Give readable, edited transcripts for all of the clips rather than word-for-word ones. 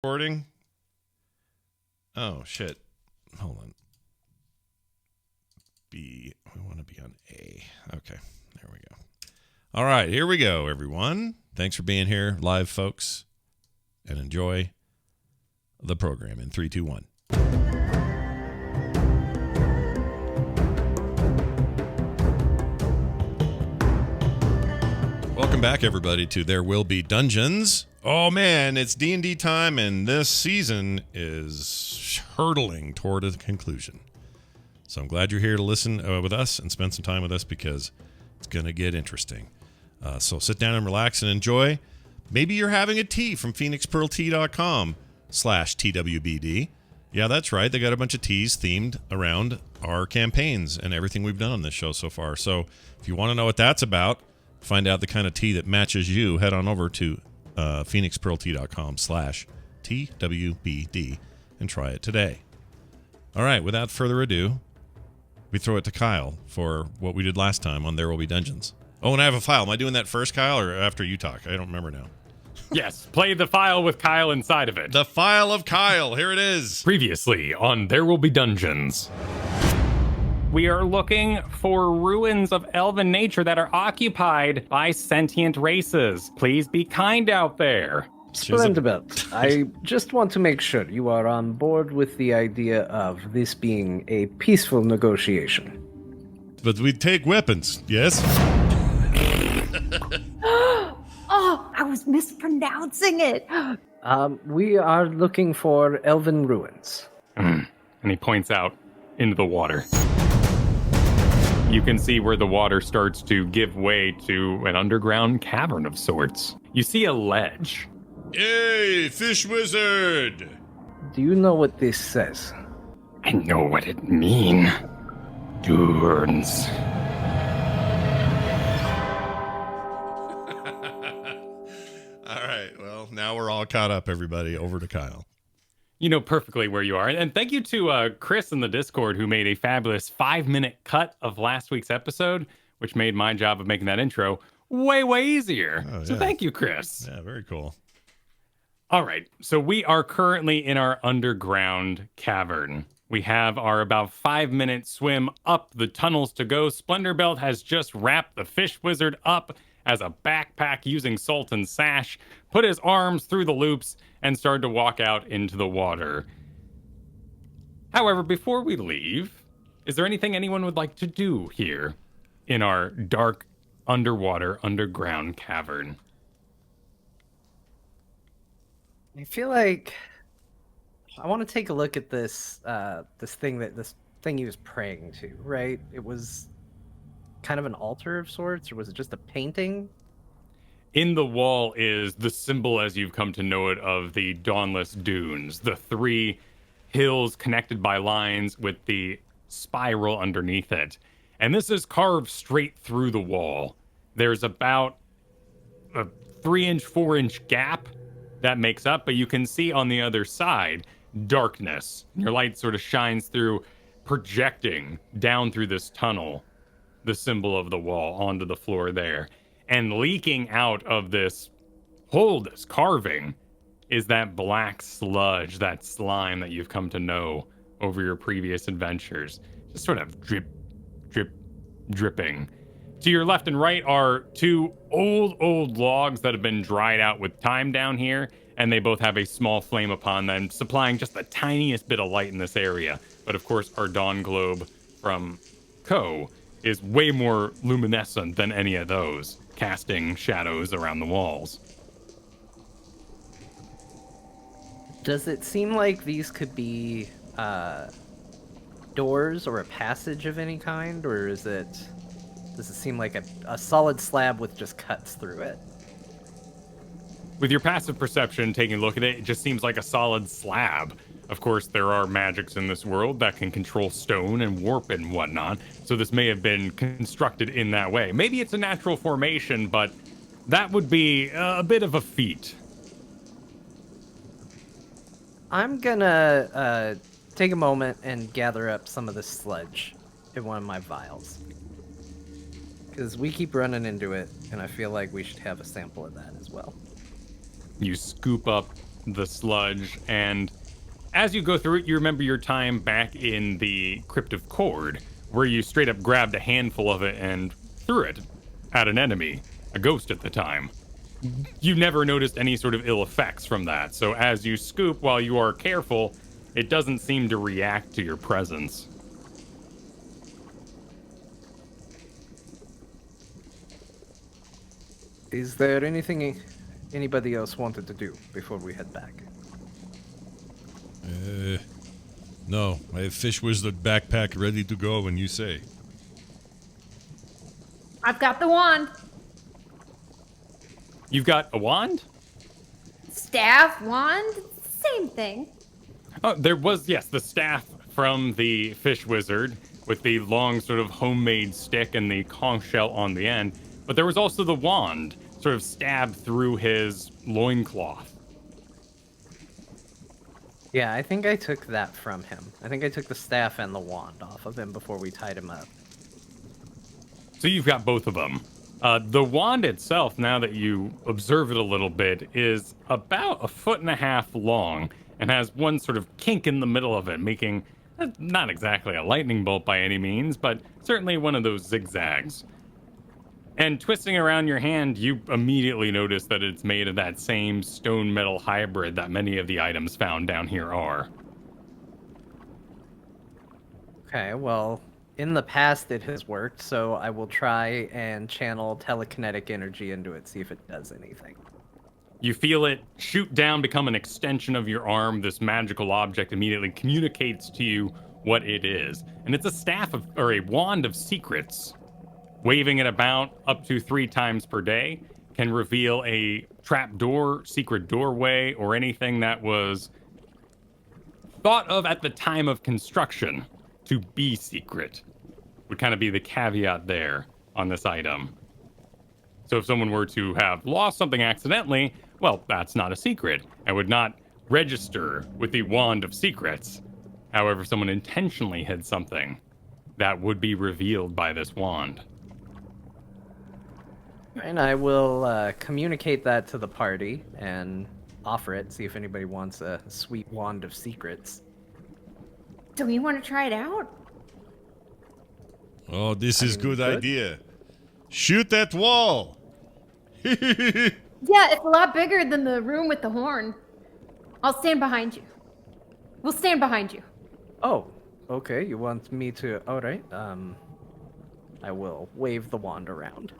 Recording. Oh shit. Hold on. We want to be on A. Okay. There we go. All right, here we go, everyone. Thanks for being here live, folks, and enjoy the program in 3, 2, 1. Welcome back, everybody, to There Will Be Dungeons. Oh, man, it's D&D time, and this season is hurtling toward a conclusion. So I'm glad you're here to listen with us and spend some time with us because it's going to get interesting. So sit down and relax and enjoy. Maybe you're having a tea from phoenixpearltea.com/TWBD. Yeah, that's right. They got a bunch of teas themed around our campaigns and everything we've done on this show so far. So if you want to know what that's about, find out the kind of tea that matches you, head on over to phoenixpearltea.com/TWBD and try it today. All right, without further ado, we throw it to Kyle for what we did last time on There Will Be Dungeons. Oh, and I have a file. Am I doing that first, Kyle, or after you talk? I don't remember now. Yes, play the file with Kyle inside of it. The file of Kyle. Here it is. Previously on There Will Be Dungeons. We are looking for ruins of elven nature that are occupied by sentient races. Please be kind out there. Splendid. I just want to make sure you are on board with the idea of this being a peaceful negotiation. But we take weapons, yes? Oh, I was mispronouncing it. We are looking for elven ruins. And he points out into the water. You can see where the water starts to give way to an underground cavern of sorts. You see a ledge. Hey, fish wizard! Do you know what this says? I know what it means. Durns. All right, well, now we're all caught up, everybody. Over to Kyle. You know perfectly where you are. And thank you to Chris in the Discord who made a fabulous 5-minute cut of last week's episode, which made my job of making that intro way, way easier. Oh, yeah. So thank you, Chris. Yeah, very cool. All right, so we are currently in our underground cavern. We have our about 5-minute swim up the tunnels to go. Splendorbelt has just wrapped the fish wizard up as a backpack using salt and sash, put his arms through the loops, and started to walk out into the water. However, before we leave, is there anything anyone would like to do here in our dark underwater underground cavern? I feel like I want to take a look at this this thing he was praying to, right? It was kind of an altar of sorts, or was it just a painting? In the wall is the symbol, as you've come to know it, of the Dawnless Dunes, the 3 hills connected by lines with the spiral underneath it. And this is carved straight through the wall. There's about a 3-inch, 4-inch gap that makes up, but you can see on the other side darkness. Your light sort of shines through, projecting down through this tunnel, the symbol of the wall onto the floor there. And leaking out of this hole, this carving, is that black sludge, that slime that you've come to know over your previous adventures. Just sort of drip, drip, dripping. To your left and right are 2 old logs that have been dried out with time down here, and they both have a small flame upon them, supplying just the tiniest bit of light in this area. But of course, our dawn globe from Co is way more luminescent than any of those, casting shadows around the walls. Does it seem like these could be doors or a passage of any kind, or does it seem like a solid slab with just cuts through it? With your passive perception, taking a look at it, it just seems like a solid slab. Of course, there are magics in this world that can control stone and warp and whatnot, so this may have been constructed in that way. Maybe it's a natural formation, but that would be a bit of a feat. I'm gonna take a moment and gather up some of the sludge in one of my vials. Because we keep running into it, and I feel like we should have a sample of that as well. You scoop up the sludge, and as you go through it, you remember your time back in the Crypt of Cord, where you straight up grabbed a handful of it and threw it at an enemy, a ghost at the time. You never noticed any sort of ill effects from that, so as you scoop while you are careful, it doesn't seem to react to your presence. Is there anything anybody else wanted to do before we head back? No, I have Fish Wizard backpack ready to go when you say. I've got the wand. You've got a wand? Staff, wand, same thing. Oh, there was, yes, the staff from the fish wizard with the long sort of homemade stick and the conch shell on the end. But there was also the wand sort of stabbed through his loincloth. Yeah, I think I took that from him. I think I took the staff and the wand off of him before we tied him up. So you've got both of them. The wand itself, now that you observe it a little bit, is about 1.5 feet long and has one sort of kink in the middle of it, making not exactly a lightning bolt by any means, but certainly one of those zigzags. And twisting around your hand, you immediately notice that it's made of that same stone metal hybrid that many of the items found down here are. Okay, well, in the past it has worked, so I will try and channel telekinetic energy into it, see if it does anything. You feel it shoot down, become an extension of your arm. This magical object immediately communicates to you what it is. And it's a staff of, or a wand of secrets. Waving it about up to 3 times per day can reveal a trap door, secret doorway, or anything that was thought of at the time of construction to be secret. Would kind of be the caveat there on this item. So if someone were to have lost something accidentally, well, that's not a secret and would not register with the wand of secrets. However, if someone intentionally hid something, that would be revealed by this wand. And I will communicate that to the party and offer it, see if anybody wants a sweet wand of secrets. Do we want to try it out? Oh, this is good good. idea. Shoot that wall. Yeah, it's a lot bigger than the room with the horn. I'll stand behind you. We'll stand behind you. Oh, okay, you want me to... Alright, I will wave the wand around.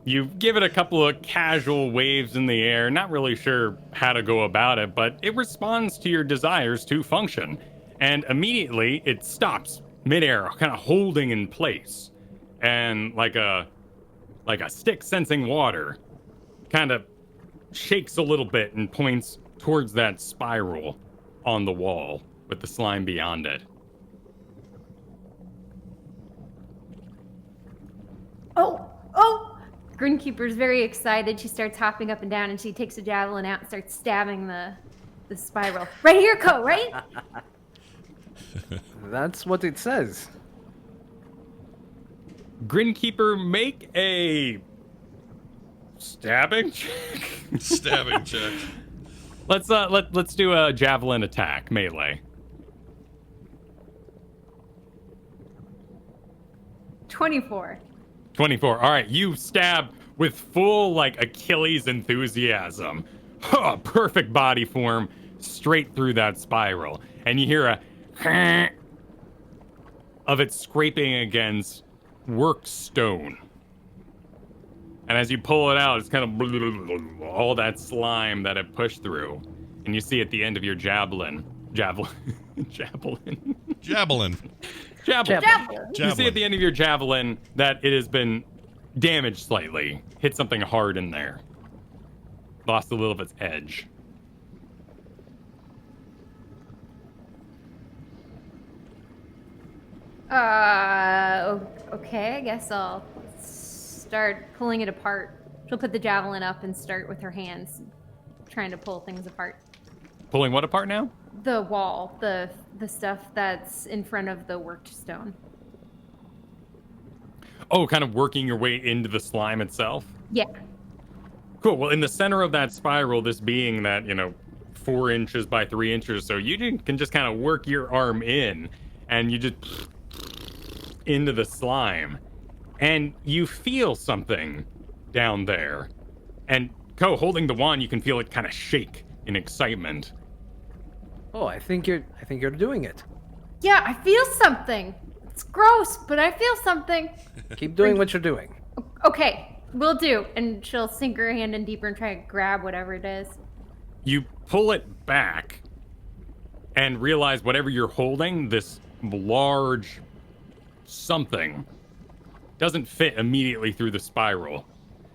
You give it a couple of casual waves in the air, not really sure how to go about it, but it responds to your desires to function. And immediately it stops midair, kind of holding in place. And like a stick sensing water, kind of shakes a little bit and points towards that spiral on the wall with the slime beyond it. Oh! Grinkeeper's very excited. She starts hopping up and down, and she takes a javelin out and starts stabbing the spiral. Right here, Co, right? That's what it says. Grinkeeper, make a stabbing check. Stabbing check. Let's do a javelin attack, melee. 24. 24. All right, you stab with full like Achilles enthusiasm. Huh, perfect body form straight through that spiral. And you hear a of it scraping against work stone. And as you pull it out, it's kind of all that slime that it pushed through. And you see at the end of your javelin. Javelin. You see at the end of your javelin that it has been damaged slightly. Hit something hard in there. Lost a little of its edge. Okay, I guess I'll start pulling it apart. She'll put the javelin up and start with her hands, trying to pull things apart. Pulling what apart now? The wall, the stuff that's in front of the worked stone. Oh, kind of working your way into the slime itself? Yeah. Cool. Well, in the center of that spiral, this being that, 4 inches by 3 inches, so you can just kind of work your arm in, and you just into the slime, and you feel something down there. And Ko, holding the wand, you can feel it kind of shake in excitement. Oh, I think you're doing it. Yeah, I feel something. It's gross, but I feel something. Keep doing what you're doing. Okay, will do. And she'll sink her hand in deeper and try to grab whatever it is. You pull it back and realize whatever you're holding, this large something, doesn't fit immediately through the spiral.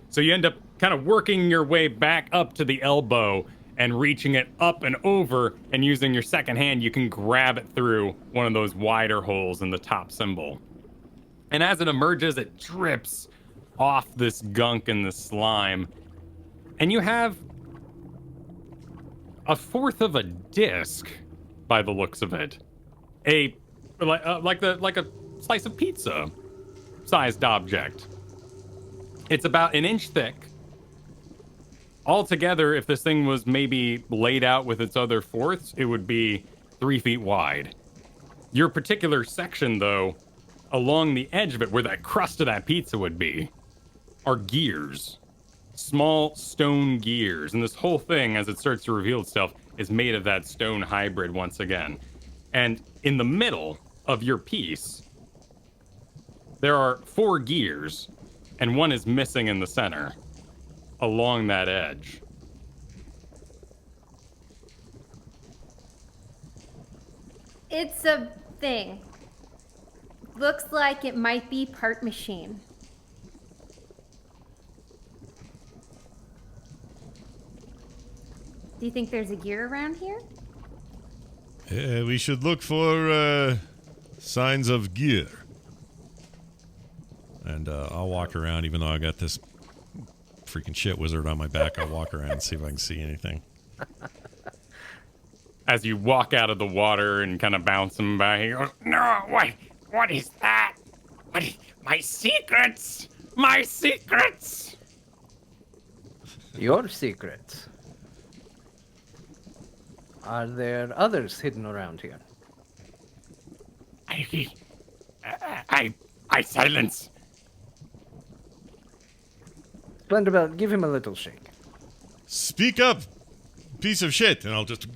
So you end up kind of working your way back up to the elbow and reaching it up and over, and using your second hand, you can grab it through one of those wider holes in the top symbol. And as it emerges, it drips off this gunk and the slime. And you have a fourth of a disc, by the looks of it. Like a slice of pizza sized object. It's about an inch thick. Altogether, if this thing was maybe laid out with its other fourths, it would be 3 feet wide. Your particular section, though, along the edge of it, where that crust of that pizza would be, are gears. Small stone gears. And this whole thing, as it starts to reveal itself, is made of that stone hybrid once again. And in the middle of your piece, there are 4 gears, and one is missing in the center, along that edge. It's a thing. Looks like it might be part machine. Do you think there's a gear around here? We should look for signs of gear. And I'll walk around, even though I got this freaking shit wizard on my back. I'll walk around and see if I can see anything. As you walk out of the water and kind of bounce him by, he goes, "No, what is that? My secrets! My secrets!" Your secrets. Are there others hidden around here? I silence. Splenderbelt, give him a little shake. Speak up, piece of shit, and I'll just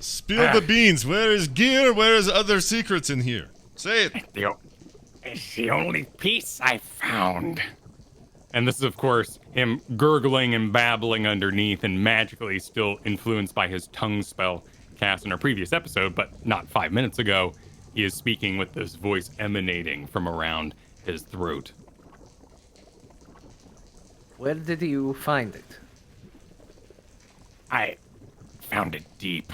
spill the beans. Where is gear? Where is other secrets in here? Say it. It's the only piece I found. And this is, of course, him gurgling and babbling underneath, and magically still influenced by his tongue spell cast in our previous episode, but not 5 minutes ago. He is speaking with this voice emanating from around his throat. Where did you find it? I found it deep.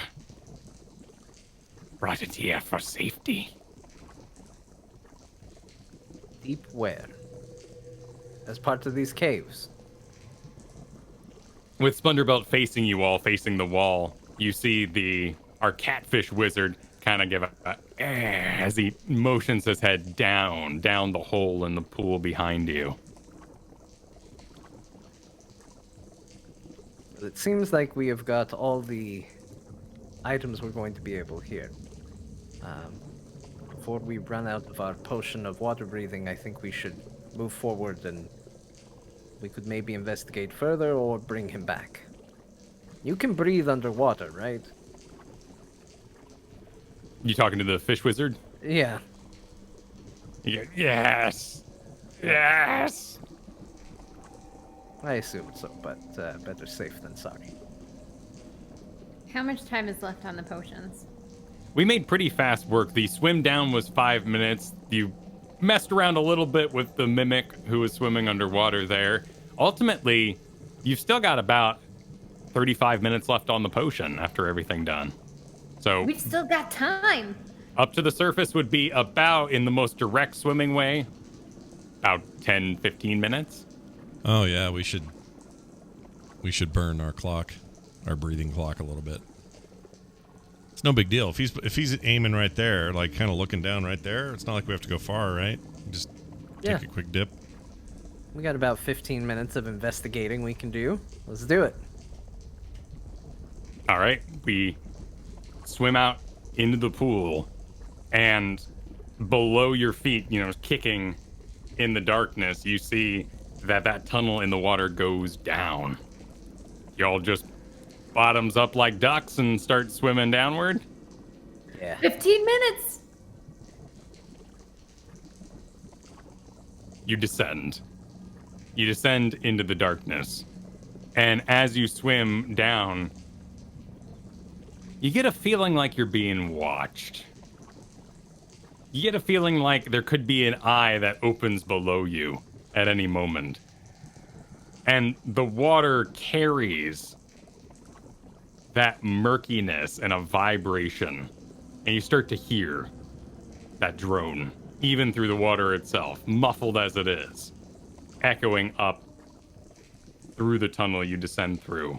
Brought it here for safety. Deep where? As part of these caves? With Splenderbelt facing you all, facing the wall, you see our catfish wizard kind of give a as he motions his head down the hole in the pool behind you. It seems like we have got all the items we're going to be able here. Before we run out of our potion of water breathing, I think we should move forward, and we could maybe investigate further or bring him back. You can breathe underwater, right? You talking to the fish wizard? Yeah. Yes. Yes. I assumed so, but better safe than sorry. How much time is left on the potions? We made pretty fast work. The swim down was 5 minutes. You messed around a little bit with the mimic who was swimming underwater there. Ultimately, you've still got about 35 minutes left on the potion after everything done. So We've still got time. up to the surface would be about, in the most direct swimming way, about 10, 15 minutes. Oh yeah, we should burn our clock, our breathing clock a little bit. It's no big deal. If he's aiming right there, like kind of looking down right there, it's not like we have to go far, right? Just take a quick dip. We got about 15 minutes of investigating we can do. Let's do it. All right, we swim out into the pool, and below your feet, kicking in the darkness, you see that tunnel in the water goes down. Y'all just bottoms up like ducks and start swimming downward. Yeah. 15 minutes. You descend. You descend into the darkness. And as you swim down, you get a feeling like you're being watched. You get a feeling like there could be an eye that opens below you at any moment. And the water carries that murkiness and a vibration. And you start to hear that drone, even through the water itself, muffled as it is, echoing up through the tunnel you descend through.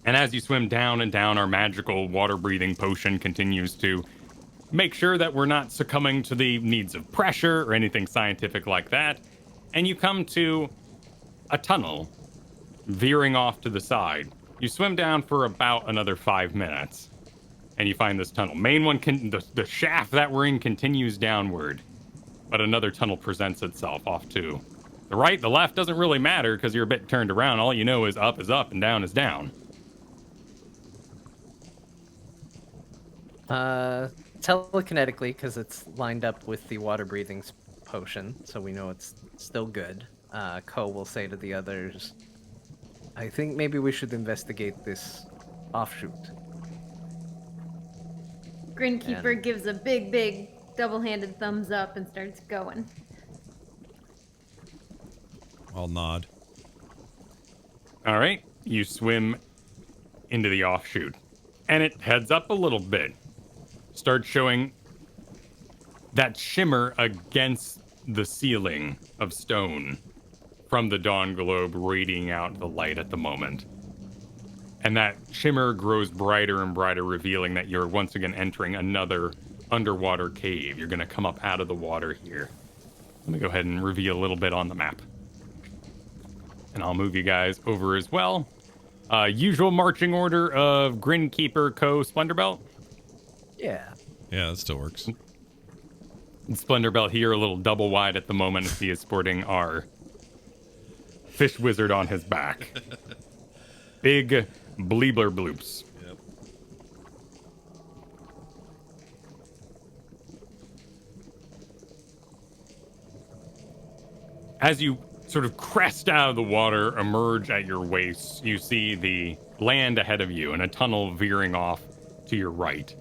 And as you swim down and down, our magical water-breathing potion continues to make sure that we're not succumbing to the needs of pressure or anything scientific like that. And you come to a tunnel veering off to the side. You swim down for about another 5 minutes, and you find this tunnel. Main one, the shaft that we're in continues downward, but another tunnel presents itself off to the right. The left doesn't really matter because you're a bit turned around. All you know is up and down is down. Telekinetically, because it's lined up with the water breathing potion, so we know it's still good. Ko will say to the others, I think maybe we should investigate this offshoot. Grinkeeper gives a big double-handed thumbs up and starts going. I'll nod. All right, you swim into the offshoot, and it heads up a little bit. Starts showing that shimmer against the ceiling of stone from the dawn globe radiating out the light at the moment. And that shimmer grows brighter and brighter, revealing that you're once again entering another underwater cave. You're going to come up out of the water here. Let me go ahead and reveal a little bit on the map. And I'll move you guys over as well. Usual marching order of Grinkeeper, Ko, Splendorbelt. Yeah. Yeah, that still works. And Splendorbelt here, a little double wide at the moment, as he is sporting our fish wizard on his back. Big bleebler bloops. Yep. As you sort of crest out of the water, emerge at your waist, you see the land ahead of you and a tunnel veering off to your right.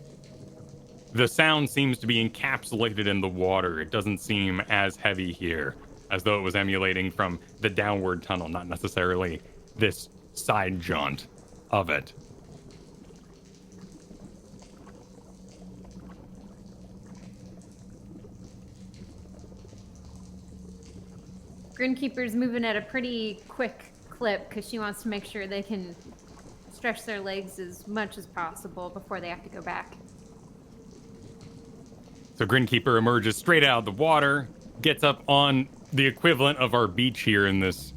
The sound seems to be encapsulated in the water. It doesn't seem as heavy here, as though it was emulating from the downward tunnel, not necessarily this side jaunt of it. Grinkeeper's moving at a pretty quick clip because she wants to make sure they can stretch their legs as much as possible before they have to go back. So Grinkeeper emerges straight out of the water, gets up on the equivalent of our beach here in this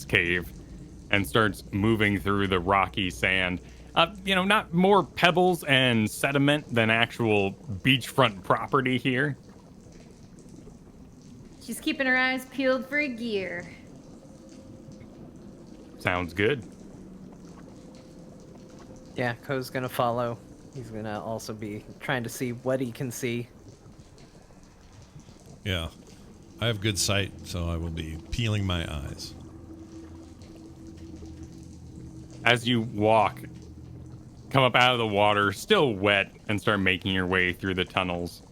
cave, and starts moving through the rocky sand. Not more pebbles and sediment than actual beachfront property here. She's keeping her eyes peeled for a gear. Sounds good. Yeah, Ko's gonna follow. He's gonna also be trying to see what he can see. Yeah. I have good sight, so I will be peeling my eyes. As you walk, come up out of the water, still wet, and start making your way through the tunnels,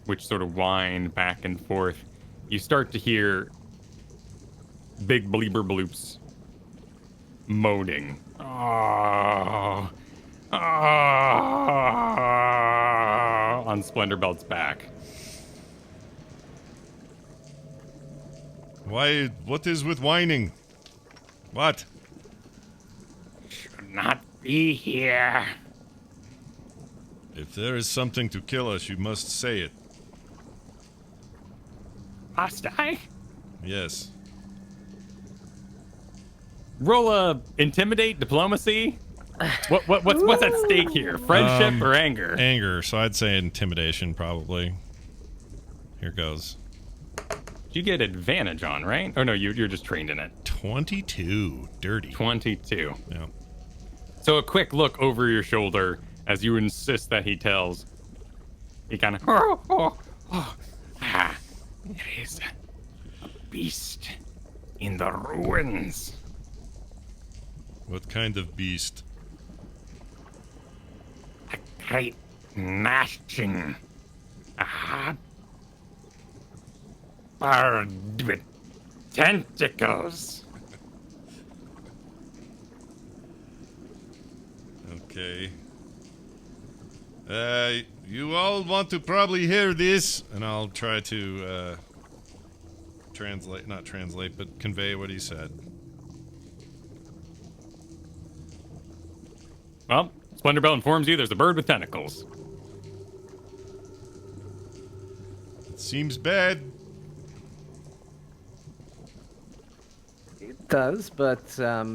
which sort of wind back and forth, you start to hear big bleeber bloops moaning. Oh, on Splendorbelt's back. Why? What is with whining? What? Should not be here. If there is something to kill us, you must say it. Must I? Yes. Roll a intimidate, diplomacy. What's at stake here? Friendship or anger? Anger. So I'd say intimidation, probably. Here goes. You get advantage on, right? Oh no, you're just trained in it. 22. Dirty. 22. Yeah. So a quick look over your shoulder as you insist that he tells. He kind of. There is a beast in the ruins. What kind of beast? A great gnashing. Bird with tentacles. Okay. You all want to probably hear this, and I'll try to not translate, but convey what he said. Well, Splendorbell informs you there's a bird with tentacles. It seems bad. It does, but at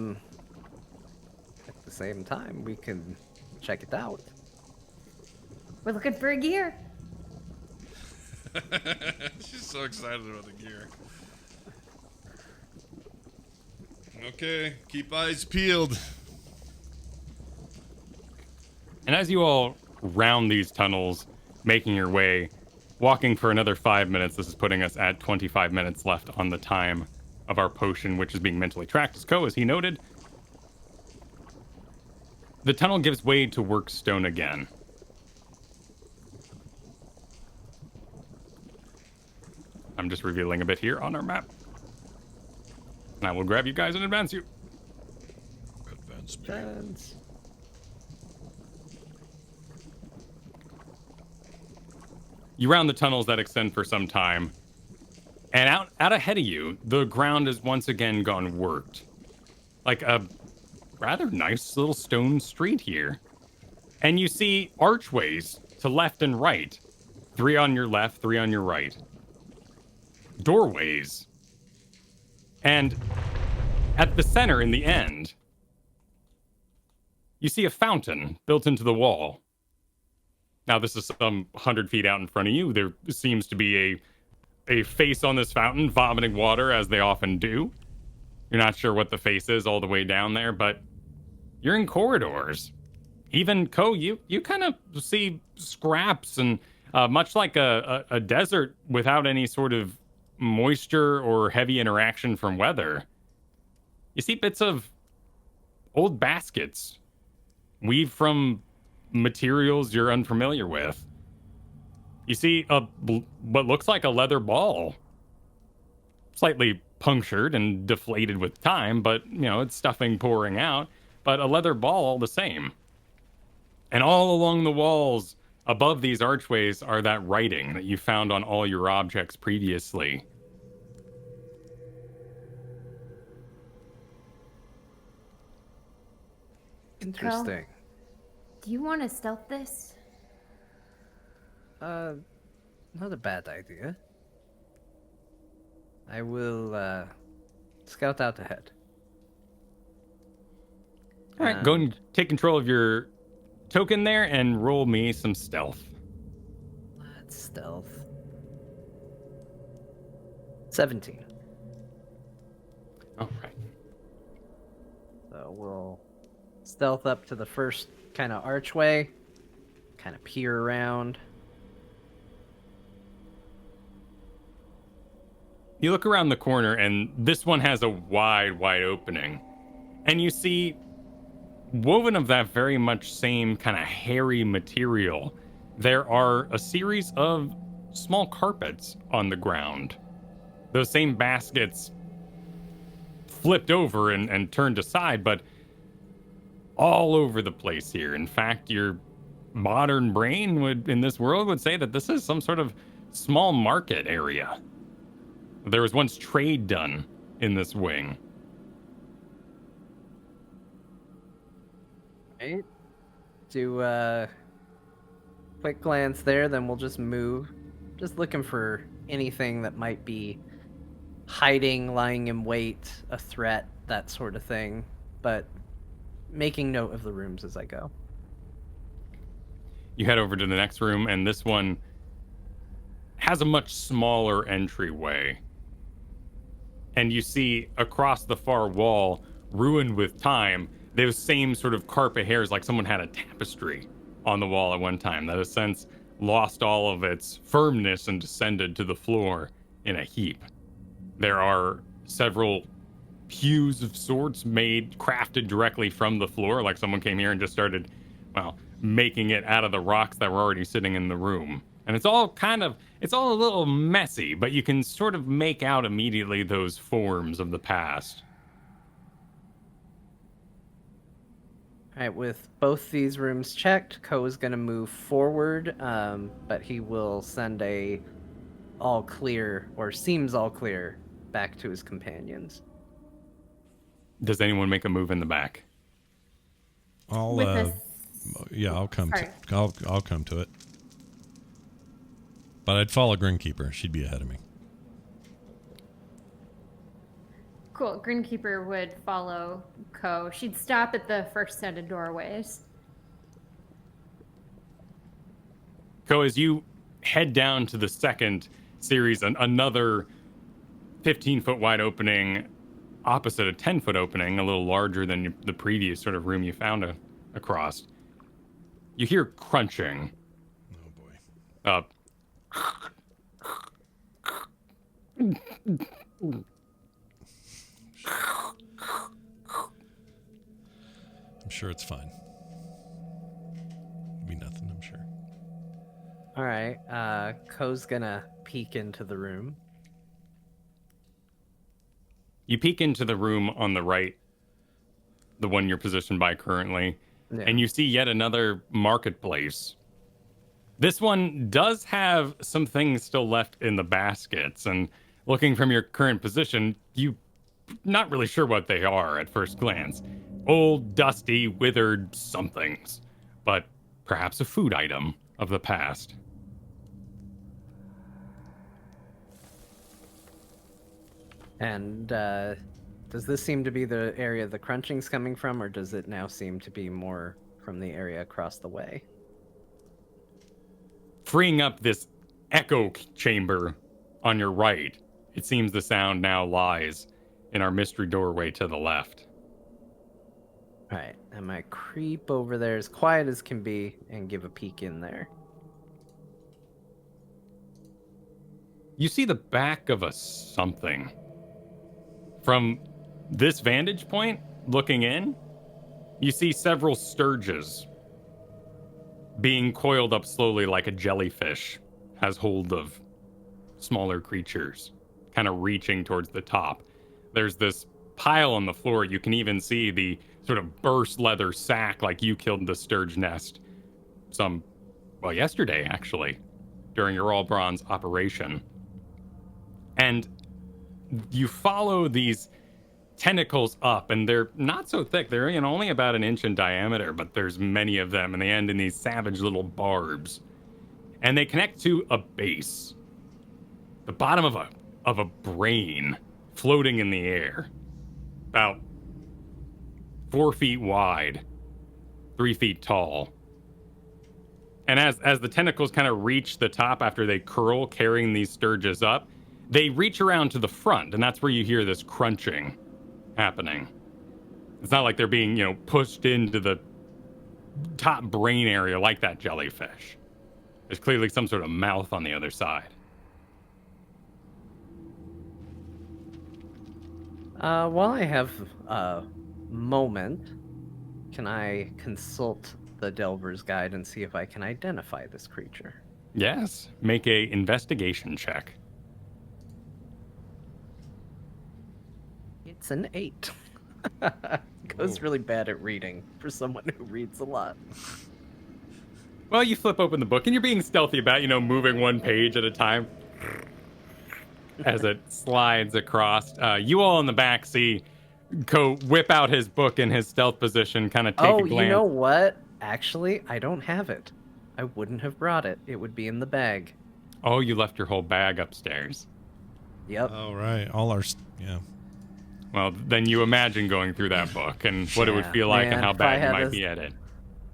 the same time, we can check it out. We're looking for a gear. She's so excited about the gear. Okay, keep eyes peeled. And as you all round these tunnels, making your way, walking for another 5 minutes, this is putting us at 25 minutes left on the time of our potion, which is being mentally tracked as he noted. The tunnel gives way to work stone again. I'm just revealing a bit here on our map. And I will grab you guys and advance you. Advance me. Friends. You round the tunnels that extend for some time, and out ahead of you, the ground has once again gone worked. Like a rather nice little stone street here. And you see archways to left and right. 3 on your left, 3 on your right. Doorways. And at the center, in the end, you see a fountain built into the wall. Now, this is some 100 feet out in front of you. There seems to be a face on this fountain vomiting water, as they often do. You're not sure what the face is all the way down there, but you're in corridors. Even, Ko, you kind of see scraps and much like a desert without any sort of moisture or heavy interaction from weather. You see bits of old baskets weaved from materials you're unfamiliar with. You see what looks like a leather ball, slightly punctured and deflated with time, but it's stuffing pouring out, but a leather ball all the same. And all along the walls above these archways are that writing that you found on all your objects previously. Interesting. Do you want to stealth this? Not a bad idea. I will scout out ahead. All right, go and take control of your token there and roll me some stealth. Let's stealth. 17. All right. So we'll stealth up to the first kind of archway, kind of peer around. You look around the corner, and this one has a wide opening. And you see, woven of that very much same kind of hairy material, there are a series of small carpets on the ground. Those same baskets flipped over and turned aside, but all over the place here. In fact, your modern brain in this world would say that this is some sort of small market area. There was once trade done in this wing. Right. Do a quick glance there, then we'll just move. Just looking for anything that might be hiding, lying in wait, a threat, that sort of thing, but making note of the rooms as I go. You head over to the next room, and this one has a much smaller entryway. And you see across the far wall, ruined with time, those same sort of carpet hairs, like someone had a tapestry on the wall at one time that has since lost all of its firmness and descended to the floor in a heap. There are several pews of sorts crafted directly from the floor, like someone came here and just started, well, making it out of the rocks that were already sitting in the room. And it's all a little messy, but you can sort of make out immediately those forms of the past. All right, with both these rooms checked, Ko is going to move forward, but he will send a all clear, or seems all clear, back to his companions. Does anyone make a move in the back? I'll come. Sorry. I'll come to it. But I'd follow Grinkeeper. She'd be ahead of me. Cool. Grinkeeper would follow Ko. She'd stop at the first set of doorways. Ko, as you head down to the second series, another 15-foot wide opening opposite a 10-foot opening, a little larger than the previous sort of room you found across. You hear crunching. Oh boy. I'm sure it's fine. It'll be nothing, I'm sure. All right, Ko's gonna peek into the room. You peek into the room on the right, the one you're positioned by currently, and you see yet another marketplace. This one does have some things still left in the baskets, and looking from your current position, you're not really sure what they are at first glance. Old, dusty, withered somethings, but perhaps a food item of the past. And does this seem to be the area the crunching's coming from, or does it now seem to be more from the area across the way? Freeing up this echo chamber on your right, it seems the sound now lies in our mystery doorway to the left. All right, I might creep over there as quiet as can be and give a peek in there. You see the back of a something. From this vantage point, looking in, you see several sturges being coiled up slowly like a jellyfish has hold of smaller creatures, kind of reaching towards the top. There's this pile on the floor. You can even see the sort of burst leather sack like you killed the sturge nest yesterday, actually, during your all bronze operation. And you follow these tentacles up, and they're not so thick. They're only about an inch in diameter, but there's many of them, and they end in these savage little barbs. And they connect to a base, the bottom of a brain floating in the air, about 4 feet wide, 3 feet tall. And as the tentacles kind of reach the top after they curl, carrying these sturges up, they reach around to the front, and that's where you hear this crunching happening. It's not like they're being, pushed into the top brain area like that jellyfish. There's clearly some sort of mouth on the other side. While I have a moment, can I consult the Delver's Guide and see if I can identify this creature? Yes. Make a investigation check. It's an 8. Goes really bad at reading for someone who reads a lot. Well, you flip open the book, and you're being stealthy about, moving one page at a time as it slides across. You all in the back see Ko whip out his book in his stealth position, kind of take a glance. Oh, you know what? Actually, I don't have it. I wouldn't have brought it. It would be in the bag. Oh, you left your whole bag upstairs. Yep. Oh, right. All our, yeah. Well, then you imagine going through that book and what it would Yeah, feel like and man, how if I bad you had might this- be at it.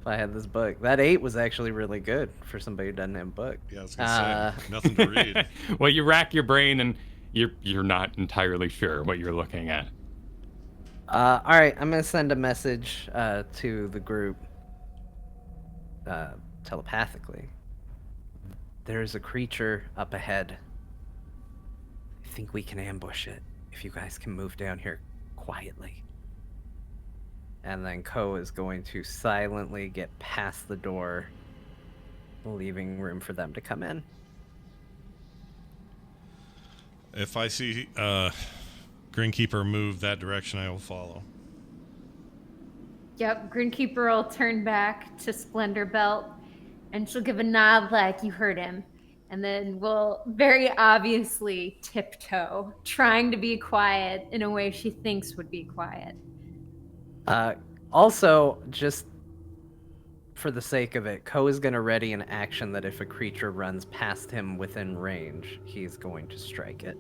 If I had this book, that 8 was actually really good for somebody who doesn't have a book. Yeah, I was going to say. Nothing to read. Well, you rack your brain and you're not entirely sure what you're looking at. All right, I'm gonna send a message to the group telepathically. There's a creature up ahead. I think we can ambush it if you guys can move down here quietly. And then Ko is going to silently get past the door, leaving room for them to come in. If I see Grinkeeper move that direction, I will follow. Yep, Grinkeeper will turn back to Splendor Belt, and she'll give a nod like you heard him. And then we'll very obviously tiptoe, trying to be quiet in a way she thinks would be quiet. Also, just for the sake of it, Ko is going to ready an action that if a creature runs past him within range, he's going to strike it.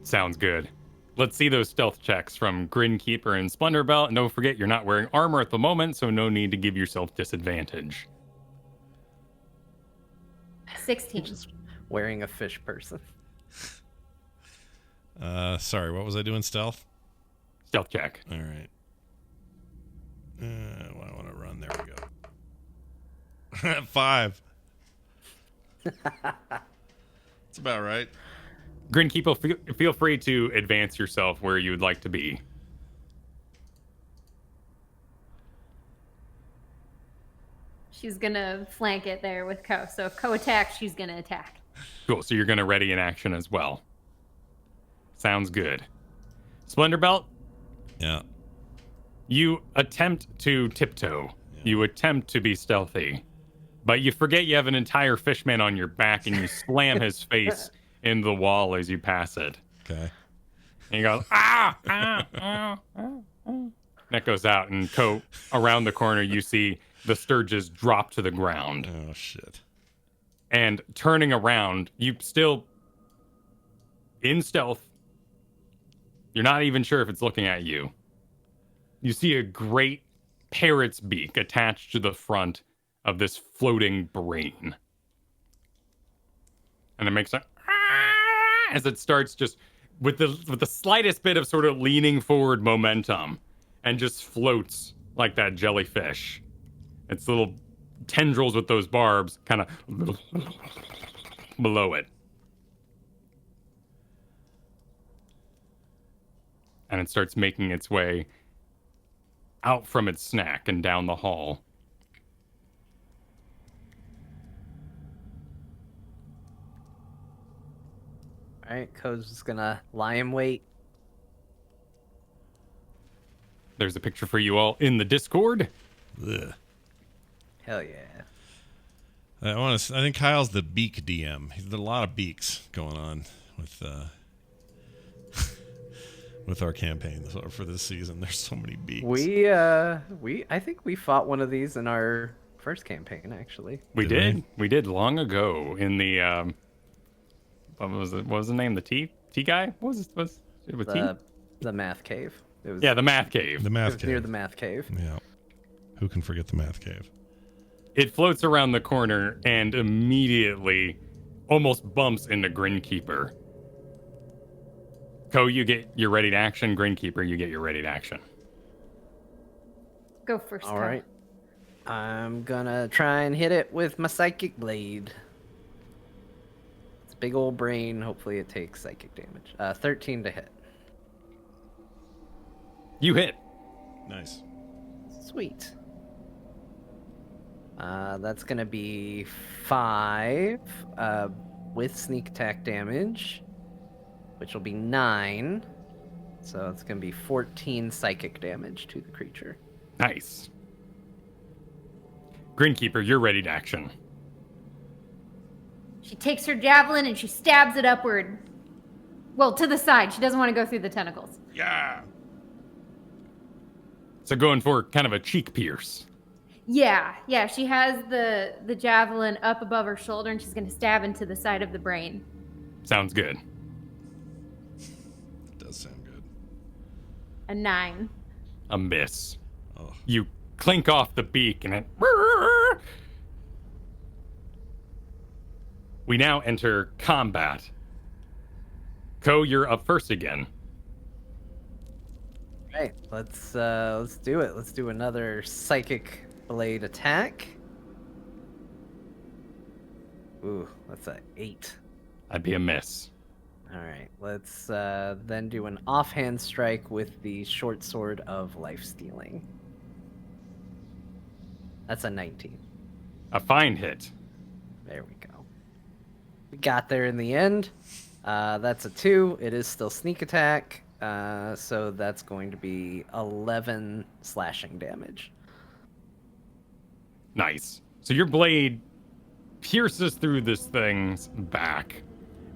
Sounds good. Let's see those stealth checks from Grinkeeper and Splendor Belt. And don't forget, you're not wearing armor at the moment, so no need to give yourself disadvantage. 16. Just wearing a fish person. Sorry, what was I doing? Stealth? Stealth check. All right. Well, I want to run. There we go. 5. That's about right. Grinkeeper, feel free to advance yourself where you would like to be. She's gonna flank it there with Ko. So if Ko attacks, she's gonna attack. Cool, so you're going to ready an action as well. Sounds good. Splendor Belt, Yeah. you attempt to tiptoe. Yeah. You attempt to be stealthy. But you forget you have an entire fishman on your back and you slam his face in the wall as you pass it. Okay. And he goes, ah, ah, ah, ah, ah. That goes out, and Ko, around the corner, you see the Sturges drop to the ground. Oh, shit. And turning around, you still in stealth. You're not even sure if it's looking at you. You see a great parrot's beak attached to the front of this floating brain. And it makes a as it starts just with the slightest bit of sort of leaning forward momentum and just floats like that jellyfish. Its little tendrils with those barbs kind of below it. And it starts making its way out from its snack and down the hall. All right, Ko's just gonna lie in wait. There's a picture for you all in the Discord. Ugh. Hell yeah. I think Kyle's the beak DM. There's a lot of beaks going on with with our campaign for this season. There's so many beaks. I think we fought one of these in our first campaign, actually. We Did did. We did long ago in the what was the name? The T guy? What was it with T? The math cave. It was, Yeah, the math cave. The it math was cave. near the math cave. Yeah. Who can forget the math cave? It floats around the corner and immediately almost bumps into Grinkeeper. Ko, you get your ready to action. Grinkeeper, you get your ready to action. Go first. All Ko. right. I'm gonna try and hit it with my psychic blade. It's a big old brain. Hopefully it takes psychic damage. 13 to hit. You hit. Nice. Sweet. That's gonna be 5 with sneak attack damage, which will be 9. So it's gonna be 14 psychic damage to the creature. Nice. Grinkeeper, you're ready to action. She takes her javelin and she stabs it upward. Well, to the side. She doesn't want to go through the tentacles. Yeah. So going for kind of a cheek pierce. Yeah. She has the javelin up above her shoulder and she's going to stab into the side of the brain. Sounds good. does sound good. A 9. A miss. Oh. You clink off the beak and it... We now enter combat. Ko, you're up first again. Right, let's do it. Let's do another psychic blade attack. Ooh, that's a 8. That'd be a miss. All right, let's then do an offhand strike with the short sword of life stealing. That's a 19. A fine hit. There we go. We got there in the end. That's a 2. It is still sneak attack. So that's going to be 11 slashing damage. Nice. So your blade pierces through this thing's back.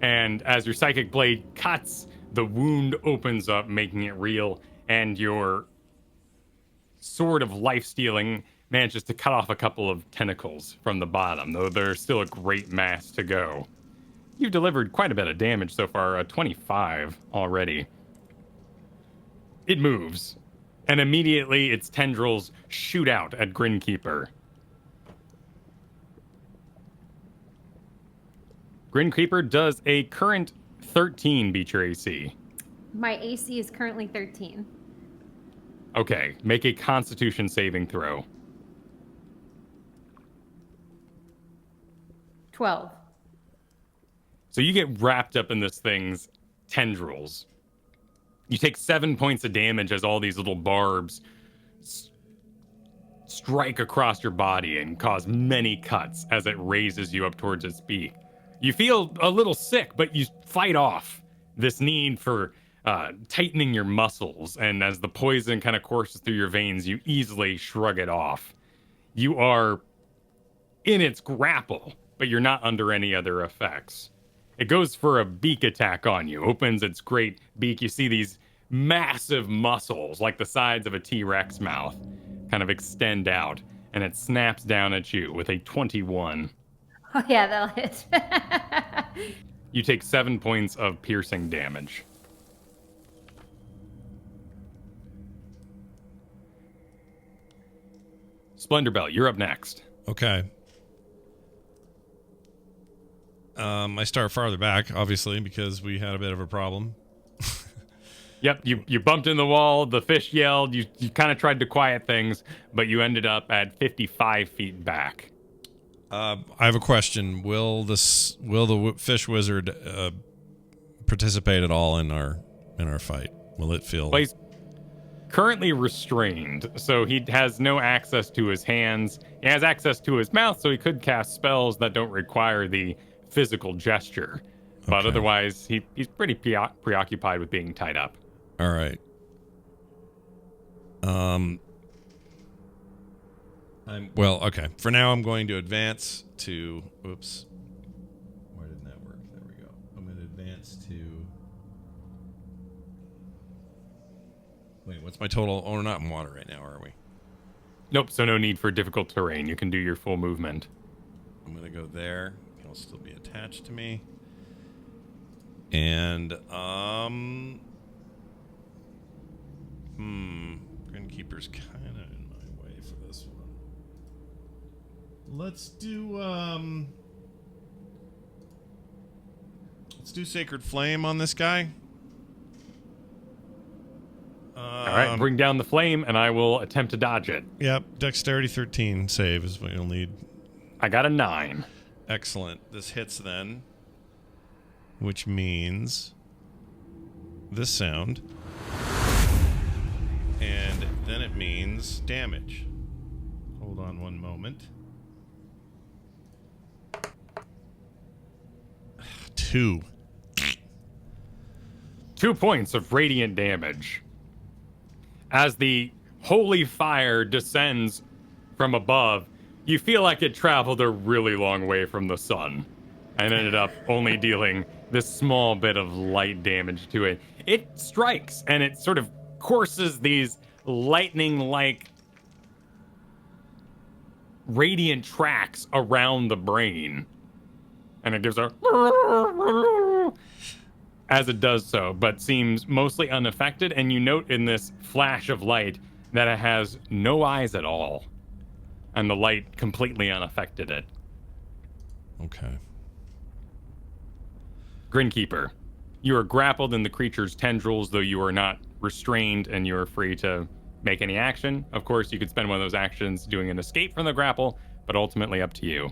And as your psychic blade cuts, the wound opens up, making it real. And your sword of life stealing manages to cut off a couple of tentacles from the bottom, though there's still a great mass to go. You've delivered quite a bit of damage so far, 25 already. It moves, and immediately its tendrils shoot out at Grinkeeper. Grinkeeper does a current 13 beat your AC. My AC is currently 13. Okay, make a Constitution saving throw. 12. So you get wrapped up in this thing's tendrils. You take 7 points of damage as all these little barbs strike across your body and cause many cuts as it raises you up towards its beak. You feel a little sick, but you fight off this need for tightening your muscles. And as the poison kind of courses through your veins, you easily shrug it off. You are in its grapple, but you're not under any other effects. It goes for a beak attack on you, opens its great beak. You see these massive muscles, like the sides of a T-Rex mouth, kind of extend out, and it snaps down at you with a 21. Oh, yeah, that'll hit. You take 7 points of piercing damage. Splendorbell, you're up next. Okay. I start farther back, obviously, because we had a bit of a problem. Yep, you bumped in the wall, the fish yelled, you kind of tried to quiet things, but you ended up at 55 feet back. I have a question. Will the fish wizard participate at all in our fight? Will it feel... Well, he's currently restrained, so he has no access to his hands. He has access to his mouth, so he could cast spells that don't require the physical gesture. But Okay. otherwise, he's pretty preoccupied with being tied up. All right. Okay. For now, I'm going to advance to... Oops. Why didn't that work? There we go. I'm going to advance to... Wait, what's my total? Oh, we're not in water right now, are we? Nope, so no need for difficult terrain. You can do your full movement. I'm going to go there. He'll still be attached to me. And, Grinkeeper's kind of in my way for this one. Let's do Sacred Flame on this guy. All right, bring down the flame, and I will attempt to dodge it. Yep, Dexterity 13 save is what you'll need. I got a 9. Excellent. This hits then, which means this sound. And then it means damage. Hold on one moment. 2. 2 points of radiant damage. As the holy fire descends from above, you feel like it traveled a really long way from the sun and ended up only dealing this small bit of light damage to it. It strikes and it sort of courses these lightning-like radiant tracks around the brain. And it gives a... as it does so, but seems mostly unaffected. And you note in this flash of light that it has no eyes at all. And the light completely unaffected it. Okay. Grinkeeper, you are grappled in the creature's tendrils, though you are not restrained and you are free to make any action. Of course, you could spend one of those actions doing an escape from the grapple, but ultimately up to you.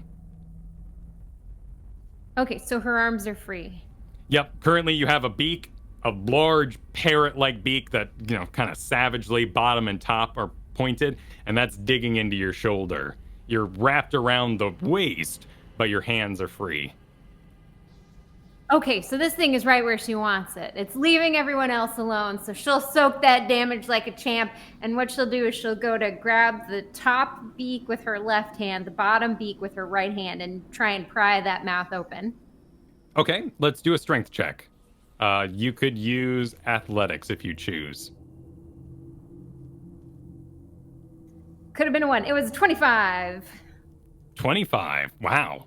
Okay, so her arms are free. Yep, currently you have a beak, a large parrot-like beak that, kind of savagely bottom and top are pointed, and that's digging into your shoulder. You're wrapped around the waist, but your hands are free. Okay, so this thing is right where she wants it. It's leaving everyone else alone, so she'll soak that damage like a champ, and what she'll do is she'll go to grab the top beak with her left hand, the bottom beak with her right hand, and try and pry that mouth open. Okay, let's do a strength check. You could use athletics if you choose. Could have been a 1. It was a 25. 25. Wow.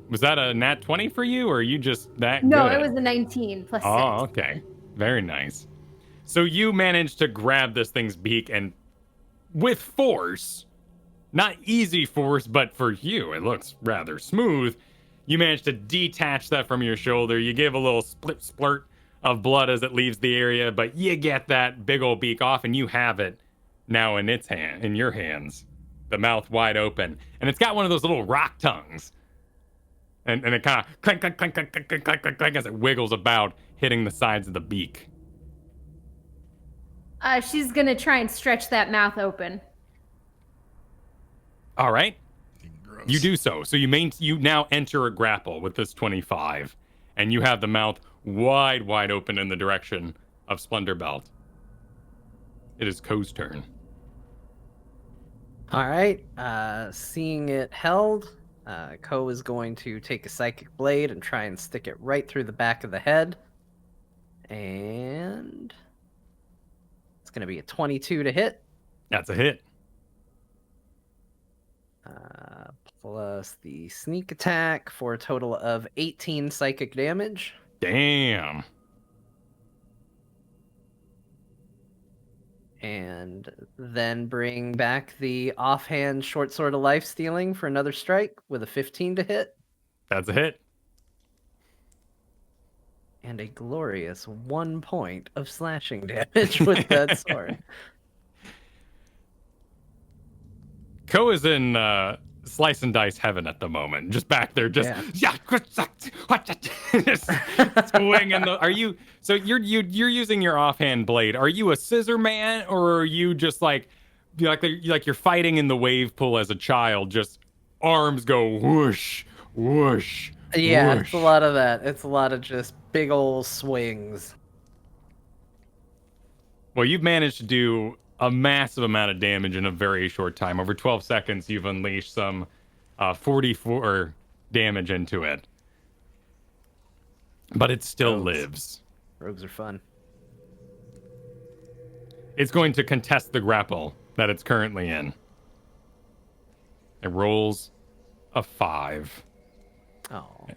Was that a nat 20 for you, or are you just that No, good? it was a 19 plus 6. Oh, okay. Very nice. So you managed to grab this thing's beak and with force, not easy force, but for you, it looks rather smooth. You managed to detach that from your shoulder. You give a little splurt of blood as it leaves the area, but you get that big old beak off and you have it now in your hands. The mouth wide open. And it's got one of those little rock tongues. And it kind of clank, clank, clank, clank, clank, clank, clank, clank as it wiggles about, hitting the sides of the beak. She's gonna try and stretch that mouth open. All right. Gross. You do so. So you now enter a grapple with this 25, and you have the mouth wide open in the direction of Splendor Belt. It is Ko's turn. All right. Seeing it held, Ko is going to take a psychic blade and try and stick it right through the back of the head. And it's going to be a 22 to hit. That's a hit. Plus the sneak attack for a total of 18 psychic damage. Damn. And then bring back the offhand short sword of life stealing for another strike with a 15 to hit. That's a hit. And a glorious 1 point of slashing damage with that sword. Ko is in slice and dice heaven at the moment. Just back there, just swinging. Are you? So you're using your offhand blade. Are you a scissor man, or are you just like you're fighting in the wave pool as a child? Just arms go whoosh, whoosh. Yeah, whoosh. it's a lot of that. It's a lot of just big old swings. Well, you've managed to do a massive amount of damage in a very short time. Over 12 seconds, you've unleashed some 44 damage into it. But it still lives. Rogues are fun. It's going to contest the grapple that it's currently in. It rolls a 5. Oh.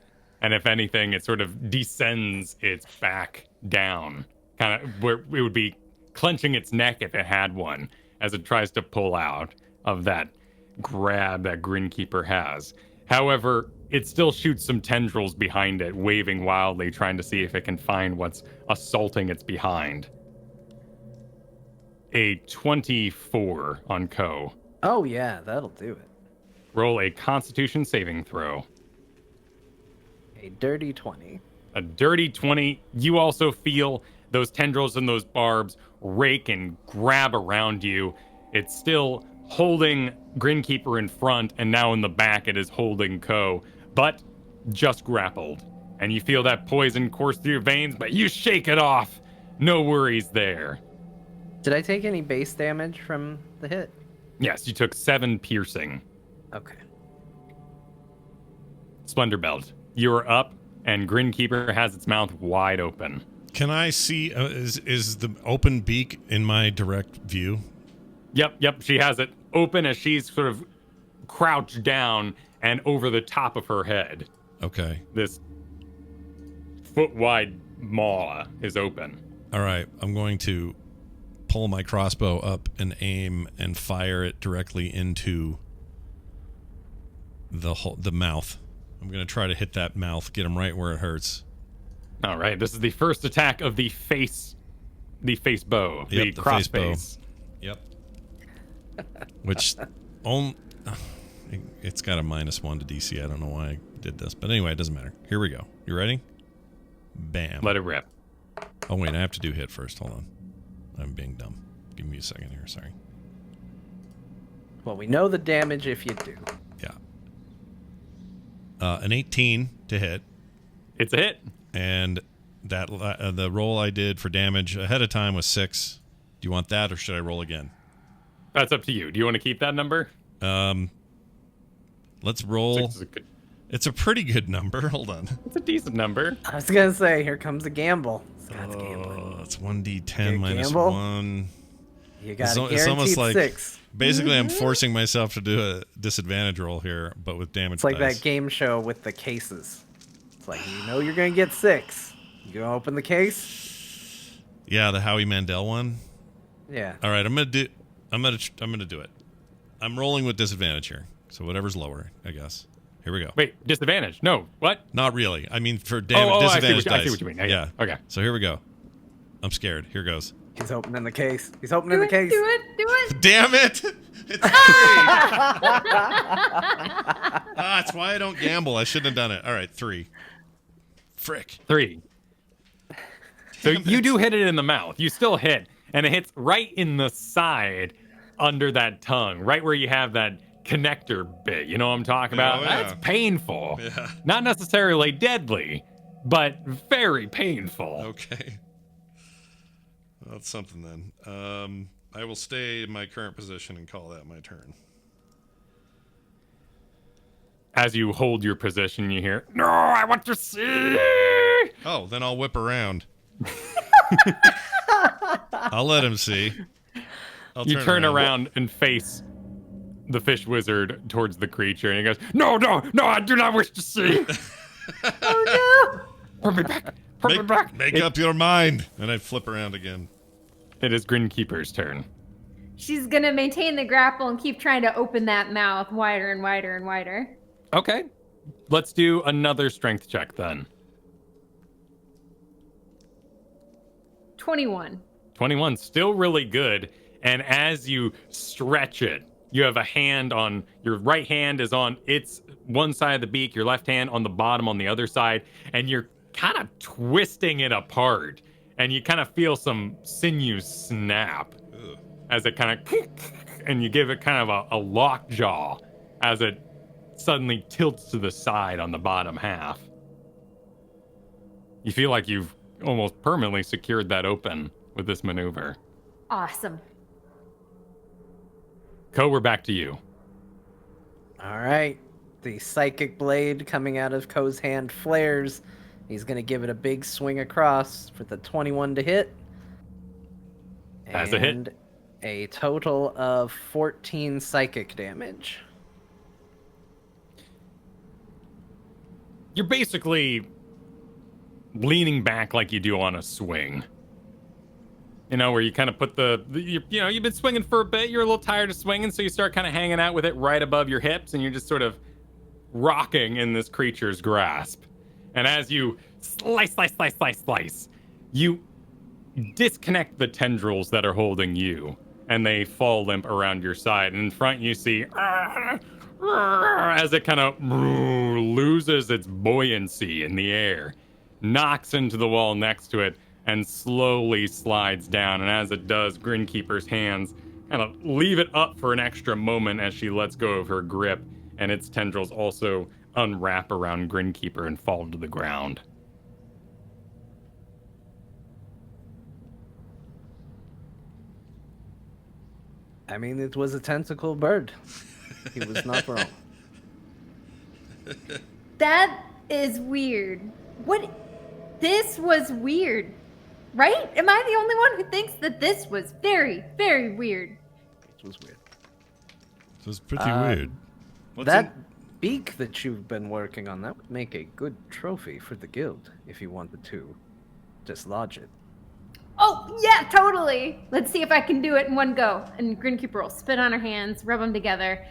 And if anything, it sort of descends its back down. Kind of where it would be clenching its neck if it had one, as it tries to pull out of that grab that Grinkeeper has. However, it still shoots some tendrils behind it, waving wildly, trying to see if it can find what's assaulting its behind. A 24 on Ko. Oh, yeah, that'll do it. Roll a Constitution saving throw. A dirty 20. A dirty 20. You also feel those tendrils and those barbs rake and grab around you. It's still holding Grinkeeper in front, and now in the back it is holding Ko, but just grappled. And you feel that poison course through your veins, but you shake it off. No worries there. Did I take any base damage from the hit? Yes, you took 7 piercing. Okay. Splendor Belt, you're up, and Grinkeeper has its mouth wide open. Can I see, is the open beak in my direct view? Yep, she has it open as she's sort of crouched down and over the top of her head. Okay. This foot-wide maw is open. All right, I'm going to pull my crossbow up and aim and fire it directly into the mouth. I'm going to try to hit that mouth, get him right where it hurts. All right, this is the first attack of the face bow, Yep, the cross face bow. face. Yep. Which, it's got a -1 to DC. I don't know why I did this, but anyway, it doesn't matter. Here we go. You ready? Bam. Let it rip. Oh wait, I have to do hit first. Hold on. I'm being dumb. Give me a second here. Sorry. Well, we know the damage if you do. Yeah. An 18 to hit. It's a hit. And that the roll I did for damage ahead of time was 6. Do you want that, or should I roll again? That's up to you. Do you want to keep that number? Let's roll. 6 is a good. It's a pretty good number. Hold on. It's a decent number. I was gonna say, here comes a gamble. Scott's gambling. It's 1d10 Good minus gamble. 1. You got a It's almost guaranteed like 6. basically I'm forcing myself to do a disadvantage roll here, but with damage It's like dice. that game show with the cases. It's like, you know you're gonna get 6. You gonna open the case? Yeah, the Howie Mandel one. Yeah. All right, I'm gonna do it. I'm rolling with disadvantage here, so whatever's lower, I guess. Here we go. Wait, disadvantage? No, what? Not really. I mean for damage, I disadvantage see dice. what you mean. Yeah. Okay. So here we go. I'm scared. Here goes. He's opening the case. He's opening Do the it, case. do it, do it. Damn it! It's 3. That's why I don't gamble. I shouldn't have done it. All right, 3. Frick. 3. So you do hit it in the mouth. You still hit, and it hits right in the side under that tongue, right where you have that connector bit. You know what I'm talking about? Oh, yeah. That's painful. Yeah. Not necessarily deadly, but very painful. Okay. That's something then. I will stay in my current position and call that my turn. As you hold your position, you hear, "No, I want to see." Oh, then I'll whip around. I'll let him see. You turn around and face the fish wizard towards the creature, and he goes, "No, no, no! I do not wish to see." Oh Put me back. Put me back. Make up your mind. And I flip around again. It is Grinkeeper's turn. no! She's gonna maintain the grapple and keep trying to open that mouth wider and wider and wider. Okay. Let's do another strength check then. 21. 21, still really good. And as you stretch it, you have a hand on your right hand is on its one side of the beak, your left hand on the bottom on the other side, and you're kind of twisting it apart. And you kind of feel some sinews snap as it kind of, and you give it kind of a lock jaw as it suddenly tilts to the side on the bottom half. You feel like you've almost permanently secured that open with this maneuver. Awesome. Ko, we're back to you. All right. The psychic blade coming out of Ko's hand flares. He's going to give it a big swing across for the 21 to hit. That's a hit. And a total of 14 psychic damage. You're basically leaning back like you do on a swing. You know, where you kind of put you've been swinging for a bit, you're a little tired of swinging, so you start kind of hanging out with it right above your hips, and you're just sort of rocking in this creature's grasp. And as you slice, you disconnect the tendrils that are holding you, and they fall limp around your side. And in front, you see as it kind of loses its buoyancy in the air, knocks into the wall next to it, and slowly slides down. And as it does, Grinkeeper's hands kind of leave it up for an extra moment as she lets go of her grip, and its tendrils also unwrap around Grinkeeper and fall to the ground. I mean, it was a tentacle bird. He was not wrong. That is weird. What? This was weird. Right? Am I the only one who thinks that this was very, very weird? It was weird. This is pretty weird. That beak that you've been working on, that would make a good trophy for the guild if you wanted to. dislodge it. Oh, yeah, totally. Let's see if I can do it in one go. And Grinkeeper will spit on her hands, rub them together.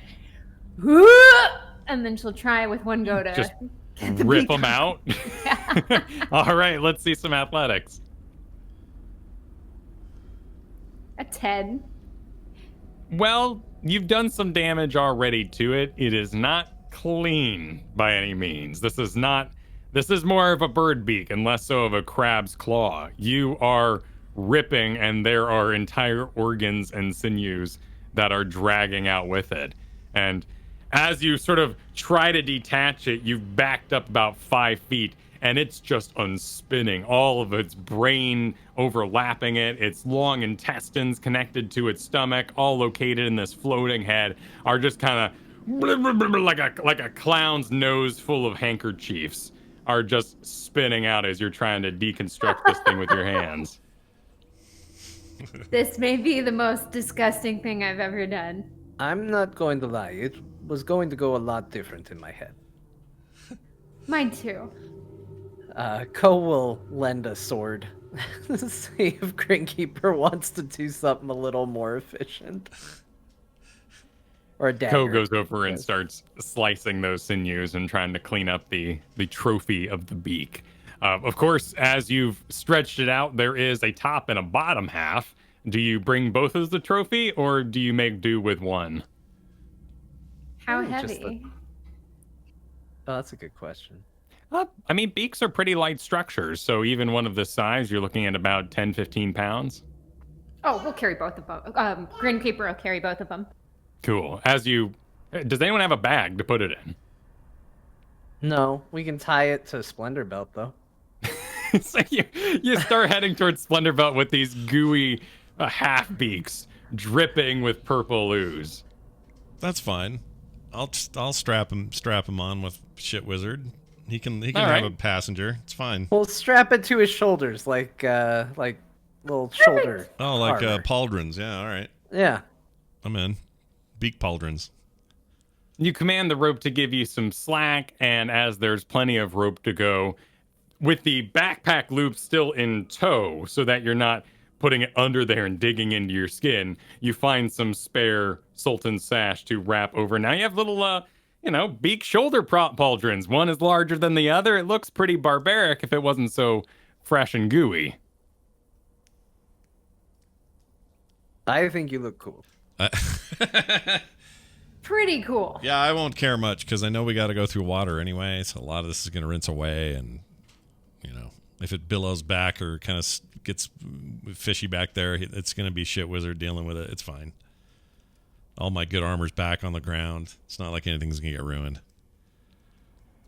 And then she'll try with one go to Just get the rip beak them off. out. All right, let's see some athletics. A 10. Well, you've done some damage already to it. It is not clean by any means. This is more of a bird beak and less so of a crab's claw. You are ripping, and there are entire organs and sinews that are dragging out with it. And as you sort of try to detach it, you've backed up about 5 feet, and it's just unspinning. All of its brain overlapping it, its long intestines connected to its stomach, all located in this floating head, are just kind of like a clown's nose full of handkerchiefs, are just spinning out as you're trying to deconstruct this thing with your hands. This may be the most disgusting thing I've ever done. I'm not going to lie. It was going to go a lot different in my head. Mine too. Ko will lend a sword. See if Grinkeeper wants to do something a little more efficient. Or a dagger. Ko goes over and starts slicing those sinews and trying to clean up the trophy of the beak. Of course, as you've stretched it out, there is a top and a bottom half. Do you bring both as the trophy, or do you make do with one? How Just heavy? Oh, that's a good question. I mean, beaks are pretty light structures, so even one of this size, you're looking at about 10, 15 pounds. Oh, we'll carry both of them. Grinkeeper will carry both of them. Cool. Does anyone have a bag to put it in? No, we can tie it to Splendor Belt, though. So you start heading towards Splendor Belt with these gooey half beaks dripping with purple ooze. That's fine. I'll strap him on with Shit Wizard. He can All have right. a passenger. It's fine. We'll strap it to his shoulders like little shoulder. Oh, like armor. pauldrons. Yeah, all right. Yeah. I'm in. Beak pauldrons. You command the rope to give you some slack, and as there's plenty of rope to go, with the backpack loop still in tow so that you're not putting it under there and digging into your skin, you find some spare Sultan sash to wrap over. Now you have little, beak shoulder pauldrons. One is larger than the other. It looks pretty barbaric if it wasn't so fresh and gooey. I think you look cool. Pretty cool. Yeah, I won't care much because I know we got to go through water anyway, so a lot of this is going to rinse away, and if it billows back or kind of gets fishy back there, it's going to be Shit Wizard dealing with it. It's fine. All my good armor's back on the ground. It's not like anything's going to get ruined.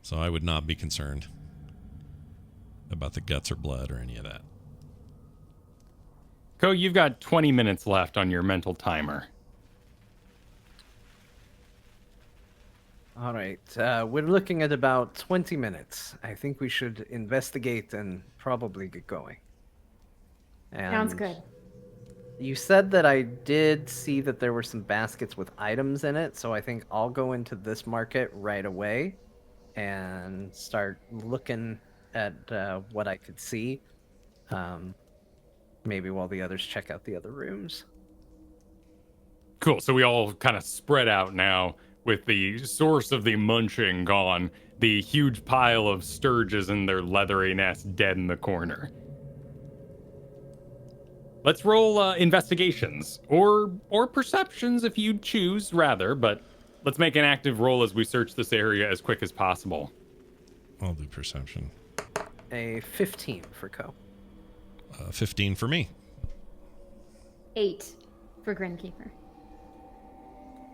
So I would not be concerned about the guts or blood or any of that. Ko, you've got 20 minutes left on your mental timer. All right. We're looking at about 20 minutes. I think we should investigate and probably get going. Sounds And good. You said that I did see that there were some baskets with items in it, so I think I'll go into this market right away and start looking at what I could see. Maybe while the others check out the other rooms. Cool. So we all kind of spread out now with the source of the munching gone, the huge pile of sturges in their leathery nest dead in the corner. Let's roll investigations or perceptions if you choose, rather, but let's make an active roll as we search this area as quick as possible. I'll do perception. A 15 for Ko. 15 for me. 8 for Grinkeeper.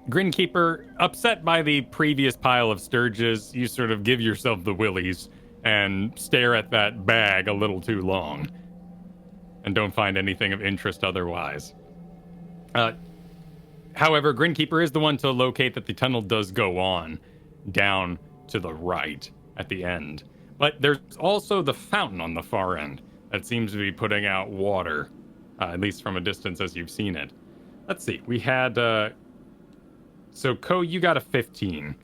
Grinkeeper, upset by the previous pile of sturges, you sort of give yourself the willies and stare at that bag a little too long and don't find anything of interest otherwise. However, Grinkeeper is the one to locate that the tunnel does go on down to the right at the end. But there's also the fountain on the far end that seems to be putting out water, at least from a distance as you've seen it. Let's see. We had... So, Ko, you got a 15.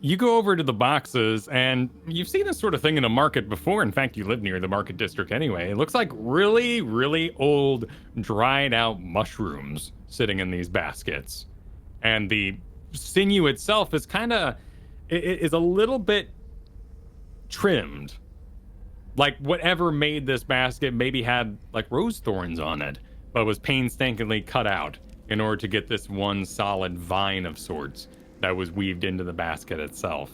you go over to the boxes, and you've seen this sort of thing in a market before. In fact, you live near the market district anyway. It looks like really, really old, dried out mushrooms sitting in these baskets. And the sinew itself is is a little bit trimmed. Like whatever made this basket maybe had like rose thorns on it, but was painstakingly cut out in order to get this one solid vine of sorts that was weaved into the basket itself.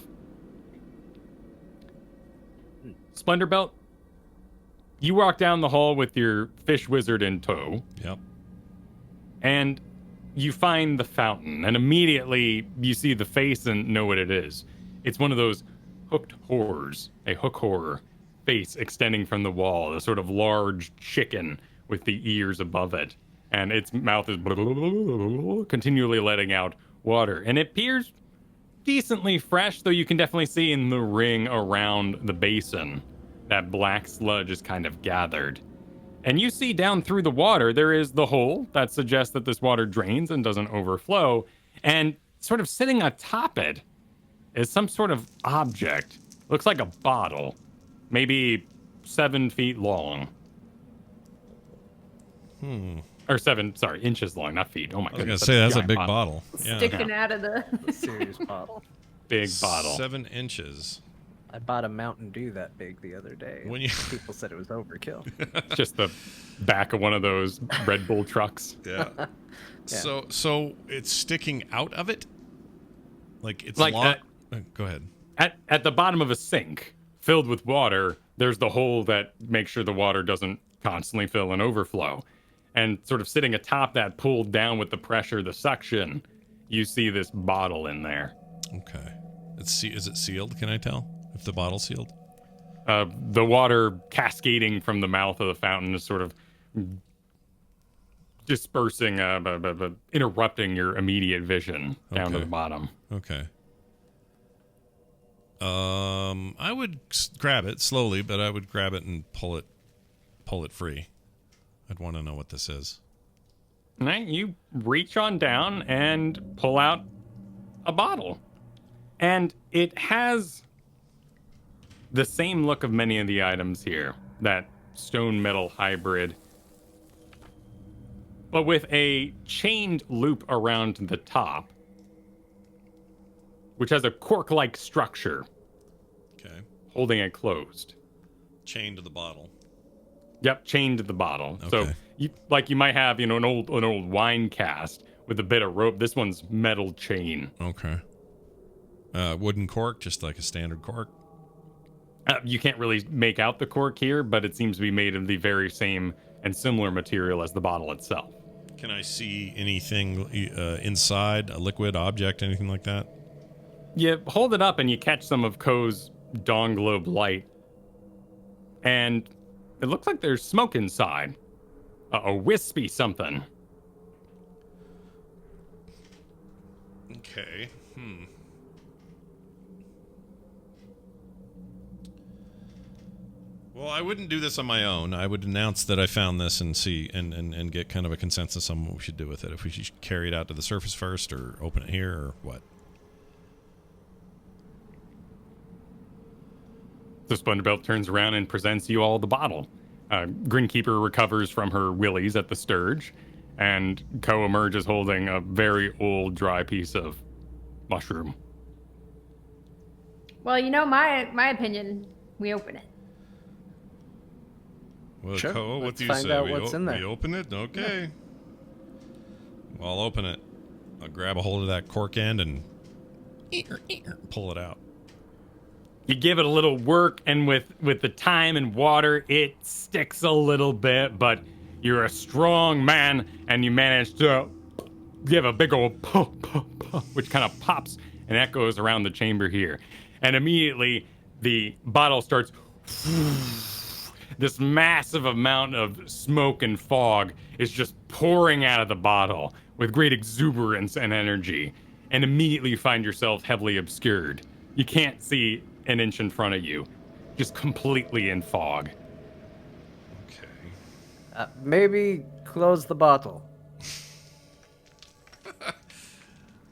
Splendor Belt, you walk down the hall with your fish wizard in tow. Yep. And you find the fountain, and immediately you see the face and know what it is. It's one of those hooked horrors, a hook horror face extending from the wall, a sort of large chicken with the ears above it. And its mouth is continually letting out water. And it appears decently fresh, though you can definitely see in the ring around the basin that black sludge is kind of gathered. And you see down through the water, there is the hole that suggests that this water drains and doesn't overflow. And sort of sitting atop it is some sort of object. Looks like a bottle, maybe 7 feet long. Or inches long, not feet. Oh my goodness. I was going to say, that's a big bottle. Yeah. Sticking out of the. Serious bottle. Big bottle. 7 inches. I bought a Mountain Dew that big the other day. When you... People said it was overkill. Just the back of one of those Red Bull trucks. Yeah. Yeah. So it's sticking out of it? Like it's like long... Go ahead. At the bottom of a sink filled with water, there's the hole that makes sure the water doesn't constantly fill and overflow. And sort of sitting atop that, pulled down with the pressure, the suction, you see this bottle in there. Okay. Is it sealed? Can I tell if the bottle's sealed? The water cascading from the mouth of the fountain is sort of dispersing, interrupting your immediate vision down to the bottom. Okay. I would grab it slowly, but I would grab it and pull it free. I'd want to know what this is. All right, you reach on down and pull out a bottle. And it has the same look of many of the items here. That stone metal hybrid. But with a chained loop around the top, which has a cork-like structure. Okay. Holding it closed. Chained to the bottle. Yep, chained to the bottle. Okay. So you might have, an old wine cast with a bit of rope. This one's metal chain. Okay. Wooden cork, just like a standard cork. You can't really make out the cork here, but it seems to be made of the very same and similar material as the bottle itself. Can I see anything inside, a liquid object, anything like that? You hold it up and you catch some of Ko's dawn globe light. And it looks like there's smoke inside. A wispy something. Okay. Well, I wouldn't do this on my own. I would announce that I found this and see and get kind of a consensus on what we should do with it. If we should carry it out to the surface first or open it here or what. The Splendor Belt turns around and presents you all the bottle. Grinkeeper recovers from her willies at the Sturge, and Ko emerges holding a very old, dry piece of mushroom. Well, my opinion, we open it. Well, Sure. Ko, what Let's do you find say? out what's in there. We open it? Okay. Well, I'll open it. I'll grab a hold of that cork end and pull it out. You give it a little work, and with the time and water, it sticks a little bit, but you're a strong man, and you manage to give a big old puff, puff, puff, which kind of pops and echoes around the chamber here. And immediately, the bottle starts... This massive amount of smoke and fog is just pouring out of the bottle with great exuberance and energy. And immediately you find yourself heavily obscured. You can't see an inch in front of you. Just completely in fog. Okay. Maybe close the bottle.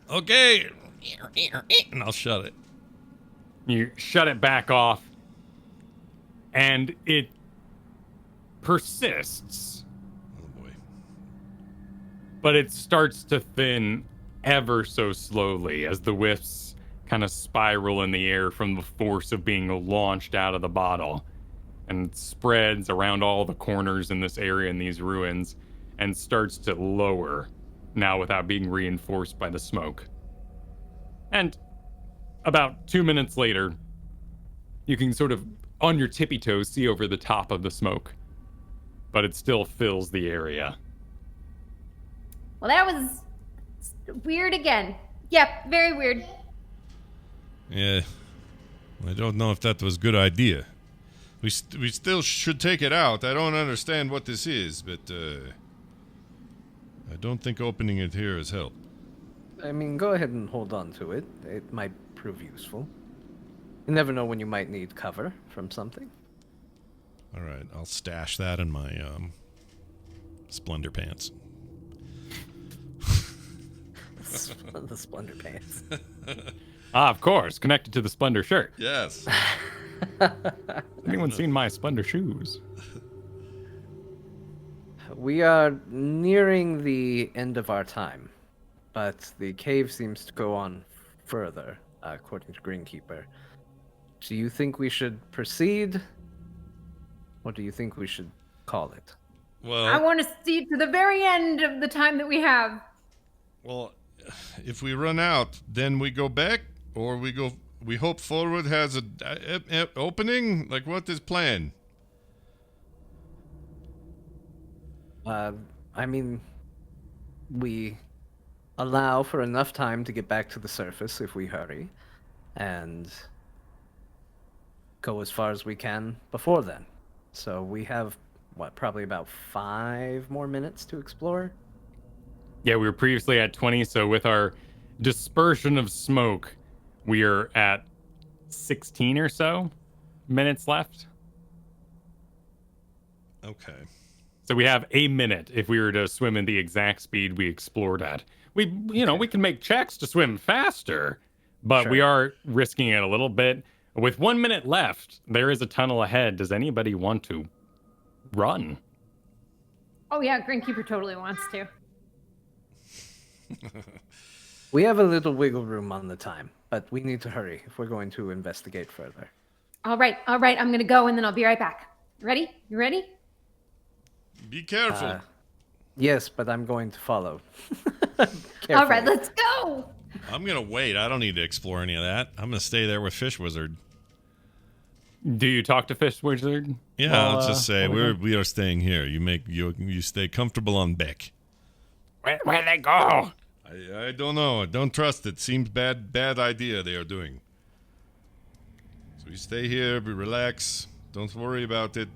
Okay. And I'll shut it. You shut it back off, and it persists, Oh boy. but it starts to thin ever so slowly as the wisps kind of spiral in the air from the force of being launched out of the bottle, and it spreads around all the corners in this area in these ruins and starts to lower now without being reinforced by the smoke. And about 2 minutes later, you can sort of on your tippy toes see over the top of the smoke, but it still fills the area. Well, that was weird again. Yep, very weird. Yeah. I don't know if that was a good idea. We still should take it out. I don't understand what this is, but I don't think opening it here has helped. I mean, go ahead and hold on to it. It might prove useful. You never know when you might need cover from something. All right, I'll stash that in my Splendor pants. The Splendor pants. Of course, connected to the Splendor shirt. Yes. Anyone seen my Splendor shoes? We are nearing the end of our time, but the cave seems to go on further, according to Greenkeeper. Do you think we should proceed? Or do you think we should call it? Well, I want to see to the very end of the time that we have. well, if we run out, then we go back, or we hope forward has a opening. Like, what is plan? I mean, we allow for enough time to get back to the surface if we hurry, and go as far as we can before then. So we have, probably about 5 more minutes to explore? Yeah, we were previously at 20, so with our dispersion of smoke, we are at 16 or so minutes left. Okay. So we have a minute if we were to swim in the exact speed we explored at. We can make checks to swim faster, but we Sure. are risking it a little bit. With 1 minute left, there is a tunnel ahead. Does anybody want to run? Oh yeah, Greenkeeper totally wants to. We have a little wiggle room on the time, but we need to hurry if we're going to investigate further. All right, I'm gonna go and then I'll be right back. Ready? You ready? Be careful. Yes, but I'm going to follow. All right, let's go. I'm gonna wait. I don't need to explore any of that. I'm gonna stay there with Fish Wizard. Do you talk to Fish Wizard? Yeah, Well, let's just say we are staying here. You stay comfortable on Beck. Where'd they go? I don't know. I don't trust it. Seems bad idea they are doing. So we stay here. We relax. Don't worry about it.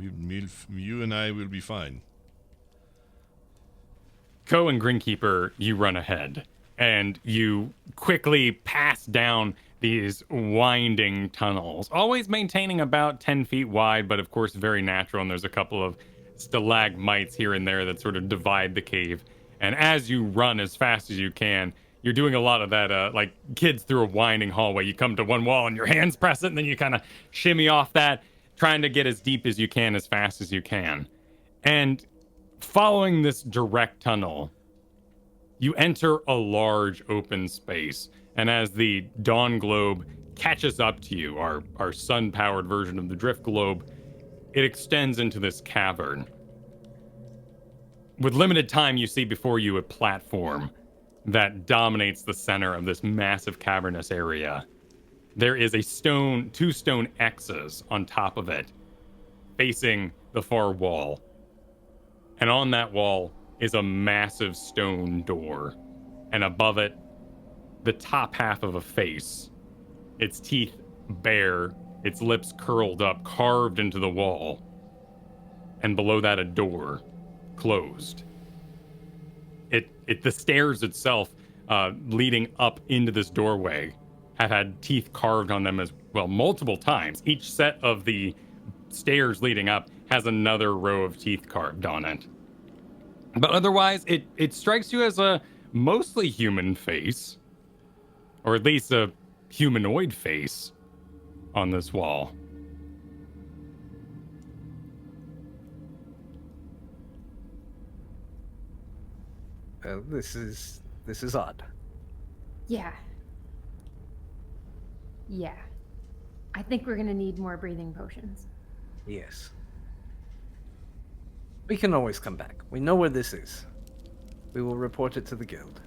You and I will be fine. Ko and Greenkeeper, you run ahead, and you quickly pass down these winding tunnels, always maintaining about 10 feet wide, but of course very natural, and there's a couple of stalagmites here and there that sort of divide the cave. And as you run as fast as you can, you're doing a lot of that, like kids through a winding hallway. You come to one wall and your hands press it, and then you kind of shimmy off that, trying to get as deep as you can, as fast as you can. And following this direct tunnel, you enter a large open space. And as the dawn globe catches up to you, our sun-powered version of the drift globe, it extends into this cavern. With limited time, you see before you a platform that dominates the center of this massive cavernous area. There is two stone X's on top of it, facing the far wall. And on that wall is a massive stone door. And above it, the top half of a face. Its teeth bare, its lips curled up, carved into the wall. And below that, a door, closed. The stairs itself, leading up into this doorway, have had teeth carved on them as well multiple times. Each set of the stairs leading up has another row of teeth carved on it. But otherwise, it strikes you as a mostly human face, or at least a humanoid face on this wall. This is odd. Yeah. Yeah. I think we're gonna need more breathing potions. Yes. We can always come back. We know where this is. We will report it to the guild.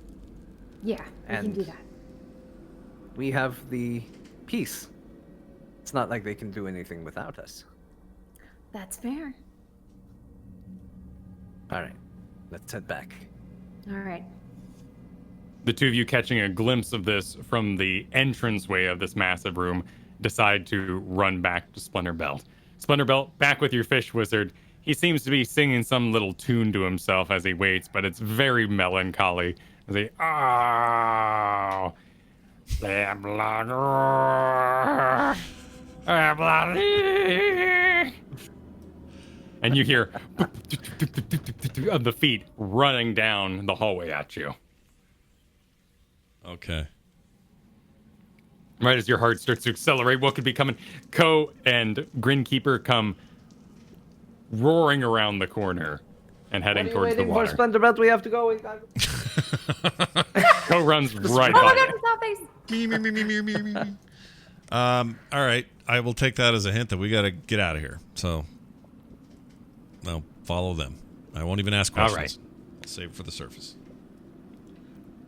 Yeah, we can do And- that. We have the peace. It's not like they can do anything without us. That's fair. All right, let's head back. All right. The two of you, catching a glimpse of this from the entranceway of this massive room, decide to run back to Splinter Belt. Splinter Belt, back with your fish wizard. He seems to be singing some little tune to himself as he waits, but it's very melancholy. As he, oh, and you hear of the feet running down the hallway at you. Okay. Right as your heart starts to accelerate, what could be coming? Ko and Grinkeeper come roaring around the corner and heading towards the water. Splinter Belt? We have to go. Ko runs right Oh my by god, you. it's not face. All right. I will take that as a hint that we got to get out of here. So, I'll follow them. I won't even ask questions. All right. I'll save it for the surface.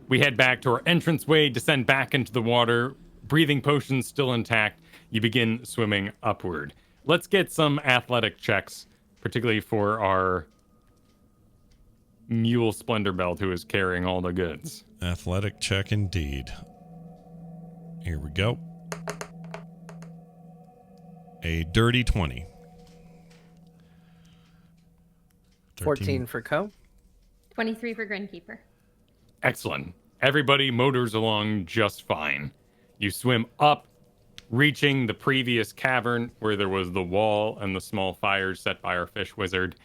We head back to our entranceway, descend back into the water, breathing potions still intact. You begin swimming upward. Let's get some athletic checks, particularly for our mule Splendor Belt, who is carrying all the goods. Athletic check indeed. Here we go. A dirty 20. 14 for Ko. 23 for Grinkeeper. Excellent. Everybody motors along just fine. You swim up, reaching the previous cavern where there was the wall and the small fires set by our fish wizard.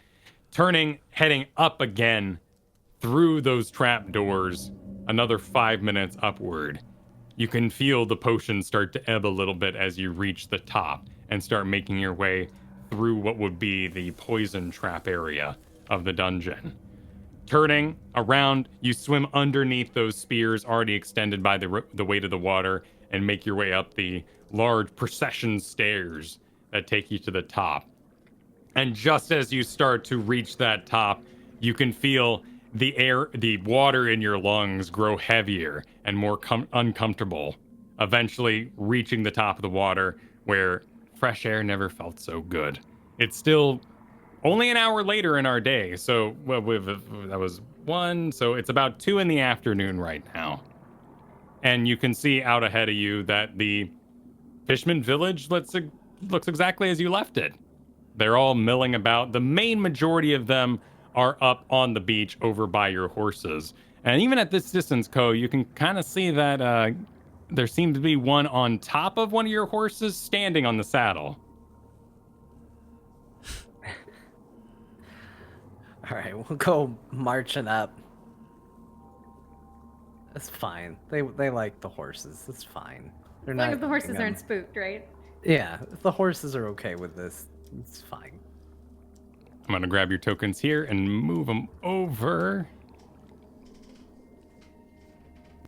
Turning, heading up again through those trap doors, another 5 minutes upward. You can feel the potion start to ebb a little bit as you reach the top and start making your way through what would be the poison trap area of the dungeon. Turning around, you swim underneath those spears already extended by the weight of the water and make your way up the large procession stairs that take you to the top. And just as you start to reach that top, you can feel the water in your lungs grow heavier and more uncomfortable, eventually reaching the top of the water where fresh air never felt so good. It's still only an hour later in our day, so that was 1, so it's about 2 in the afternoon right now. And you can see out ahead of you that the Fishman Village looks exactly as you left it. They're all milling about. The main majority of them are up on the beach over by your horses. And even at this distance, Ko, you can kind of see that there seems to be one on top of one of your horses standing on the saddle. All right, we'll go marching up. That's fine. They like the horses. That's fine. They're As long not as the horses eating aren't them. spooked, right? Yeah, if the horses are okay with this, it's fine. I'm going to grab your tokens here and move them over.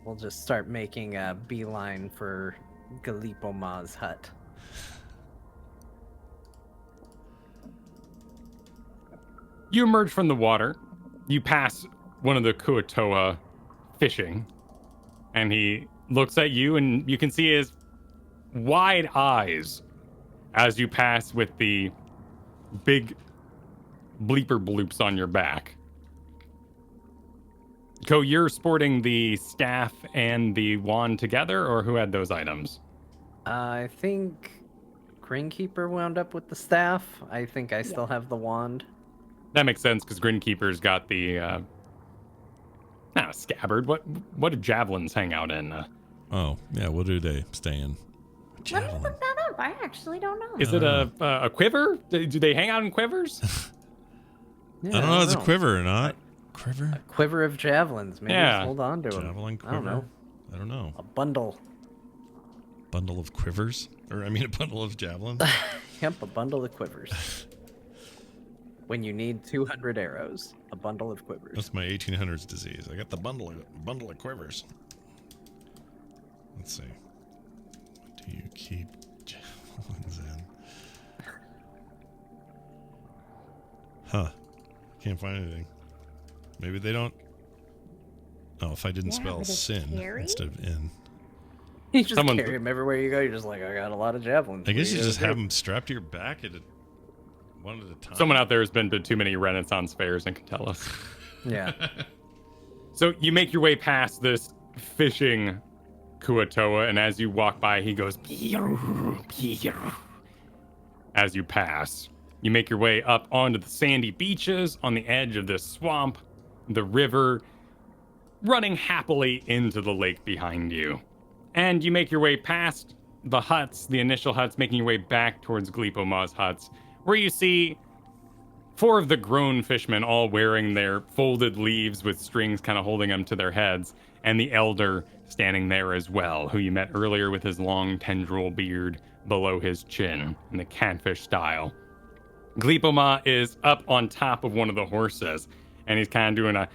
We'll just start making a beeline for Galipoma's hut. You emerge from the water. You pass one of the Kuatoa fishing, and he looks at you, and you can see his wide eyes as you pass with the big bleeper bloops on your back. Ko, you're sporting the staff and the wand together, or who had those items? I think Grinkeeper wound up with the staff. I think I still have the wand. That makes sense, because Grinkeeper's got the not a scabbard. What do javelins hang out in? Oh, yeah. What do they stay in? Let me Javelin. look that up. I actually don't know. Is it a quiver? Do they hang out in quivers? Yeah, I don't know if it's a quiver or not. Quiver? A quiver of javelins. Maybe Yeah. just hold on to them. Javelin I quiver? don't know. I don't know. A bundle. bundle of quivers, or I mean, a bundle of javelins. Yep, a bundle of quivers. When you need 200 arrows, a bundle of quivers. That's my 1800s disease. I got the bundle of quivers. Let's see. What do you keep javelins in? Huh. Can't find anything. Maybe they don't. Oh, if I didn't Yeah, spell but it's sin scary. instead of in. You just carry them everywhere you go. You're just like, I got a lot of javelins. I guess you What are just gonna have do? them strapped to your back one at a time. Someone out there has been to too many Renaissance fairs and can tell us. Yeah. So you make your way past this fishing Kuatoa, and as you walk by, he goes, "Pew, pew." As you pass. You make your way up onto the sandy beaches on the edge of this swamp, the river running happily into the lake behind you. And you make your way past the huts, the initial huts, making your way back towards Gleepoma's huts, where you see 4 of the grown fishmen all wearing their folded leaves with strings kind of holding them to their heads, and the elder standing there as well, who you met earlier with his long tendril beard below his chin in the catfish style. Gleepoma is up on top of one of the horses, and he's kind of doing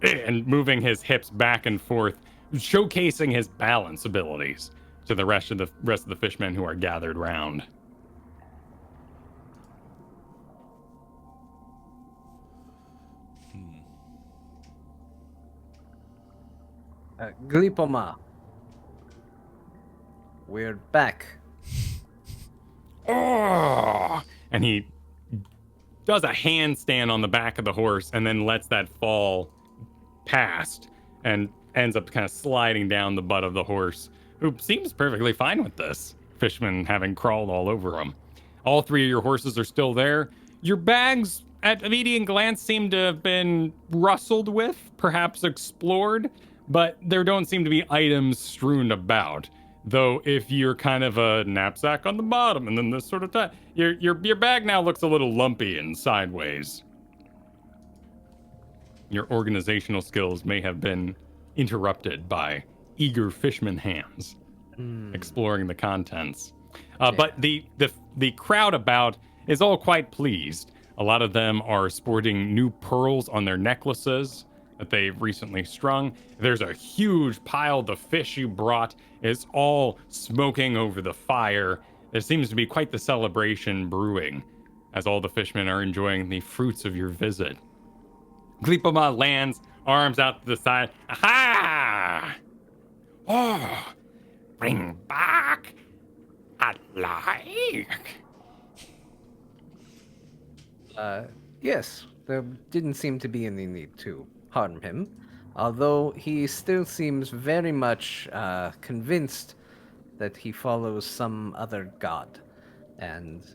and moving his hips back and forth, showcasing his balance abilities to the rest of the fishmen who are gathered round. Glipoma. We're back. Oh! And he does a handstand on the back of the horse and then lets that fall past and ends up kind of sliding down the butt of the horse, who seems perfectly fine with this, Fishman having crawled all over him. All 3 of your horses are still there. Your bags, at immediate glance, seem to have been rustled with, perhaps explored, but there don't seem to be items strewn about. Though if you're kind of a knapsack on the bottom and then this sort of time, your bag now looks a little lumpy and sideways. Your organizational skills may have been interrupted by eager fishman hands exploring the contents. But the crowd about is all quite pleased. A lot of them are sporting new pearls on their necklaces that they've recently strung. There's a huge pile. The fish you brought is all smoking over the fire. There seems to be quite the celebration brewing as all the fishmen are enjoying the fruits of your visit. Gleepoma lands, arms out to the side. Aha! Oh, bring back a like. Yes, there didn't seem to be any need to harm him, although he still seems very much convinced that he follows some other god, and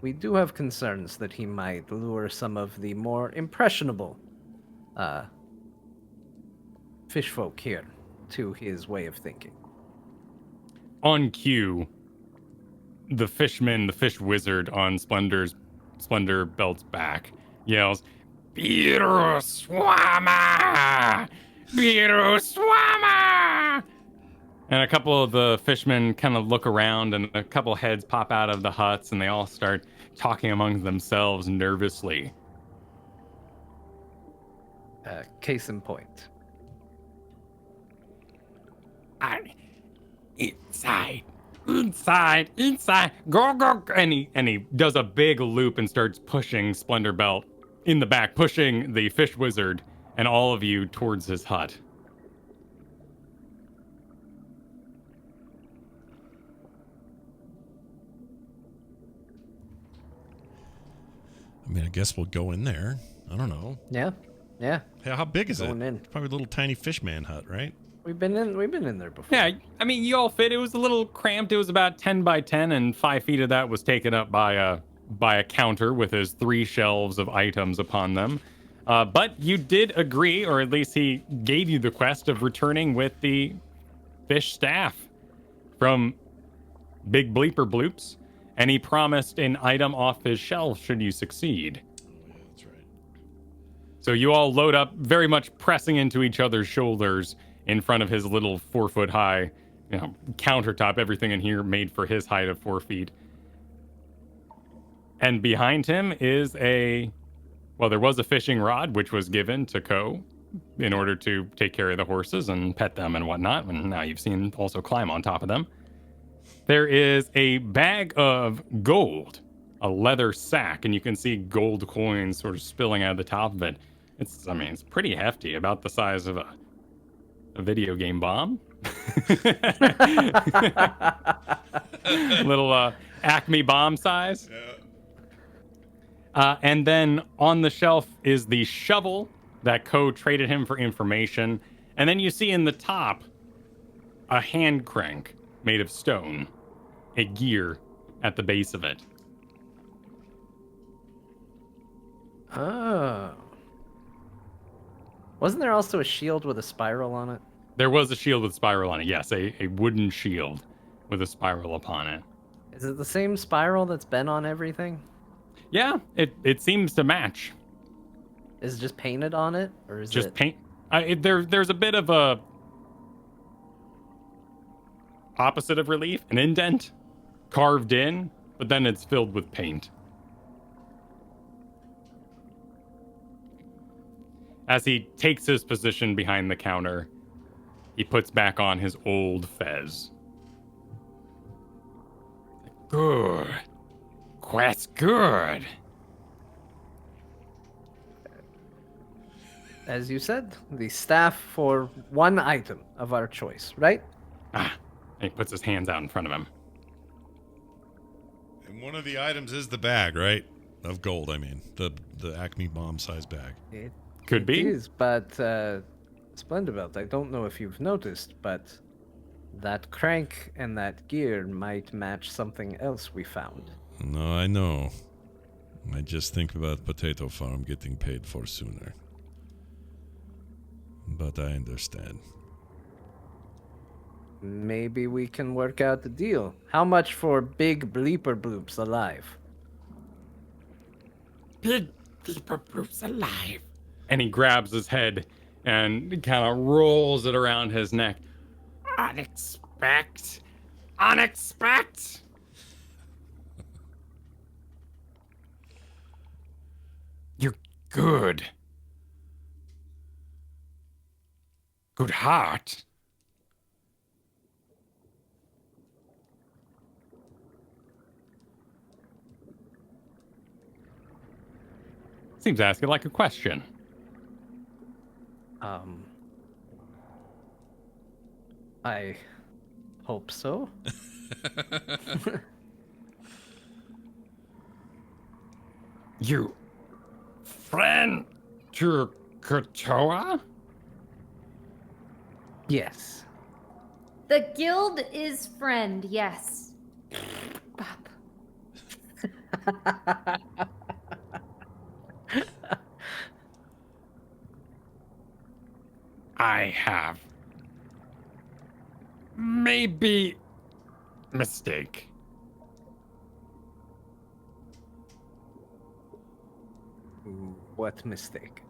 we do have concerns that he might lure some of the more impressionable fish folk here to his way of thinking. On cue, the fishman, the fish wizard on Splendor Belt's back, yells, "Biruswama! Biruswama!" And a couple of the fishmen kind of look around, and a couple heads pop out of the huts, and they all start talking among themselves nervously. Case in point. Inside, go, and he does a big loop and starts pushing Splendor Belt in the back, pushing the fish wizard and all of you towards his hut. I mean, I guess we'll go in there. I don't know. Yeah. Hey, how big is Going it? in. Probably a little tiny fishman hut, right? We've been in there before. Yeah, I mean, you all fit. It was a little cramped. It was about 10 by 10, and 5 feet of that was taken up by a counter with his 3 shelves of items upon them. But you did agree, or at least he gave you the quest of returning with the fish staff from Big Bleeper Bloops, and he promised an item off his shelf should you succeed. Oh, yeah, that's right. So you all load up, very much pressing into each other's shoulders in front of his little 4-foot-high countertop, everything in here made for his height of 4 feet. And behind him is there was a fishing rod, which was given to Ko in order to take care of the horses and pet them and whatnot. And now you've seen also climb on top of them. There is a bag of gold, a leather sack, and you can see gold coins sort of spilling out of the top of it. It's pretty hefty, about the size of a video game bomb. Little Acme bomb size. Yeah. And then on the shelf is the shovel that Ko traded him for information. And then you see in the top a hand crank made of stone, a gear at the base of it. Oh. Wasn't there also a shield with a spiral on it? There was a shield with spiral on it, yes. A wooden shield with a spiral upon it. Is it the same spiral that's been on everything? Yeah, it seems to match. Is it just painted on it? Or is just it... paint? There's a bit of a opposite of relief, an indent carved in, but then it's filled with paint. As he takes his position behind the counter, he puts back on his old fez. Good. Quite good. As you said, the staff for one item of our choice, right? And he puts his hands out in front of him. And one of the items is the bag, right? Of gold, I mean. The Acme bomb size bag. It Could be. It is, but Splendorbelt, I don't know if you've noticed, but that crank and that gear might match something else we found. No, I know. I just think about Potato Farm getting paid for sooner. But I understand. Maybe we can work out the deal. How much for big bleeper bloops alive? Big bleeper bloops alive. And he grabs his head and kind of rolls it around his neck. Unexpect. You're good. Good heart. Seems asking like a question. I hope so. You friend to Kotoa? Yes. The guild is friend, yes. Bop. I have maybe mistake. What mistake?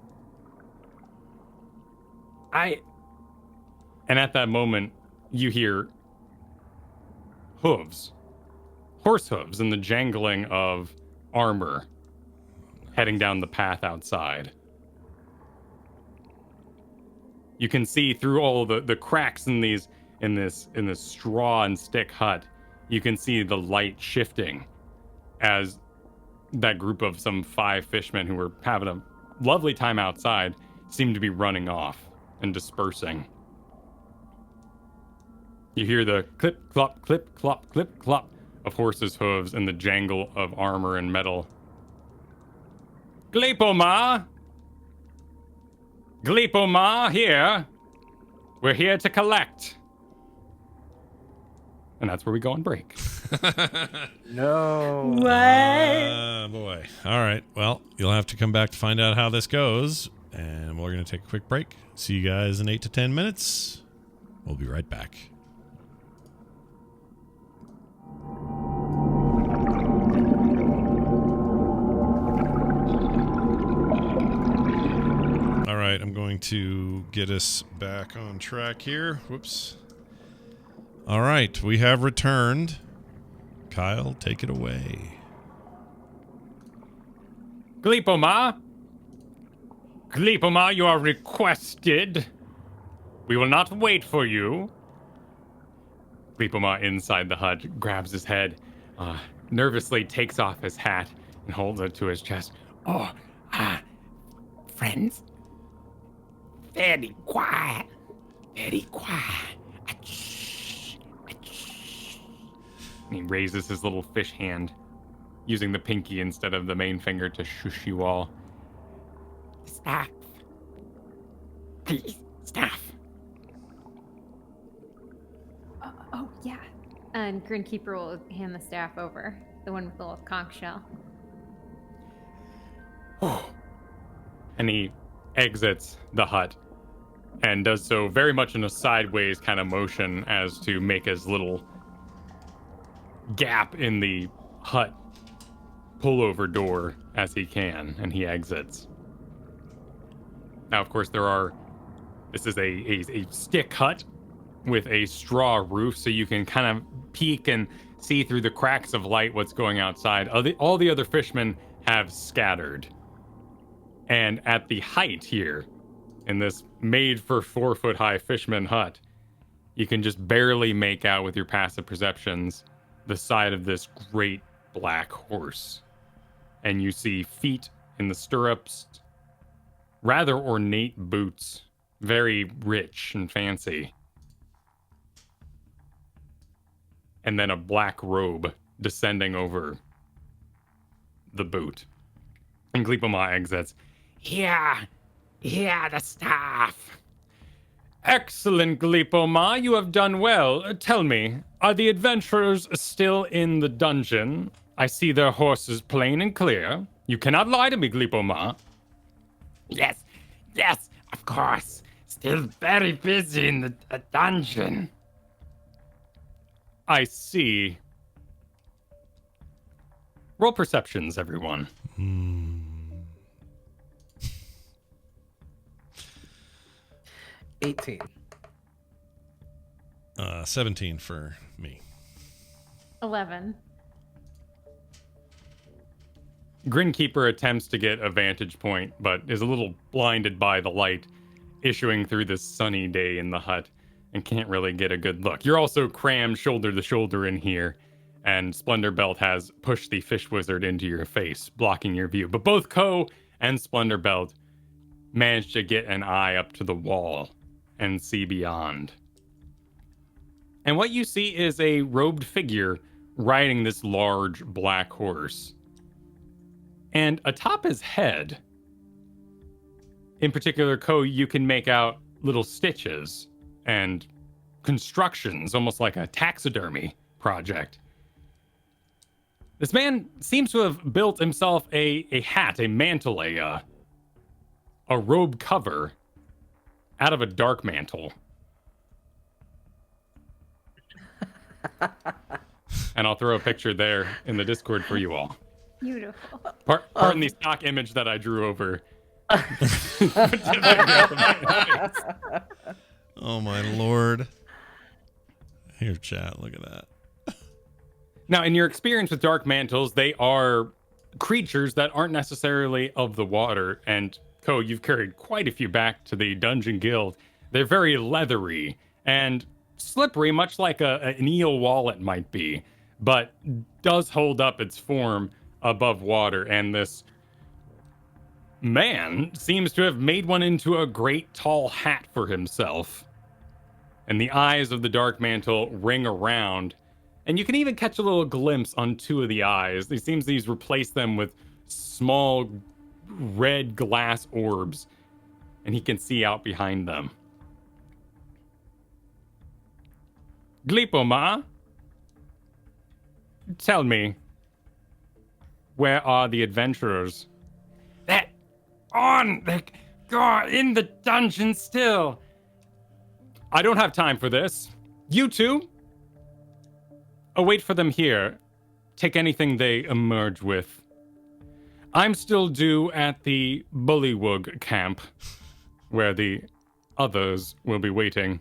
And at that moment, you hear hooves, horse hooves, and the jangling of armor heading down the path outside. You can see through all the cracks in this straw and stick hut. You can see the light shifting as that group of some 5 fishmen who were having a lovely time outside seem to be running off and dispersing. You hear the clip, clop, clip, clop, clip, clop of horses' hooves and the jangle of armor and metal. Gleepoma! Gleepoma, here. We're here to collect. And that's where we go on break. No. What? Boy. All right. Well, you'll have to come back to find out how this goes. And we're going to take a quick break. See you guys in 8 to 10 minutes. We'll be right back. All right, I'm going to get us back on track here. Whoops. All right, we have returned. Kyle, take it away. Gleepoma, you are requested. We will not wait for you. Gleepoma inside the hut grabs his head, nervously takes off his hat and holds it to his chest. Friends, very quiet, very quiet. And he raises his little fish hand, using the pinky instead of the main finger to shush you all. Staff. Please, staff. Oh, yeah. And Grinkeeper will hand the staff over. The one with the little conch shell. And he exits the hut and does so very much in a sideways kind of motion as to make his little gap in the hut pullover door as he can, and he exits. Now, of course, this is a stick hut with a straw roof, so you can kind of peek and see through the cracks of light what's going outside. All the other fishermen have scattered. And at the height here, in this made for 4-foot-high fisherman hut, you can just barely make out with your passive perceptions the side of this great black horse. And you see feet in the stirrups, rather ornate boots, very rich and fancy. And then a black robe descending over the boot. And Gleepoma exits. Here, the staff. Excellent, Gleepoma, you have done well. Tell me, are the adventurers still in the dungeon? I see their horses plain and clear. You cannot lie to me, Gleepoma. Yes, of course. Still very busy in the dungeon. I see. Roll perceptions, everyone. 18. 17 for me. 11. Grinkeeper attempts to get a vantage point, but is a little blinded by the light issuing through this sunny day in the hut and can't really get a good look. You're also crammed shoulder to shoulder in here, and Splendor Belt has pushed the fish wizard into your face, blocking your view. But both Ko and Splendor Belt managed to get an eye up to the wall and see beyond. And what you see is a robed figure riding this large black horse. And atop his head, in particular, Ko, you can make out little stitches and constructions, almost like a taxidermy project. This man seems to have built himself a hat, a mantle, a robe cover out of a dark mantle. And I'll throw a picture there in the Discord for you all. Beautiful. Pardon the stock image that I drew over. Oh my lord. Here, chat, look at that. Now, in your experience with dark mantles, they are creatures that aren't necessarily of the water. And Ko, you've carried quite a few back to the Dungeon Guild. They're very leathery and slippery, much like an eel wallet might be, but does hold up its form above water. And this man seems to have made one into a great tall hat for himself. And the eyes of the dark mantle ring around. And you can even catch a little glimpse on two of the eyes. It seems he's replaced them with small red glass orbs. And he can see out behind them. Gleepoma, tell me, where are the adventurers? They're in the dungeon still. I don't have time for this. You two, wait for them here. Take anything they emerge with. I'm still due at the Bullywug camp, where the others will be waiting.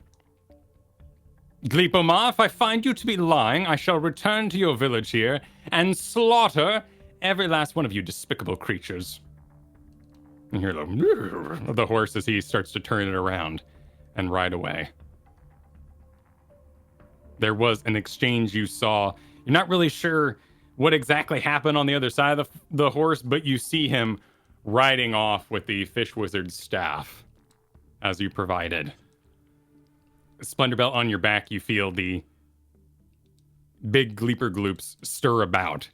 Gleepoma, if I find you to be lying, I shall return to your village here and slaughter every last one of you despicable creatures. And you hear the horse as he starts to turn it around and ride away. There was an exchange you saw. You're not really sure what exactly happened on the other side of the horse, but you see him riding off with the fish wizard's staff as you provided. Splendor Belt on your back, you feel the big Gleeper Gloops stir about,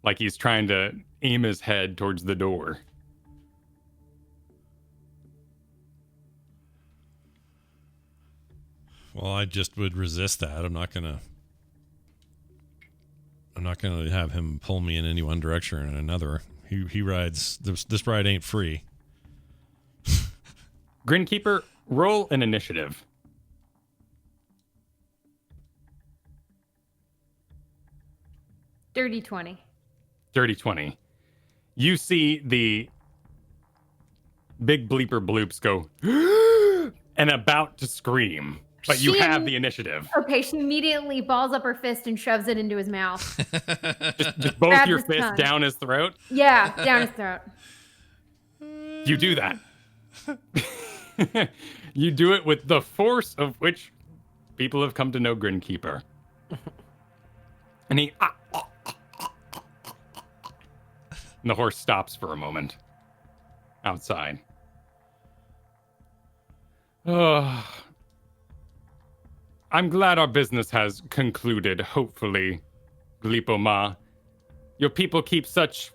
like he's trying to aim his head towards the door. Well, I just would resist that. I'm not gonna have him pull me in any one direction or another. He rides. This ride ain't free. Grinkeeper, roll an initiative. Dirty 20. Dirty 20. You see the big bleeper bloops go and about to scream, but you have the initiative. Okay, she immediately balls up her fist and shoves it into his mouth. just both your fists down his throat? Yeah, down his throat. You do that. You do it with the force of which people have come to know Grinkeeper. And he... And the horse stops for a moment. Outside. I'm glad our business has concluded, hopefully, Gleepoma. Your people keep such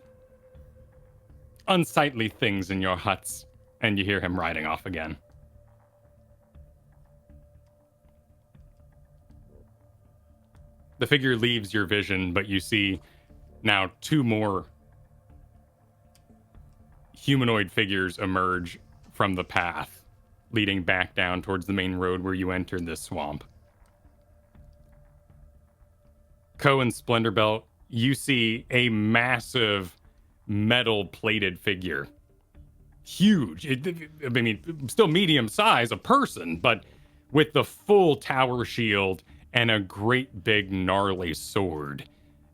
unsightly things in your huts. And you hear him riding off again. The figure leaves your vision, but you see now two more humanoid figures emerge from the path, leading back down towards the main road where you entered this swamp. Ko and Splendor Belt, you see a massive metal-plated figure. Huge. I mean, still medium size, a person, but with the full tower shield and a great big gnarly sword.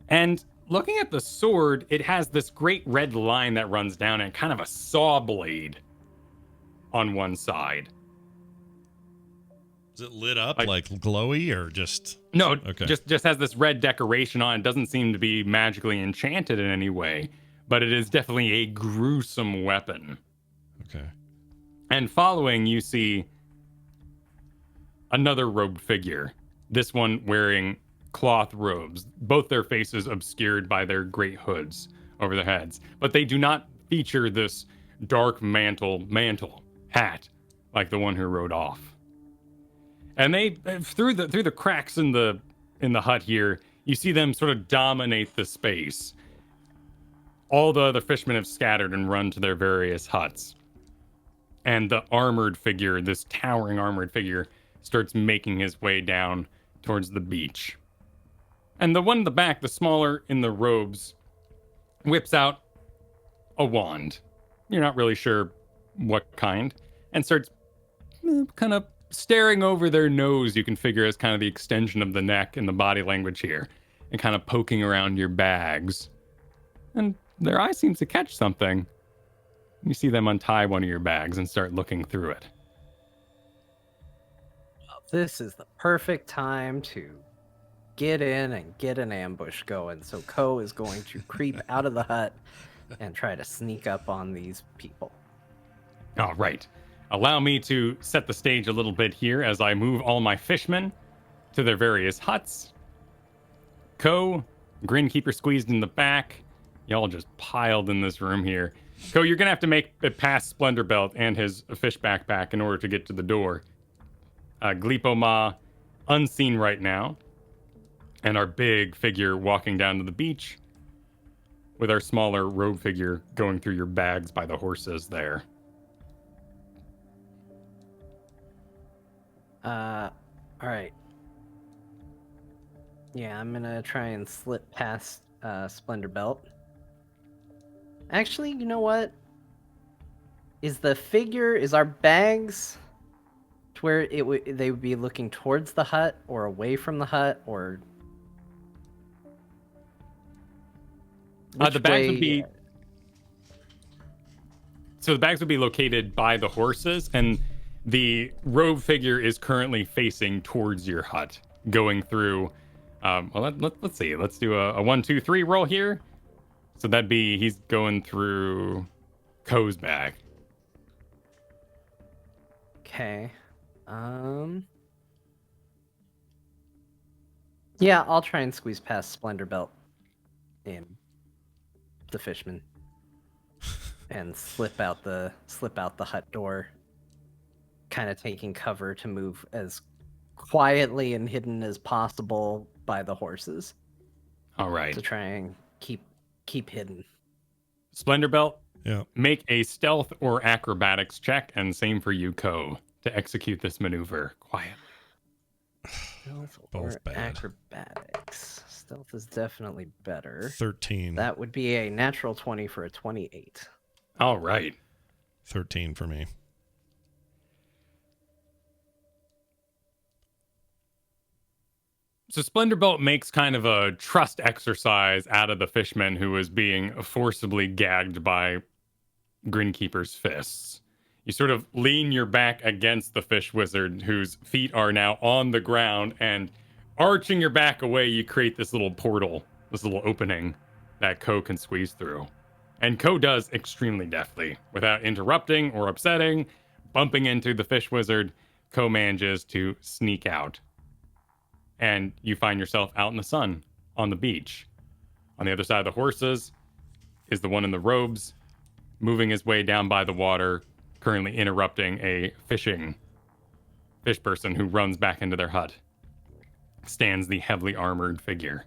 And looking at the sword, it has this great red line that runs down and kind of a saw blade on one side. Is it lit up like glowy or just... No, okay. just has this red decoration on it. Doesn't seem to be magically enchanted in any way, but it is definitely a gruesome weapon. Okay. And following, you see another robed figure. This one wearing cloth robes, both their faces obscured by their great hoods over their heads. But they do not feature this dark mantle hat like the one who rode off. And they, through the cracks in the hut here, you see them sort of dominate the space. All the other fishermen have scattered and run to their various huts. And the armored figure, this towering armored figure, starts making his way down towards the beach. And the one in the back, the smaller in the robes, whips out a wand. You're not really sure what kind. And starts kind of staring over their nose, you can figure as kind of the extension of the neck and the body language here. And kind of poking around your bags. And their eye seems to catch something. You see them untie one of your bags and start looking through it. This is the perfect time to get in and get an ambush going. So Ko is going to creep out of the hut and try to sneak up on these people. All right. Allow me to set the stage a little bit here as I move all my fishmen to their various huts. Ko, Grinkeeper squeezed in the back. Y'all just piled in this room here. Ko, you're going to have to make it past Splendor Belt and his fish backpack in order to get to the door. Gleepoma, unseen right now. And our big figure walking down to the beach. With our smaller road figure going through your bags by the horses there. Alright. Yeah, I'm gonna try and slip past Splendor Belt. Actually, you know what? Is our bags marked where they would be looking towards the hut or away from the hut, or the bags would be so the bags would be located by the horses, and the robe figure is currently facing towards your hut, going through. Let's see. Let's do a 1, 2, 3 roll here. So that'd be he's going through Ko's bag. Okay. Yeah, I'll try and squeeze past Splendor Belt and the fishman and slip out the hut door, kind of taking cover to move as quietly and hidden as possible by the horses. All right. To try and keep hidden. Splendor Belt, Yeah. make a stealth or acrobatics check, and same for you, Ko, to execute this maneuver quietly. Stealth Both or bad. acrobatics. Stealth is definitely better. 13. That would be a natural 20 for a 28. All right. 13 for me. So Splendor Belt makes kind of a trust exercise out of the fishman who is being forcibly gagged by Grinkeeper's fists. You sort of lean your back against the fish wizard, whose feet are now on the ground, and arching your back away, you create this little portal, this little opening that Ko can squeeze through. And Ko does extremely deftly, without interrupting or upsetting, bumping into the fish wizard. Ko manages to sneak out. And you find yourself out in the sun on the beach. On the other side of the horses is the one in the robes, moving his way down by the water, currently interrupting a fish person who runs back into their hut. Stands the heavily armored figure.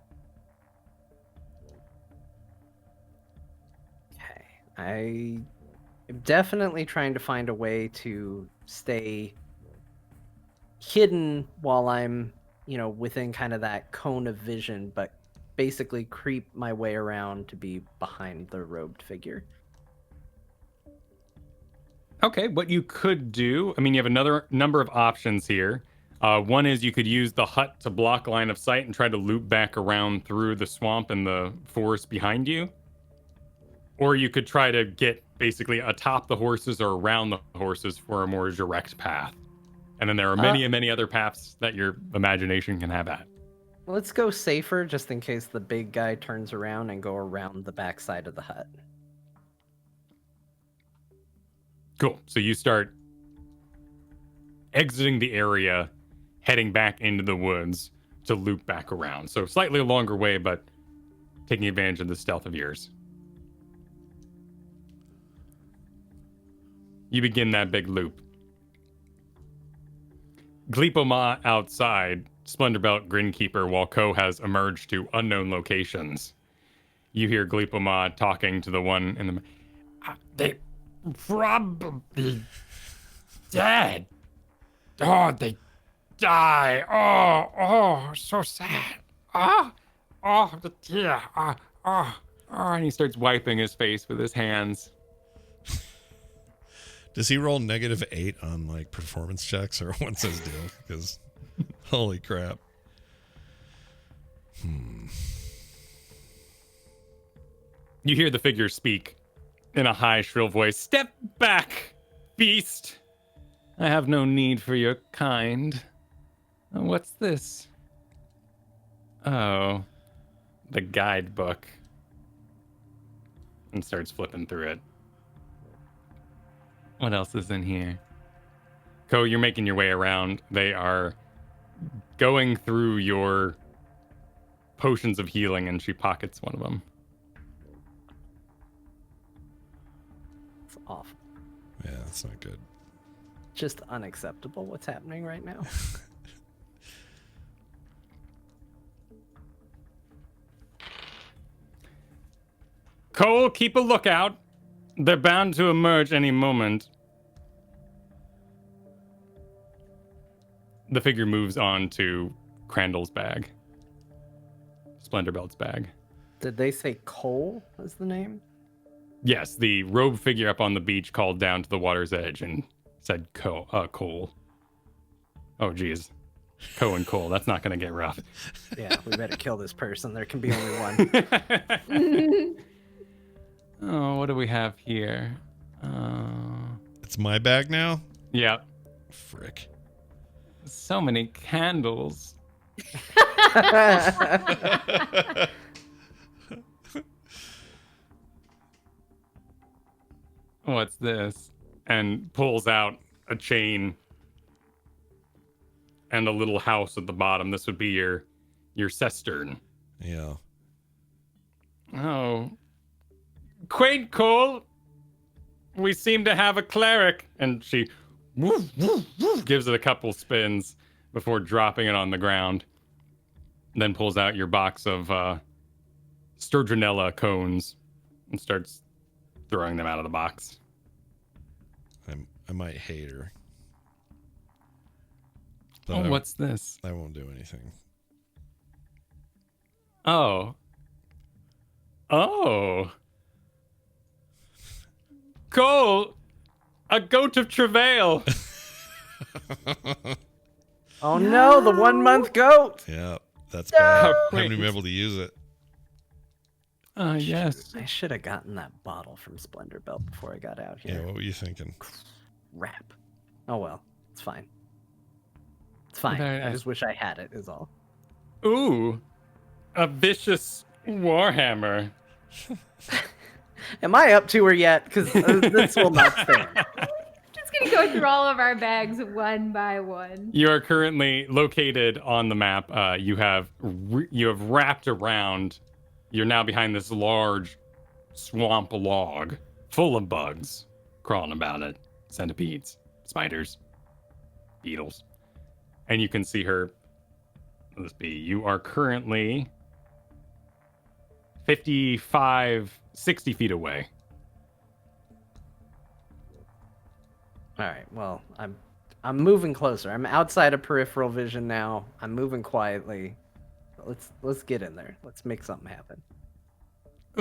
Okay. I am definitely trying to find a way to stay hidden while I'm, within kind of that cone of vision, but basically creep my way around to be behind the robed figure. Okay, what you could do, you have another number of options here. One is you could use the hut to block line of sight and try to loop back around through the swamp and the forest behind you. Or you could try to get basically atop the horses or around the horses for a more direct path. And then there are many and many other paths that your imagination can have at. Let's go safer just in case the big guy turns around and go around the backside of the hut. Cool. So you start exiting the area, heading back into the woods to loop back around. So slightly a longer way, but taking advantage of the stealth of yours. You begin that big loop. Gleepoma outside, Splendor Belt Grinkeeper, while Ko has emerged to unknown locations. You hear Gleepoma talking to the one in the... They probably dead. Oh, they die. Oh, so sad. The tear. And he starts wiping his face with his hands. Does he roll -8 on performance checks, or what's his deal? Because holy crap. You hear the figure speak in a high, shrill voice. Step back, beast. I have no need for your kind. What's this? Oh, the guidebook. And starts flipping through it. What else is in here? Ko, you're making your way around. They are going through your potions of healing, and she pockets one of them. It's awful. Yeah, that's not good. Just unacceptable what's happening right now. Cole, keep a lookout. They're bound to emerge any moment. The figure moves on to Crandall's bag. Splendor Belt's bag. Did they say Cole is the name? Yes, the robe figure up on the beach called down to the water's edge and said Cole. Oh, geez. Co and Cole, that's not going to get rough. Yeah, we better kill this person. There can be only one. Oh, what do we have here? It's my bag now? Yeah. Frick. So many candles. What's this? And pulls out a chain and a little house at the bottom. This would be your cistern. Yeah. Oh. Quaint Cole. We seem to have a cleric. And she gives it a couple spins before dropping it on the ground. Then pulls out your box of Sturgeonella cones and starts throwing them out of the box. I might hate her. But Oh, what's this? I won't do anything. Oh. Oh. Cole! A goat of travail! Oh no, the 1 month goat! Yeah, that's bad. I haven't Quaint. even been able to use it. Yes. I should have gotten that bottle from Splendor Belt before I got out Yeah, here. what were you thinking? Crap. Oh well, it's fine. It's fine. Very I nice. just wish I had it, is all. Ooh. A vicious warhammer. Am I up to her yet? Because this will not stand. Just gonna go through all of our bags one by one. You are currently located on the map. You have wrapped around. You're now behind this large swamp log full of bugs crawling about it. Centipedes, spiders, beetles. And you can see her. Let's be. You are currently 60 feet away. All right. Well, I'm moving closer. I'm outside of peripheral vision now. I'm moving quietly. Let's get in there. Let's make something happen.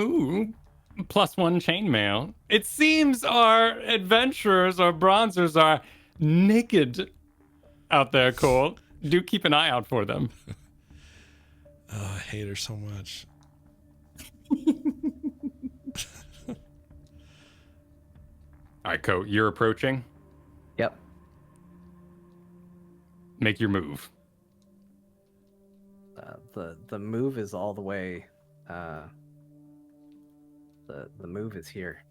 Ooh, +1 chainmail. It seems our adventurers or bronzers are naked out there, Cole. Do keep an eye out for them. Oh, I hate her so much. All right, Cole, you're approaching. Yep. Make your move. The move is all the way. The move is here.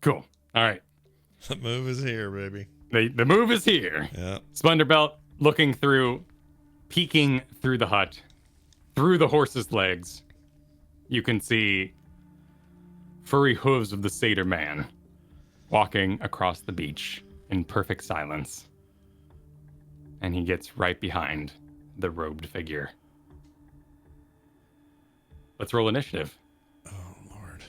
Cool. All right. The move is here, baby. The move is here. Yeah. Splendor Belt looking through, peeking through the hut, through the horse's legs. You can see furry hooves of the satyr man walking across the beach in perfect silence. And he gets right behind the robed figure. Let's roll initiative. Oh, Lord.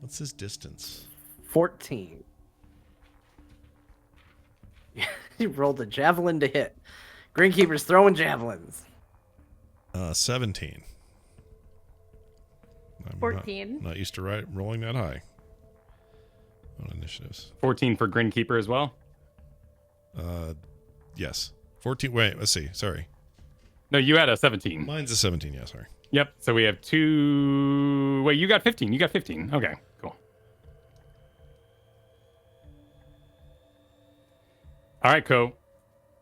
What's his distance? 14. You rolled a javelin to hit. Greenkeeper's throwing javelins. 17. I'm 14. Not used to rolling that high on initiatives. 14 for Grinkeeper as well. Yes. 14. Wait, let's see. Sorry. No, you had a 17. Mine's a 17. Yeah, sorry. Yep. So we have two. Wait, you got 15. You got 15. Okay, cool. All right, Ko.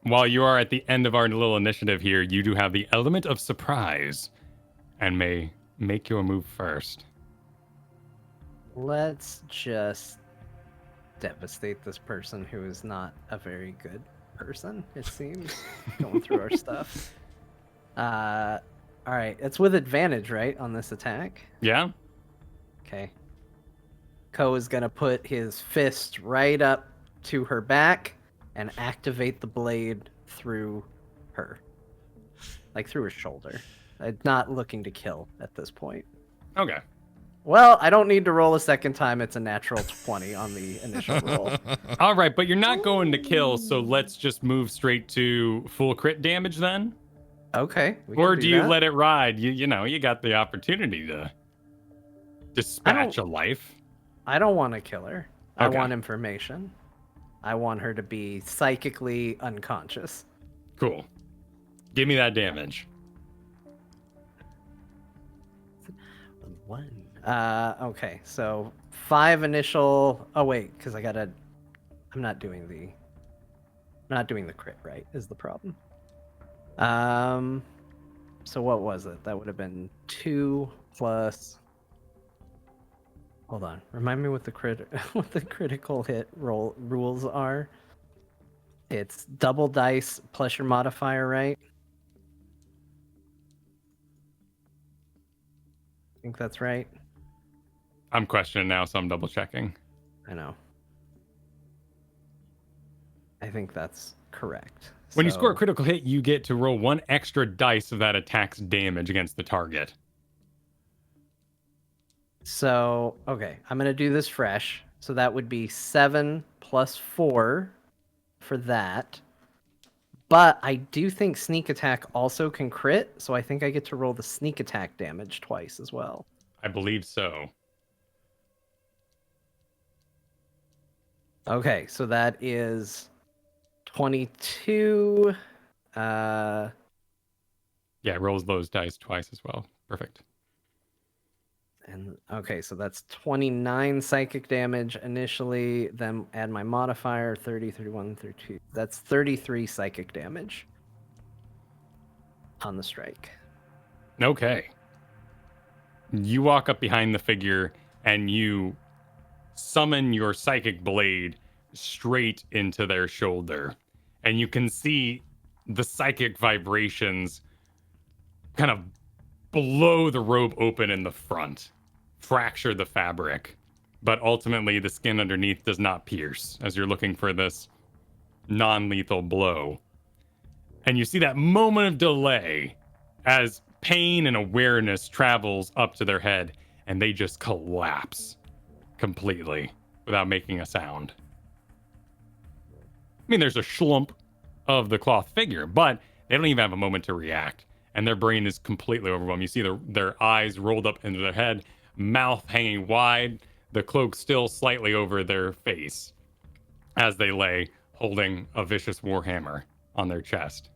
While you are at the end of our little initiative here, you do have the element of surprise and may make your move first. Let's just devastate this person who is not a very good person, it seems, going through our stuff. All right, it's with advantage, right, on this attack? Yeah? Okay. Ko is going to put his fist right up to her back and activate the blade through her. Like through her shoulder. I'm not looking to kill at this point. Okay. Well, I don't need to roll a second time. It's a natural 20 on the initial roll. All right, but you're not going to kill, so let's just move straight to full crit damage then? Okay. Or do you let it ride? You know, you got the opportunity to dispatch a life. I don't want to kill her. I Okay. want information. I want her to be psychically unconscious. Cool. Give me that damage. 1. Okay, so 5 initial. Oh wait, because I'm not doing the crit right is the problem. So what was it? That would have been 2 plus. Hold on. Remind me what the critical hit roll rules are. It's double dice plus your modifier, right? I think that's right. I'm questioning now, so I'm double checking. I know. I think that's correct. When you score a critical hit, you get to roll 1 extra dice of that attack's damage against the target. So, okay, I'm going to do this fresh. So that would be 7 plus 4 for that. But I do think sneak attack also can crit, so I think I get to roll the sneak attack damage twice as well. I believe so. Okay, so that is 22. Yeah, it rolls those dice twice as well. Perfect. And okay, so that's 29 psychic damage initially, then add my modifier, 30, 31, 32. That's 33 psychic damage on the strike. Okay. You walk up behind the figure and you summon your psychic blade straight into their shoulder. And you can see the psychic vibrations kind of blow the robe open in the front, fracture the fabric. But ultimately, the skin underneath does not pierce as you're looking for this non-lethal blow. And you see that moment of delay as pain and awareness travels up to their head, and they just collapse completely without making a sound. I mean, there's a schlump of the cloth figure, but they don't even have a moment to react, and their brain is completely overwhelmed. You see their eyes rolled up into their head, mouth hanging wide, the cloak still slightly over their face as they lay holding a vicious warhammer on their chest.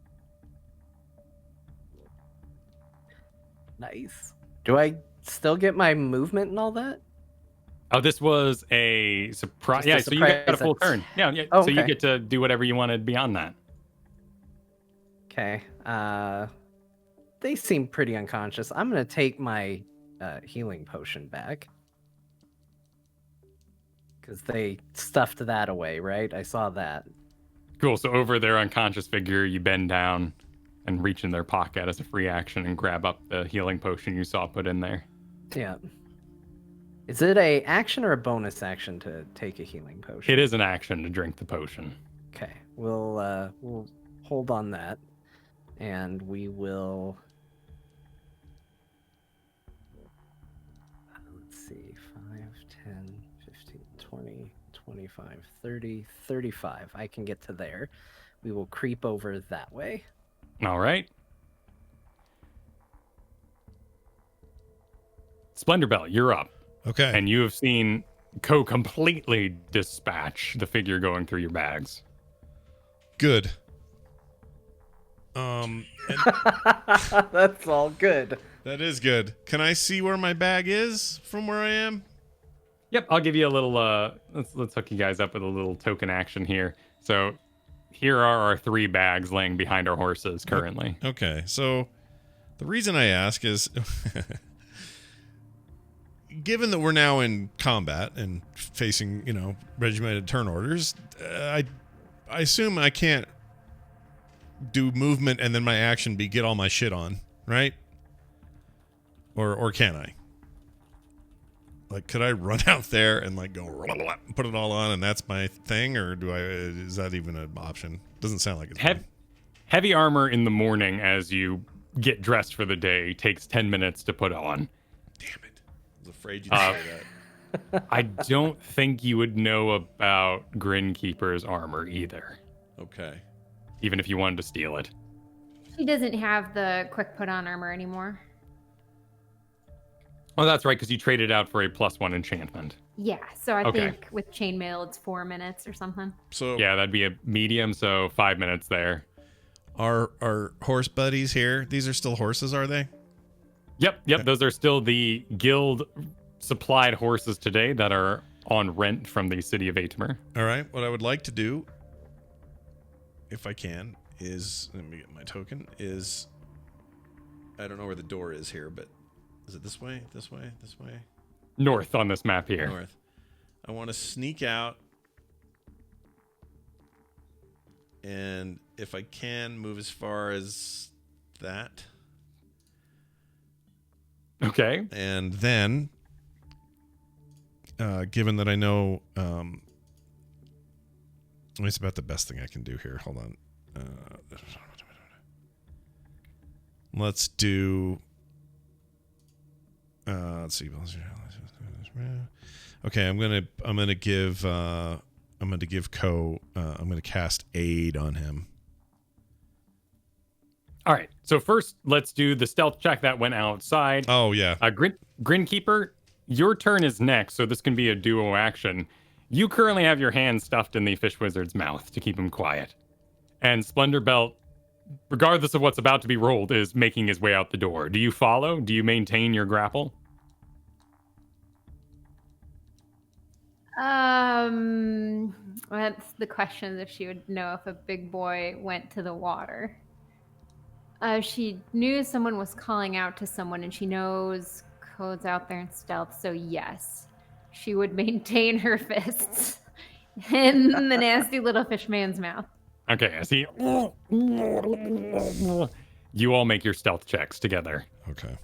Nice. Do I still get my movement and all that? Oh, this was a surprise. Just a Yeah, so you got a surprise full that's- turn. Yeah. Oh, so you okay. get to do whatever you wanted beyond that. Okay. They seem pretty unconscious. I'm gonna take my healing potion back. Because they stuffed that away, right? I saw that. Cool. So over their unconscious figure, you bend down and reach in their pocket as a free action and grab up the healing potion you saw put in there. Yeah. Is it a action or a bonus action to take a healing potion? It is an action to drink the potion. Okay. We'll hold on that. And we will let's see, 5, 10, 15, 20, 25, 30, 35. I can get to there. We will creep over that way. All right. Splendor Bell, you're up. Okay. And you have seen Ko completely dispatch the figure going through your bags. Good. And That's all good. that is good. Can I see where my bag is from where I am? Yep, I'll give you a little let's hook you guys up with a little token action here. So here are our 3 bags laying behind our horses currently. Okay. So the reason I ask is given that we're now in combat and facing, regimented turn orders, I assume I can't do movement and then my action be get all my shit on, right? Or can I? Like, could I run out there and go put it all on and that's my thing, or is that even an option? Doesn't sound like it's Heavy armor in the morning as you get dressed for the day takes 10 minutes to put on. Damn it. I was afraid you'd say that. I don't think you would know about Grinkeeper's armor either, Okay. even if you wanted to steal it. She doesn't have the quick put on armor anymore. Oh, that's right, because you traded out for a +1 enchantment. Yeah, so I Okay. think with chainmail it's 4 minutes or something. So Yeah, that'd be a medium, so 5 minutes there. our horse buddies here, these are still horses, are they? Yep. Those are still the guild supplied horses today that are on rent from the city of Atemer. All right. What I would like to do, if I can, is let me get my token. Is I don't know where the door is here, but is it this way? This way? This way? North on this map here. North. I want to sneak out, and if I can, move as far as that, Okay. and then, given that I know, it's about the best thing I can do here. Hold on. Let's do. Let's see. Okay, I'm gonna give Ko. I'm gonna cast aid on him. All right. So first, let's do the stealth check that went outside. Oh yeah. Grinkeeper, your turn is next, so this can be a duo action. You currently have your hand stuffed in the fish wizard's mouth to keep him quiet. And Splendor Belt, regardless of what's about to be rolled, is making his way out the door. Do you follow? Do you maintain your grapple? That's the question, if she would know if a big boy went to the water. She knew someone was calling out to someone, and she knows codes out there in stealth, so yes, she would maintain her fists in the nasty little fish man's mouth. Okay, I see. You all make your stealth checks together. Okay.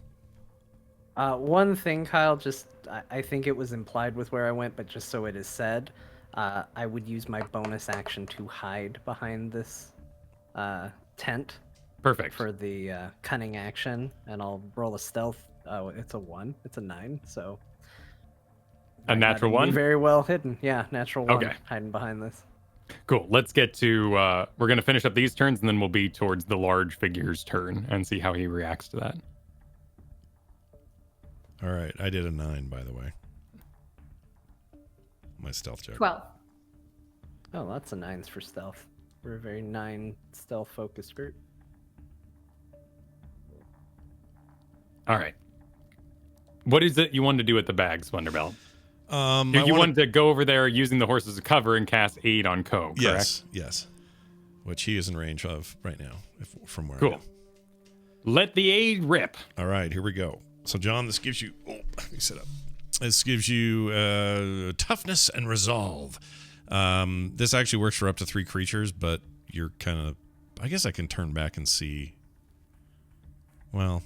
One thing, Kyle, just I think it was implied with where I went, but just so it is said, I would use my bonus action to hide behind this tent Perfect. for the cunning action, and I'll roll a stealth. Oh, it's a 1. It's a 9, so A natural one? Very well hidden. Yeah, natural 1. Okay. Hiding behind this. Cool. Let's get to, we're going to finish up these turns, and then we'll be towards the large figure's turn and see how he reacts to that. All right. I did a 9, by the way. My stealth check. 12. Oh, lots of 9s for stealth. We're a very 9 stealth focused group. All right. What is it you wanted to do with the bag, Splendor I wanted to go over there using the horse as a cover and cast aid on Ko, correct? Yes. Which he is in range of right now, from where I Cool. am. Let the aid rip. All right, here we go. So, John, this gives you. Oh, let me sit up. This gives you toughness and resolve. This actually works for up to 3 creatures, but you're kind of. I guess I can turn back and see. Well,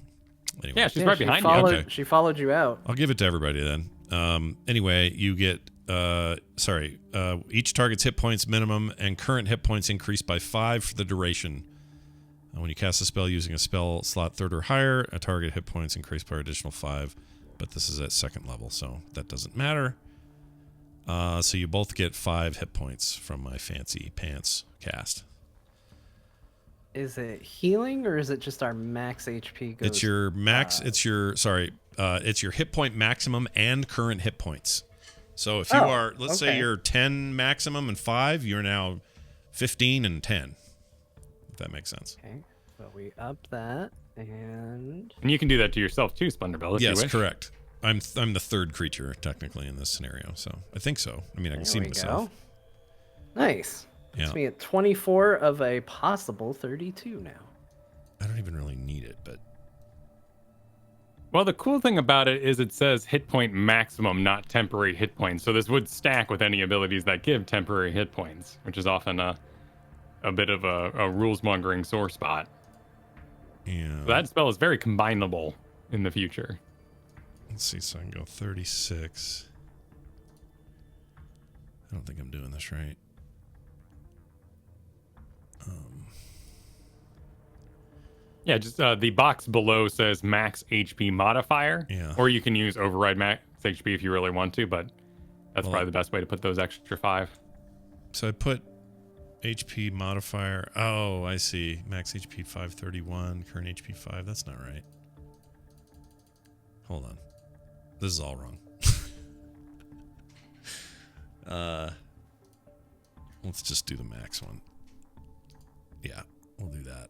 anyway. Yeah, she's right behind you. Okay. She followed you out. I'll give it to everybody then. Anyway, you get. Each target's hit points minimum and current hit points increase by 5 for the duration. When you cast a spell using a spell slot 3rd or higher, a target hit points increase by additional 5. But this is at 2nd level, so that doesn't matter. So you both get 5 hit points from my fancy pants cast. Is it healing or is it just our max HP goes? It's your max. It's your hit point maximum and current hit points. So if you are, let's say you're 10 maximum and 5, you're now 15 and 10. If that makes sense. Okay, so we up that, and you can do that to yourself too, Splendor if you Yes, wish. correct. I'm the 3rd creature technically in this scenario, so I think so. I mean, I can see myself. Nice. Yeah. Puts me at 24 of a possible 32 now. I don't even really need it, but Well, the cool thing about it is it says hit point maximum, not temporary hit points. So this would stack with any abilities that give temporary hit points, which is often a bit of a rules-mongering sore spot. yeah. So that spell is very combinable in the future. Let's see, so I can go 36. I don't think I'm doing this right. Yeah, just the box below says max HP modifier. Yeah. Or you can use override max HP if you really want to, but that's Well, probably the best way to put those extra 5. So I put HP modifier. Oh, I see. Max HP 531, current HP 5. That's not right. Hold on. This is all wrong. Let's just do the max one. Yeah, we'll do that.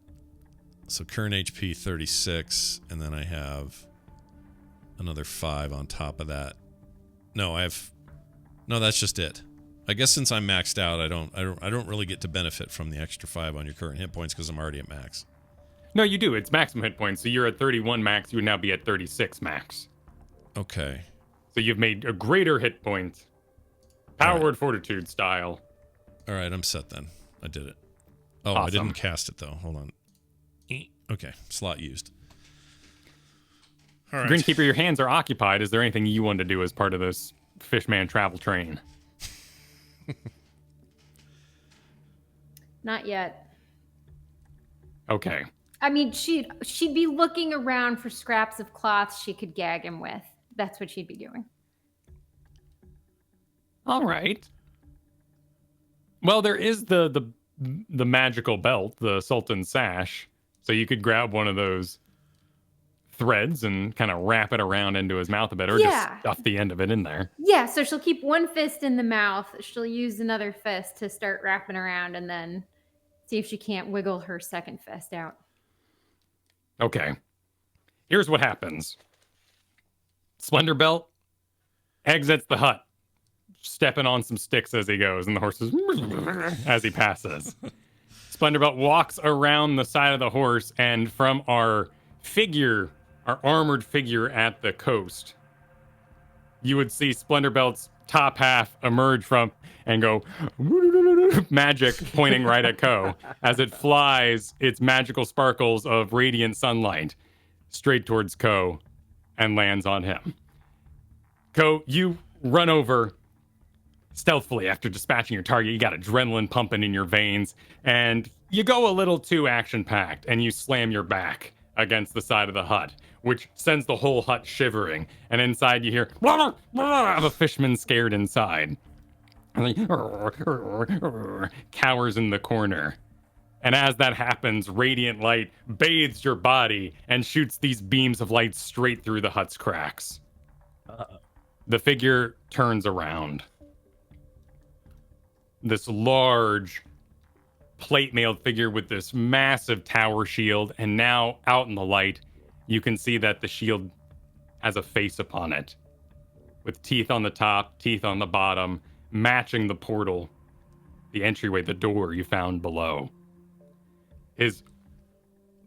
So current HP 36, and then I have another 5 on top of that. No, that's just it. I guess since I'm maxed out, I don't really get to benefit from the extra 5 on your current hit points because I'm already at max. No, you do. It's maximum hit points. So you're at 31 max. You would now be at 36 max. Okay. So you've made a greater hit point. Power Word Fortitude style. All right, I'm set then. I did it. Oh, Awesome. I didn't cast it though. Hold on. Okay, slot used. All right. Grinkeeper, your hands are occupied. Is there anything you want to do as part of this Fishman travel train? Not yet. Okay. I mean, she'd be looking around for scraps of cloth she could gag him with. That's what she'd be doing. All right. Well, there is the magical belt, the Sultan's sash. So you could grab one of those threads and kind of wrap it around into his mouth a bit, or just stuff the end of it in there. Yeah, so she'll keep one fist in the mouth. She'll use another fist to start wrapping around and then see if she can't wiggle her second fist out. Okay. Here's what happens. Splendor Belt exits the hut, stepping on some sticks as he goes, and the horse is as he passes. Splendor Belt walks around the side of the horse, and from our armored figure at the coast, you would see Splendor Belt's top half emerge from and go magic, pointing right at Ko as it flies its magical sparkles of radiant sunlight straight towards Ko and lands on him. Ko, you run over stealthily after dispatching your target. You got adrenaline pumping in your veins, and you go a little too action-packed, and you slam your back against the side of the hut, which sends the whole hut shivering. And inside you hear of a fishman scared inside. And he cowers in the corner. And as that happens, radiant light bathes your body and shoots these beams of light straight through the hut's cracks. The figure turns around. This large plate-mailed figure with this massive tower shield, and now out in the light, you can see that the shield has a face upon it, with teeth on the top, teeth on the bottom, matching the portal, the entryway, the door you found below. His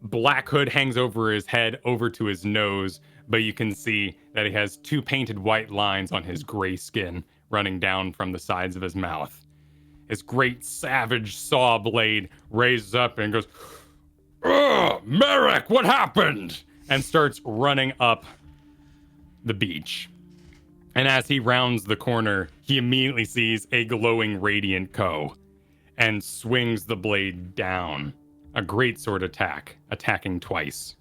black hood hangs over his head, over to his nose, but you can see that he has 2 painted white lines on his gray skin running down from the sides of his mouth. His great savage saw blade raises up and goes, "Ugh, Merrick, what happened?" and starts running up the beach. And as he rounds the corner, he immediately sees a glowing radiant Ko and swings the blade down. A great sword attack, attacking twice.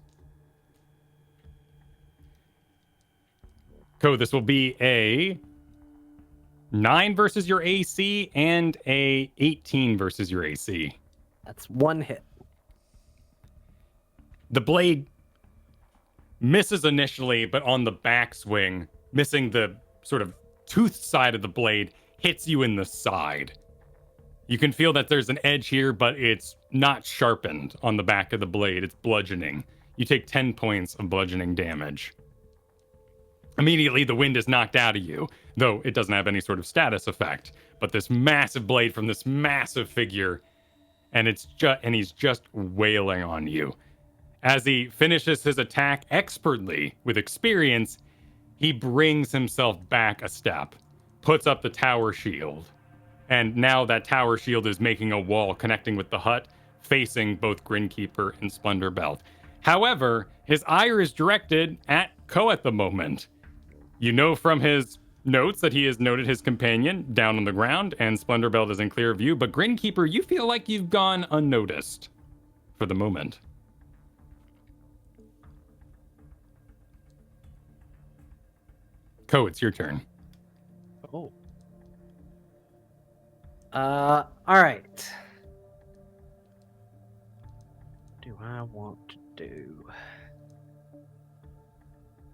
Ko, this will be a 9 versus your AC and a 18 versus your AC. That's one hit. The blade misses initially, but on the backswing, missing the sort of tooth side of the blade, hits you in the side. You can feel that there's an edge here, but it's not sharpened on the back of the blade. It's bludgeoning. You take 10 points of bludgeoning damage. Immediately, the wind is knocked out of you, though it doesn't have any sort of status effect. But this massive blade from this massive figure, and he's just wailing on you. As he finishes his attack expertly, with experience, he brings himself back a step, puts up the tower shield, and now that tower shield is making a wall connecting with the hut, facing both Grinkeeper and Splendor Belt. However, his ire is directed at Ko at the moment. You know from his notes that he has noted his companion down on the ground, and Splendor Belt is in clear view, but Grinkeeper, you feel like you've gone unnoticed for the moment. Ko, it's your turn. Oh. All right. What do I want to do?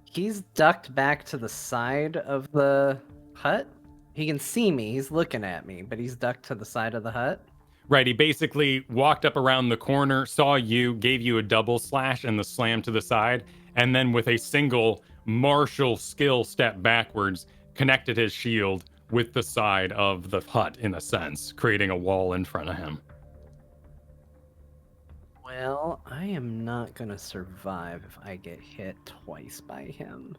He's ducked back to the side of the hut. He can see me. He's looking at me, but he's ducked to the side of the hut. Right, he basically walked up around the corner, saw you, gave you a double slash and the slam to the side, and then with a single martial skill step backwards, connected his shield with the side of the hut, in a sense, creating a wall in front of him. Well, I am not gonna survive if I get hit twice by him.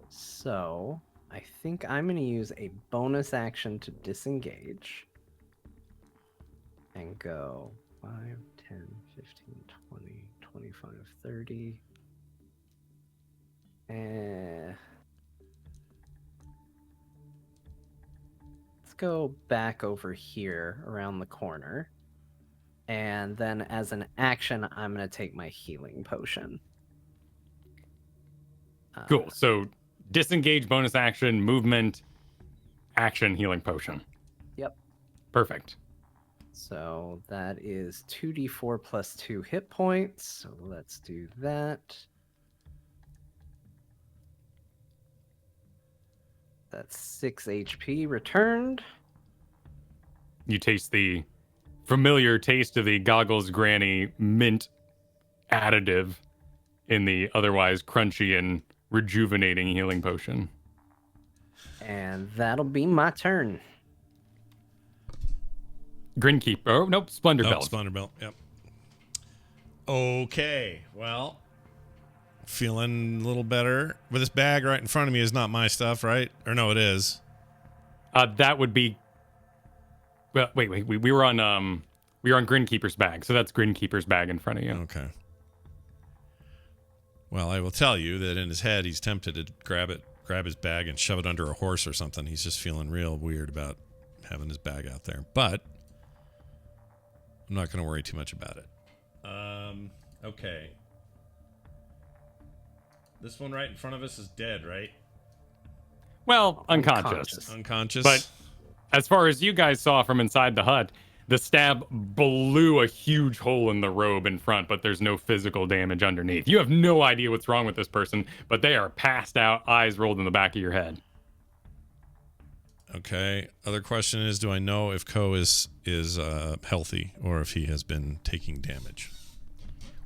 So, I think I'm gonna use a bonus action to disengage. And go 5, 10, 15, 20, 25, 30. Let's go back over here around the corner. And then as an action, I'm going to take my healing potion. Cool. So disengage, bonus action, movement, action, healing potion. Yep. Perfect. So that is 2d4 plus 2 hit points. So let's do that. That's 6 HP returned. You taste the familiar taste of the Goggles Granny mint additive in the otherwise crunchy and rejuvenating healing potion. And that'll be my turn. Grinkeeper. Oh, nope. Splendor Belt. Splendor Belt. Yep. Okay. Well, feeling a little better. But this bag right in front of me is not my stuff, right? Or no, it is. That would be. Well, wait. We were on Grinkeeper's bag, so that's Grinkeeper's bag in front of you. Okay. Well, I will tell you that in his head, he's tempted to grab his bag and shove it under a horse or something. He's just feeling real weird about having his bag out there. But I'm not going to worry too much about it. Okay. This one right in front of us is dead, right? Well, unconscious. Unconscious. But as far as you guys saw from inside the hut, the stab blew a huge hole in the robe in front, but there's no physical damage underneath. You have no idea what's wrong with this person, but they are passed out, eyes rolled in the back of your head. Okay. Other question is, do I know if Ko is healthy or if he has been taking damage?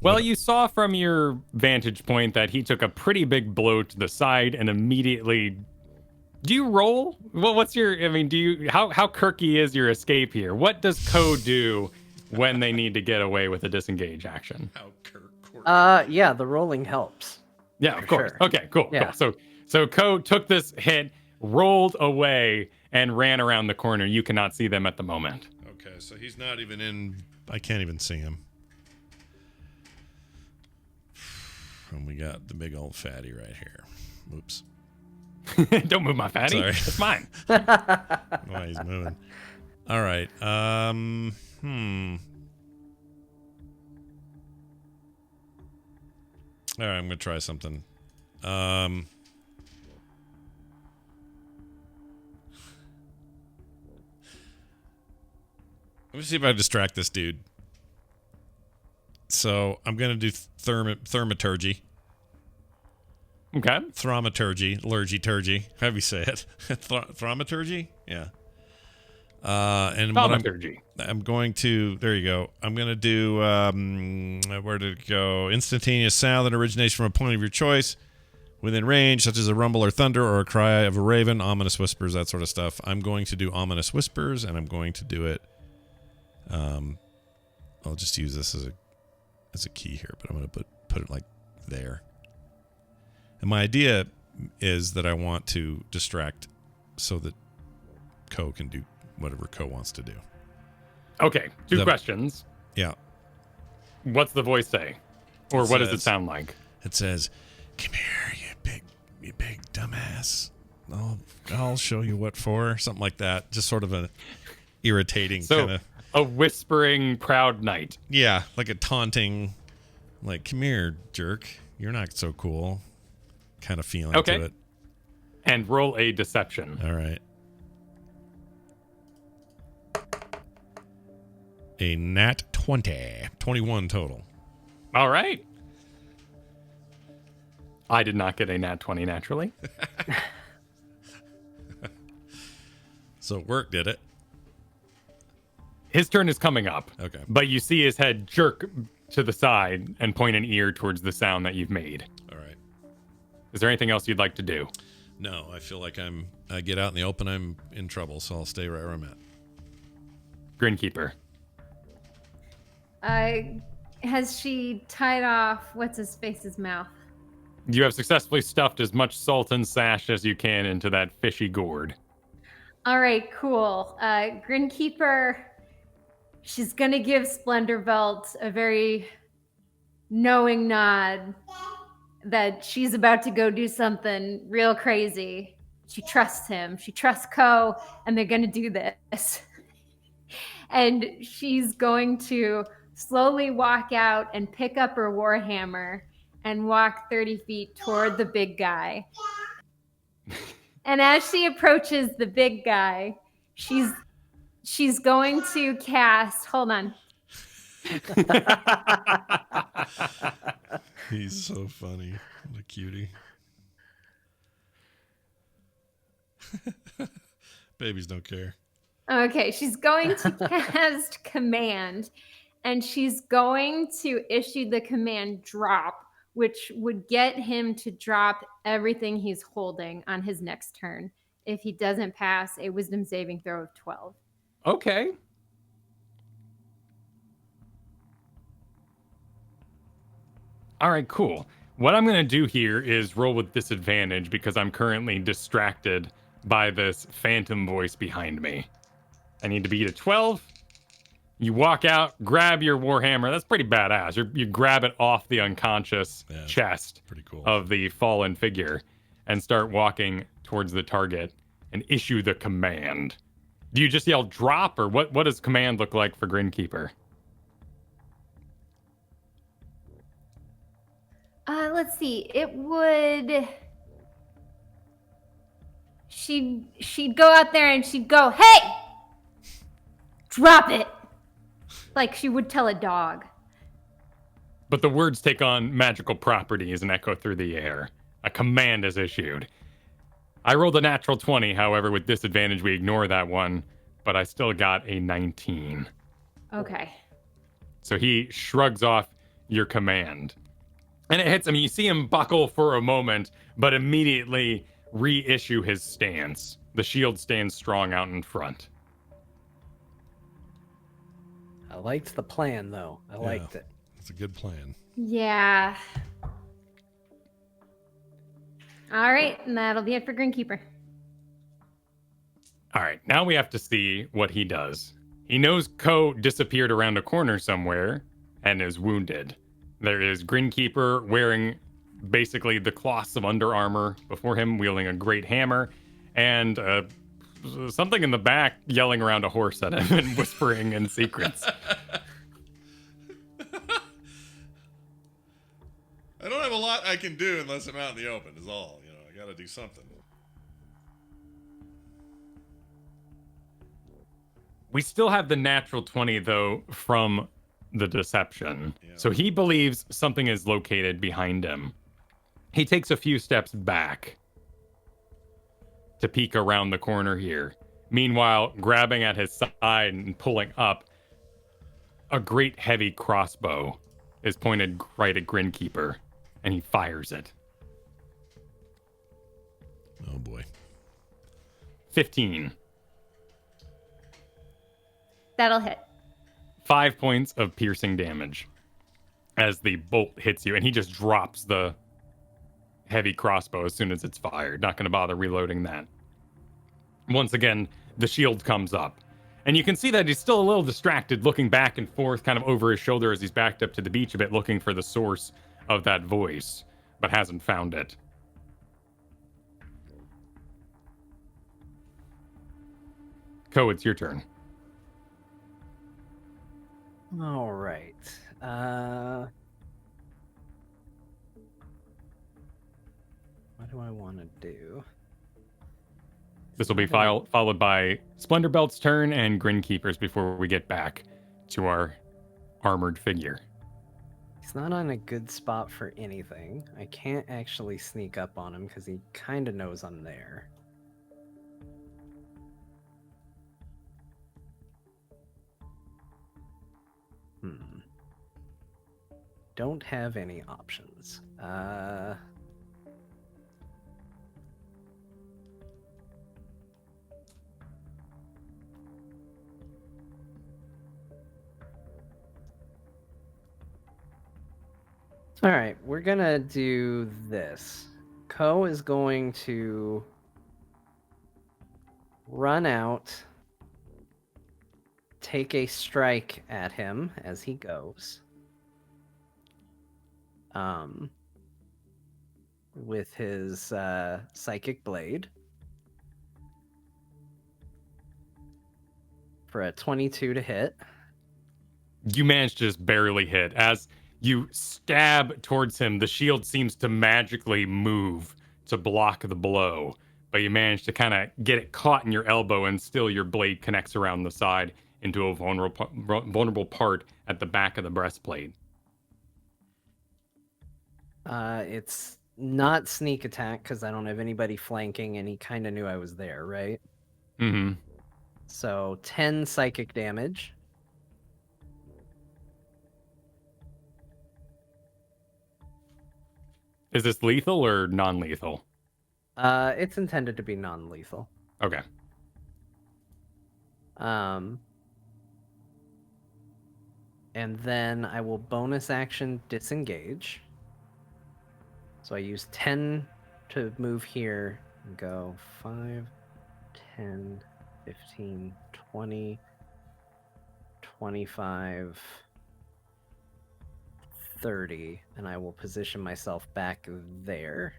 Well, you saw from your vantage point that he took a pretty big blow to the side and immediately. Do you roll? Well, what's your? I mean, do you? How quirky is your escape here? What does Ko do when they need to get away with a disengage action? Yeah, the rolling helps. Yeah, of course. Sure. Okay, cool. Yeah. Cool. So Ko took this hit, rolled away, and ran around the corner. You cannot see them at the moment. Okay, so he's not even in. I can't even see him. And we got the big old fatty right here. Oops. Don't move my fatty. Sorry. It's mine. Why he's moving. All right. All right, I'm gonna try something. Let me see if I distract this dude. So I'm gonna do thaumaturgy. Okay. Thaumaturgy, lurgy-turgy. How do you say it? Thaumaturgy? Yeah. And Thaumaturgy. I'm going to, there you go. I'm going to do, where did it go? Instantaneous sound that originates from a point of your choice within range, such as a rumble or thunder or a cry of a raven, ominous whispers, that sort of stuff. I'm going to do ominous whispers, and I'm going to do it. I'll just use this as a key here, but I'm going to put it like there. And my idea is that I want to distract so that Ko can do whatever Ko wants to do. Okay, two questions. Yeah. What's the voice say? Or what does it sound like? It says, "Come here, you big dumbass. I'll show you what for." Something like that. Just sort of an irritating kind of. A whispering proud knight. Yeah, like a taunting, like, "Come here, jerk. You're not so cool." Kind of feeling to it. And roll a deception. All right. A nat 20. 21 total. All right. I did not get a nat 20 naturally. So work did it. His turn is coming up. Okay. But you see his head jerk to the side and point an ear towards the sound that you've made. All right. Is there anything else you'd like to do? No, I feel like I get out in the open, I'm in trouble, so I'll stay right where I'm at. Grinkeeper. Has she tied off what's his face's mouth? You have successfully stuffed as much salt and sash as you can into that fishy gourd. All right, cool. Grinkeeper, she's gonna give Splendor Belt a very knowing nod that she's about to go do something real crazy. She trusts him. She trusts Ko, and they're gonna do this. And she's going to slowly walk out and pick up her warhammer and walk 30 feet toward the big guy. And as she approaches the big guy, she's going to cast. Hold on. He's so funny. What a cutie. Babies don't care. Okay, she's going to cast command, and she's going to issue the command drop, which would get him to drop everything he's holding on his next turn if he doesn't pass a wisdom saving throw of 12. Okay. All right, cool. What I'm going to do here is roll with disadvantage because I'm currently distracted by this phantom voice behind me. I need to beat a 12. You walk out, grab your warhammer. That's pretty badass. You grab it off the unconscious chest pretty cool. of the fallen figure and start walking towards the target and issue the command. Do you just yell drop, or what does command look like for Grinkeeper? Let's see. It would. She'd go out there and she'd go, "Hey, drop it," like she would tell a dog. But the words take on magical properties and echo through the air. A command is issued. I rolled a natural 20, however, with disadvantage we ignore that one, but I still got a 19. Okay. So he shrugs off your command. And it hits him. You see him buckle for a moment, but immediately reissue his stance. The shield stands strong out in front. I liked the plan, though. I liked it. It's a good plan. Yeah. All right, and that'll be it for Grinkeeper. All right, now we have to see what he does. He knows Ko disappeared around a corner somewhere and is wounded. There is Grinkeeper wearing basically the cloths of under armor before him, wielding a great hammer, and something in the back yelling around a horse at him and whispering in secrets. I don't have a lot I can do unless I'm out in the open, is all. You know, I gotta do something. We still have the natural 20, though, from the deception. Yeah. So he believes something is located behind him. He takes a few steps back to peek around the corner here. Meanwhile, grabbing at his side and pulling up, a great heavy crossbow is pointed right at Grinkeeper, and he fires it. Oh boy. 15. That'll hit. 5 points of piercing damage as the bolt hits you, and he just drops the heavy crossbow as soon as it's fired. Not going to bother reloading that. Once again, the shield comes up, and you can see that he's still a little distracted, looking back and forth kind of over his shoulder as he's backed up to the beach a bit, looking for the source of that voice, but hasn't found it. Ko, it's your turn. All right. What do I want to do? This will be followed by Splendor Belt's turn and Grinkeeper's before we get back to our armored figure. He's not on a good spot for anything. I can't actually sneak up on him because he kind of knows I'm there. Don't have any options. All right, we're gonna do this. Ko is going to run out, take a strike at him as he goes. With his psychic blade for a 22 to hit. You managed to just barely hit. As you stab towards him, the shield seems to magically move to block the blow, but you manage to kind of get it caught in your elbow, and still your blade connects around the side into a vulnerable part at the back of the breastplate. It's not sneak attack because I don't have anybody flanking, and he kind of knew I was there, right? Mm-hmm. So 10 psychic damage. Is this lethal or non-lethal? It's intended to be non-lethal. Okay. And then I will bonus action disengage. So I use 10 to move here and go 5, 10, 15, 20, 25, 30, and I will position myself back there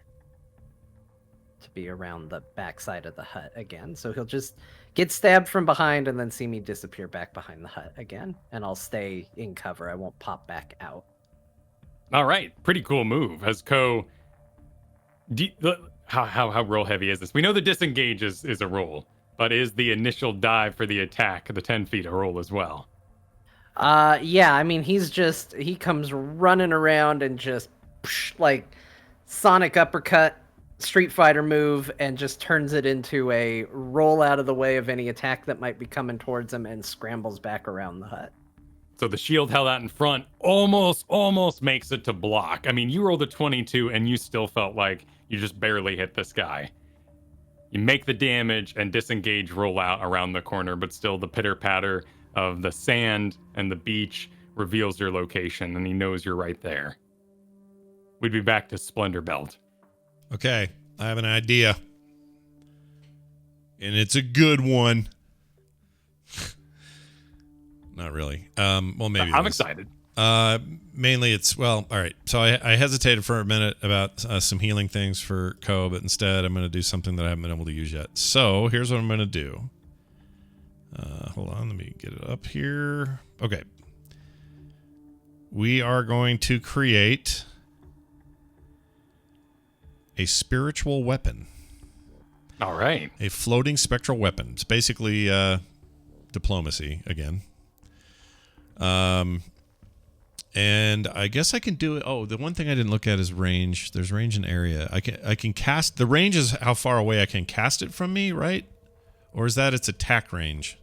to be around the backside of the hut again. So he'll just get stabbed from behind and then see me disappear back behind the hut again, and I'll stay in cover. I won't pop back out. All right. Pretty cool move. As Ko... How roll heavy is this? We know the disengage is a roll, but is the initial dive for the attack, the 10 feet, a roll as well? Yeah, I mean, he comes running around and just like Sonic uppercut, Street Fighter move, and just turns it into a roll out of the way of any attack that might be coming towards him and scrambles back around the hut. So the shield held out in front almost makes it to block. I mean, you rolled a 22 and you still felt like you just barely hit this guy. You make the damage and disengage, roll out around the corner, but still the pitter-patter of the sand and the beach reveals your location, and he knows you're right there. We'd be back to Splendor Belt. Okay, I have an idea. And it's a good one. Not really. Well, maybe. I'm excited. Mainly it's, well, all right. So I hesitated for a minute about some healing things for Ko, but instead I'm going to do something that I haven't been able to use yet. So here's what I'm going to do. Hold on, let me get it up here. Okay. We are going to create a spiritual weapon. All right. A floating spectral weapon. It's basically diplomacy again. And I guess I can do it. Oh, the one thing I didn't look at is range. There's range and area. I can cast. The range is how far away I can cast it from me, right? Or is that its attack range?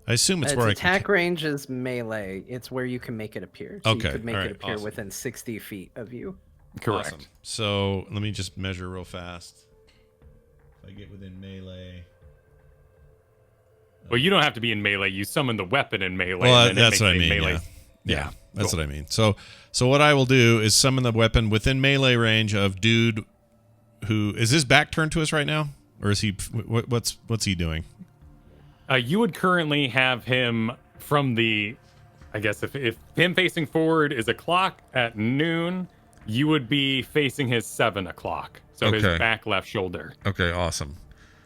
I assume it's where attack range is melee. It's where you can make it appear. So Okay, you could make alright, it appear awesome. within 60 feet of you. Correct. Awesome. So let me just measure real fast. If I get within melee. Well, you don't have to be in melee. You summon the weapon in melee. Well, and then it that's makes what I a mean. melee. Yeah, that's cool. what I mean. So what I will do is summon the weapon within melee range of dude who is his back turned to us right now, or is he? What's he doing? You would currently have him from the, I guess if him facing forward is a clock at noon, you would be facing his 7 o'clock. So his Okay. back left shoulder. Okay, awesome.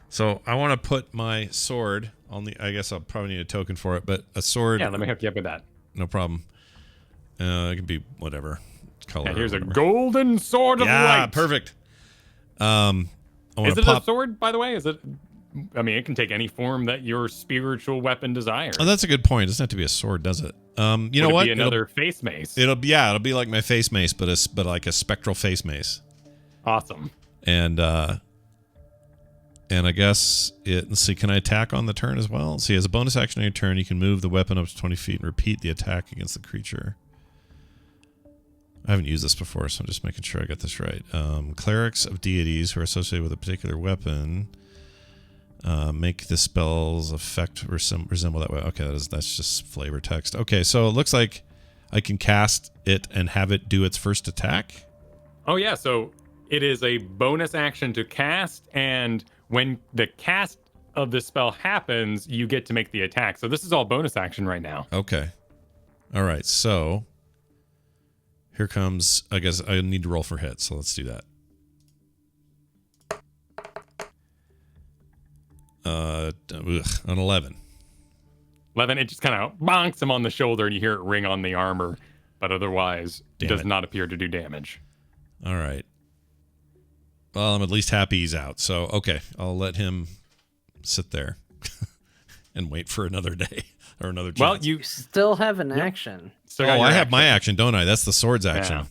So I want to put my sword on the. I guess I'll probably need a token for it, but a sword. Yeah, let me hook you up with that. No problem. It can be whatever color. And here's or a whatever. golden sword of Yeah, light. perfect. I want Is to it pop. a sword, by the way? Is it? I mean, it can take any form that your spiritual weapon desires. Oh, that's a good point. It doesn't have to be a sword, does it? You know Would it what? be another face mace. It'll be like my face mace, but like a spectral face mace. Awesome. And And I guess let's see, can I attack on the turn as well? See, as a bonus action on your turn, you can move the weapon up to 20 feet and repeat the attack against the creature. I haven't used this before, so I'm just making sure I got this right. Clerics of deities who are associated with a particular weapon make the spell's effect resemble that way. Okay, that's just flavor text. Okay, so it looks like I can cast it and have it do its first attack. Oh yeah, so it is a bonus action to cast, and when the cast of the spell happens, you get to make the attack. So this is all bonus action right now. Okay. All right, so here comes, I guess I need to roll for hit, so let's do that. An 11. 11, it just kind of bonks him on the shoulder, and you hear it ring on the armor, but otherwise does not appear to do damage. All right. Well, I'm at least happy he's out. So, okay, I'll let him sit there and wait for another day or another chance. Well, you still have an action. I have my action, don't I? That's the sword's action. Yeah.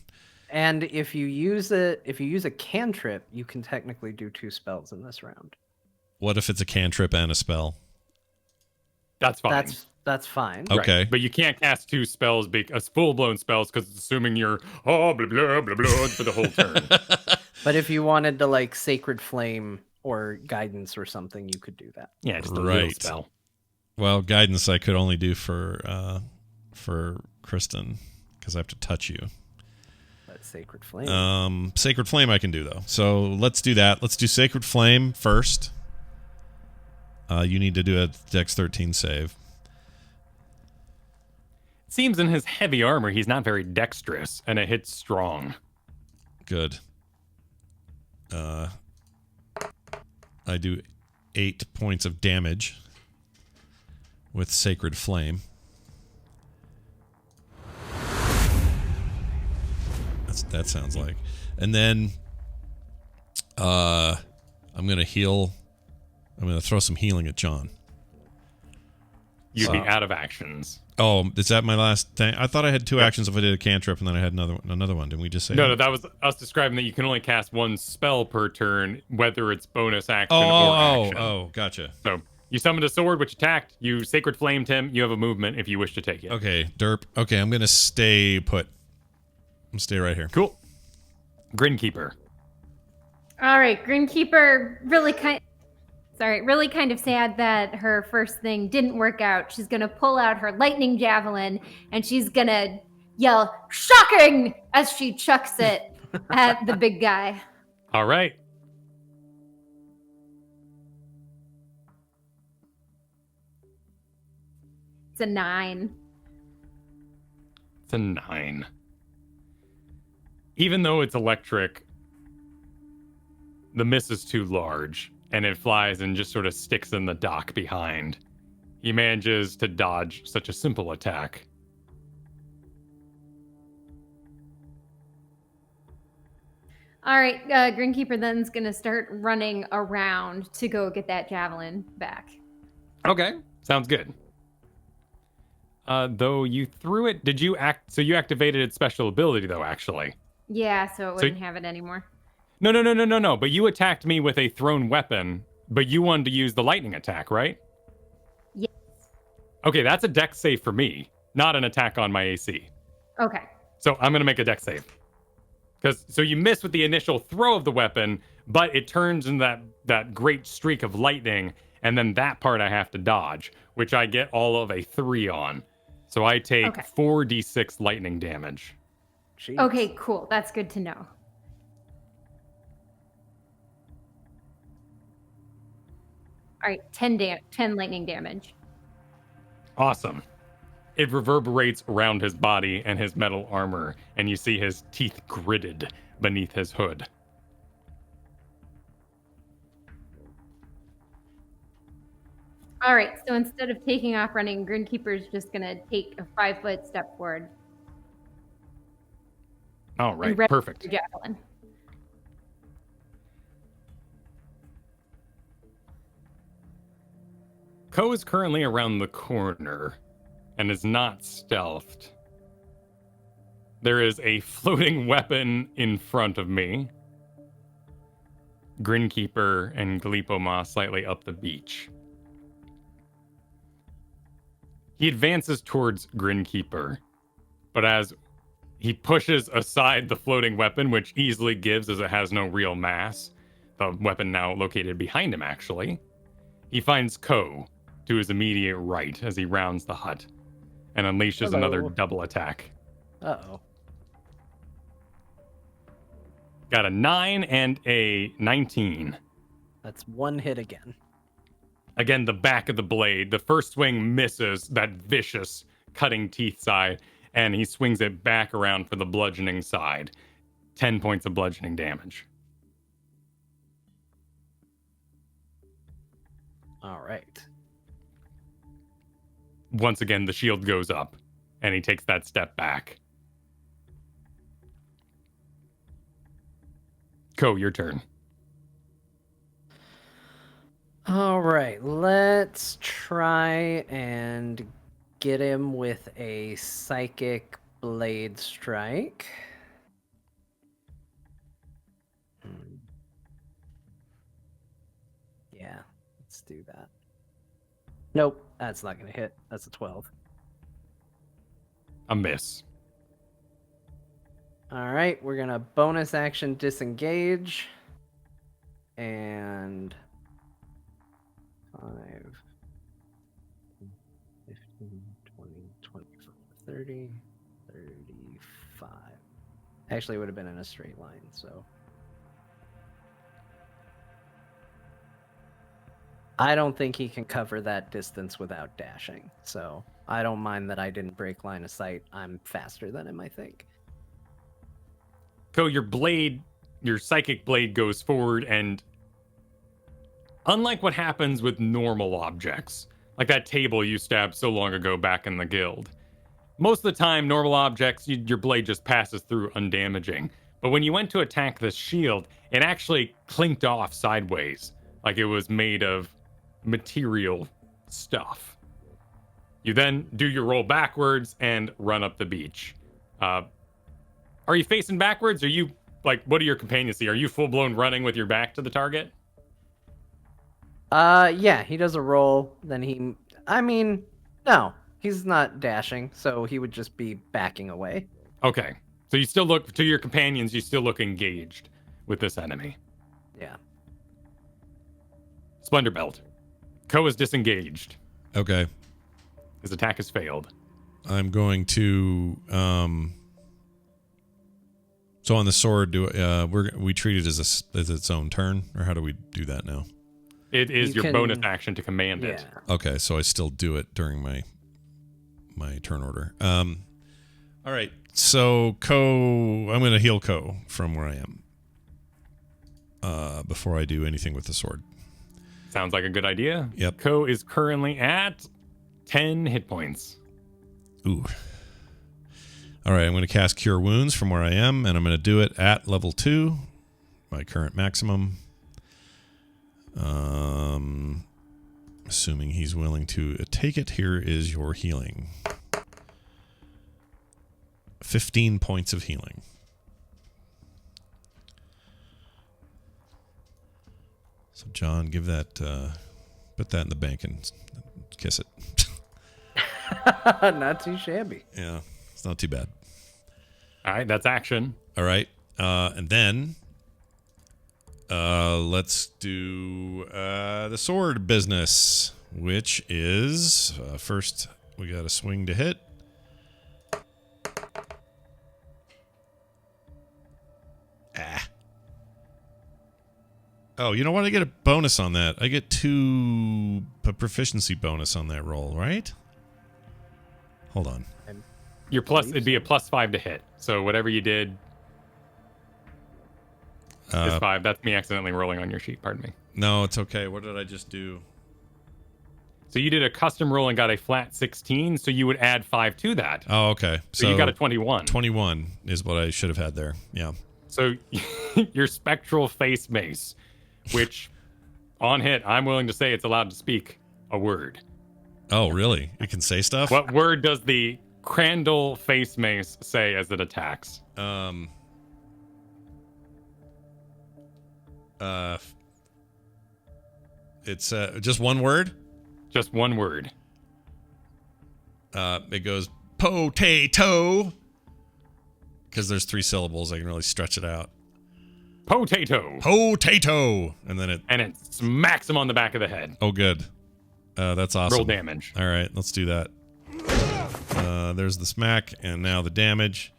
And if you use a cantrip, you can technically do 2 spells in this round. What if it's a cantrip and a spell? That's fine. That's fine. Okay. Right. But you can't cast 2 spells, as full-blown spells, because it's assuming you're, blah, blah, blah, blah, for the whole turn. But if you wanted to, like, Sacred Flame or Guidance or something, you could do that. Yeah, just a little spell. Well, Guidance I could only do for Kristen, because I have to touch you. But Sacred Flame. Sacred Flame I can do, though. So let's do that. Let's do Sacred Flame first. You need to do a Dex 13 save. It seems in his heavy armor, he's not very dexterous, and it hits strong. Good. I do 8 points of damage with Sacred Flame. That sounds like. And then I'm going to heal. I'm going to throw some healing at John. You'd be out of actions. Oh, is that my last thing? I thought I had 2 actions if I did a cantrip, and then I had another one. Didn't we just say No, that? that was us describing that you can only cast 1 spell per turn, whether it's bonus action or action. Oh, gotcha. So you summoned a sword, which attacked. You Sacred Flamed him. You have a movement if you wish to take it. Okay, derp. Okay, I'm going to stay put. I'm going to stay right here. Cool. Grinkeeper. All right, Grinkeeper really kind of sad that her first thing didn't work out. She's going to pull out her lightning javelin and she's going to yell, "Shocking!" as she chucks it at the big guy. All right. It's a 9. It's a 9. Even though it's electric, the miss is too large, and it flies and just sort of sticks in the dock behind. He manages to dodge such a simple attack. All right, Grinkeeper then's going to start running around to go get that javelin back. Okay, sounds good. Though you threw it, did you so you activated its special ability, though, actually? Yeah, so it wouldn't have it anymore. No. But you attacked me with a thrown weapon, but you wanted to use the lightning attack, right? Yes. Okay, that's a dex save for me, not an attack on my AC. Okay. So I'm going to make a dex save. So you miss with the initial throw of the weapon, but it turns in that great streak of lightning, and then that part I have to dodge, which I get all of a 3 on. So I take 4d6 lightning damage. Jeez. Okay, cool. That's good to know. All right, 10 lightning damage. Awesome. It reverberates around his body and his metal armor, and you see his teeth gritted beneath his hood. All right, so instead of taking off running, Grinkeeper's just going to take a 5-foot step forward. All right, and ready perfect. for javelin. Ko is currently around the corner and is not stealthed. There is a floating weapon in front of me. Grinkeeper and Galipoma slightly up the beach. He advances towards Grinkeeper, but as he pushes aside the floating weapon, which easily gives as it has no real mass, the weapon now located behind him, actually, he finds Ko to his immediate right as he rounds the hut and unleashes another double attack. Uh-oh. Got a 9 and a 19. That's one hit again. Again, the back of the blade. The first swing misses that vicious cutting teeth side, and he swings it back around for the bludgeoning side. 10 points of bludgeoning damage. All right. Once again, the shield goes up, and he takes that step back. Ko, your turn. All right, let's try and get him with a psychic blade strike. Yeah, let's do that. Nope, that's not going to hit. That's a 12. A miss. All right, we're going to bonus action disengage. And 5, 15, 20, 25, 30, 35. Actually, it would have been in a straight line, so. I don't think he can cover that distance without dashing, so I don't mind that I didn't break line of sight. I'm faster than him, I think. Ko, your psychic blade goes forward, and unlike what happens with normal objects, like that table you stabbed so long ago back in the guild, most of the time, normal objects, your blade just passes through undamaging. But when you went to attack this shield, it actually clinked off sideways, like it was made of material stuff. You then do your roll backwards and run up the beach. Are you facing backwards? Are you, like, what do your companions see? Are you full-blown running with your back to the target? Yeah, he does a roll, then no, he's not dashing, so he would just be backing away. Okay. So you still look, to your companions, you still look engaged with this enemy. Yeah. Splendor Belt. Ko is disengaged. Okay. His attack has failed. I'm going to so on the sword, we treat it as its own turn, or how do we do that now? It is your bonus action to command it. Okay, so I still do it during my turn order. All right, so Ko, I'm going to heal Ko from where I am before I do anything with the sword. Sounds like a good idea. Yep. Ko is currently at 10 hit points. Ooh. All right, I'm going to cast Cure Wounds from where I am, and I'm going to do it at level 2, my current maximum. Assuming he's willing to take it, here is your healing. 15 points of healing. So, John, give that, put that in the bank and kiss it. Not too shabby. Yeah, it's not too bad. All right, that's action. All right, and then let's do the sword business, which is first we got a swing to hit. Oh, you know what? I get a bonus on that. I get a proficiency bonus on that roll, right? Hold on. Your plus, it'd be a +5 to hit. So whatever you did is 5. That's me accidentally rolling on your sheet. Pardon me. No, it's okay. What did I just do? So you did a custom roll and got a flat 16. So you would add 5 to that. Oh, okay. So you got a 21. 21 is what I should have had there. Yeah. So your spectral face mace, which on hit, I'm willing to say it's allowed to speak a word. Oh, really? It can say stuff? What word does the Crandall face mace say as it attacks? It's just one word. Just one word. It goes potato because there's 3 syllables. I can really stretch it out. Potato. Potato, and then it smacks him on the back of the head. Oh, good. That's awesome. Roll damage. All right, let's do that. There's the smack, and now the damage.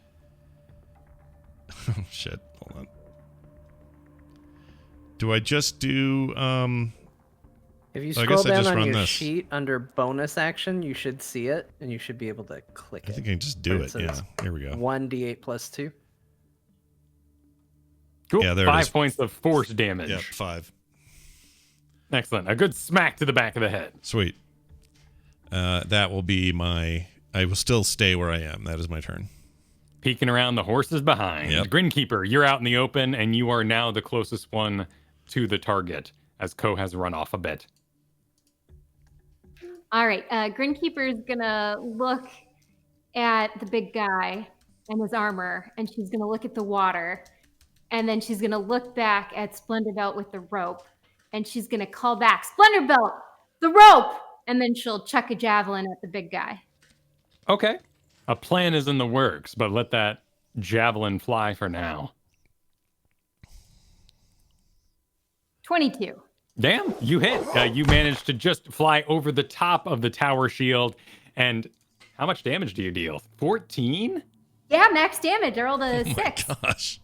Oh, shit. Hold on. Do I just do... If you I scroll guess I down just on run your this. sheet under bonus action, you should see it, and you should be able to click I it. think I can just do Where it. Yeah, says here we go. 1d8 plus 2. Cool. Yeah, there it 5 is. points of force damage. Yep, 5. Excellent. A good smack to the back of the head. Sweet. That will be my... I will still stay where I am. That is my turn. Peeking around, the horse is behind. Yep. Grinkeeper, you're out in the open, and you are now the closest one to the target, as Ko has run off a bit. All right, Grinkeeper is gonna look at the big guy and his armor, and she's gonna look at the water, and then she's gonna look back at Splendorbelt with the rope, and she's gonna call back, Splendorbelt, the rope! And then she'll chuck a javelin at the big guy. Okay. A plan is in the works, but let that javelin fly for now. 22. Damn, you hit. You managed to just fly over the top of the tower shield. And how much damage do you deal? 14? Yeah, max damage. I rolled a 6. Gosh.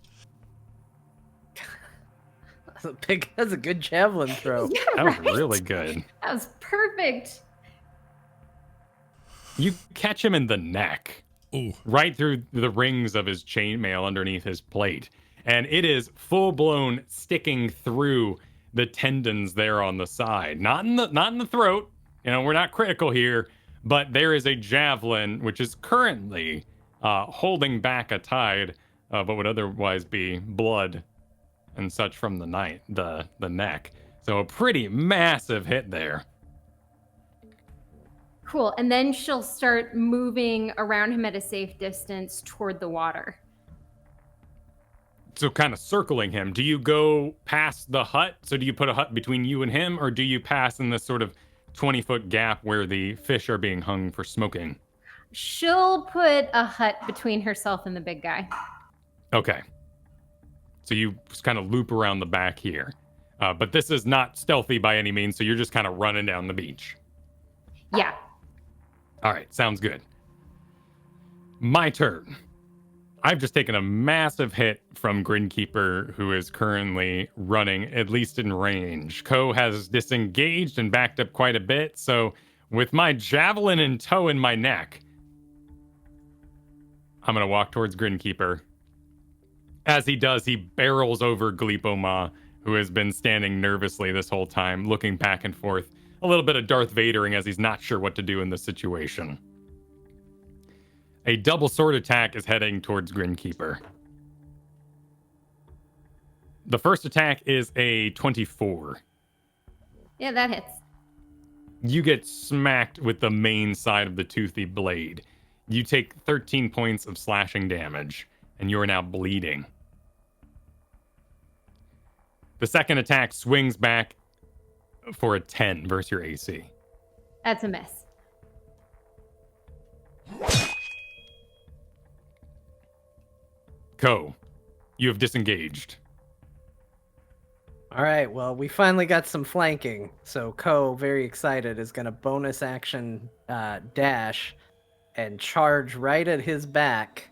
That's a good javelin throw. Yeah, That was right? really good. That was perfect. You catch him in the neck, Ooh. right through the rings of his chainmail underneath his plate. And it is full-blown sticking through the tendons there on the side. Not in the throat. You know, we're not critical here, but there is a javelin which is currently holding back a tide of what would otherwise be blood and such from the neck. So a pretty massive hit there. Cool. And then she'll start moving around him at a safe distance toward the water. So kind of circling him. Do you go past the hut? So do you put a hut between you and him, or do you pass in this sort of 20-foot gap where the fish are being hung for smoking? She'll put a hut between herself and the big guy. Okay. So you just kind of loop around the back here. But this is not stealthy by any means, so you're just kind of running down the beach. Yeah. All right, sounds good. My turn. I've just taken a massive hit from Grinkeeper, who is currently running, at least in range. Ko has disengaged and backed up quite a bit, so with my javelin in tow in my neck, I'm going to walk towards Grinkeeper. As he does, he barrels over Gleepoma, who has been standing nervously this whole time, looking back and forth. A little bit of Darth Vadering as he's not sure what to do in this situation. A double sword attack is heading towards Grinkeeper. The first attack is a 24. Yeah, that hits. You get smacked with the main side of the toothy blade. You take 13 points of slashing damage, and you are now bleeding. The second attack swings back for a 10 versus your AC. That's a miss. Ko, you have disengaged. All right, well, we finally got some flanking. So Ko, very excited, is going to bonus action dash and charge right at his back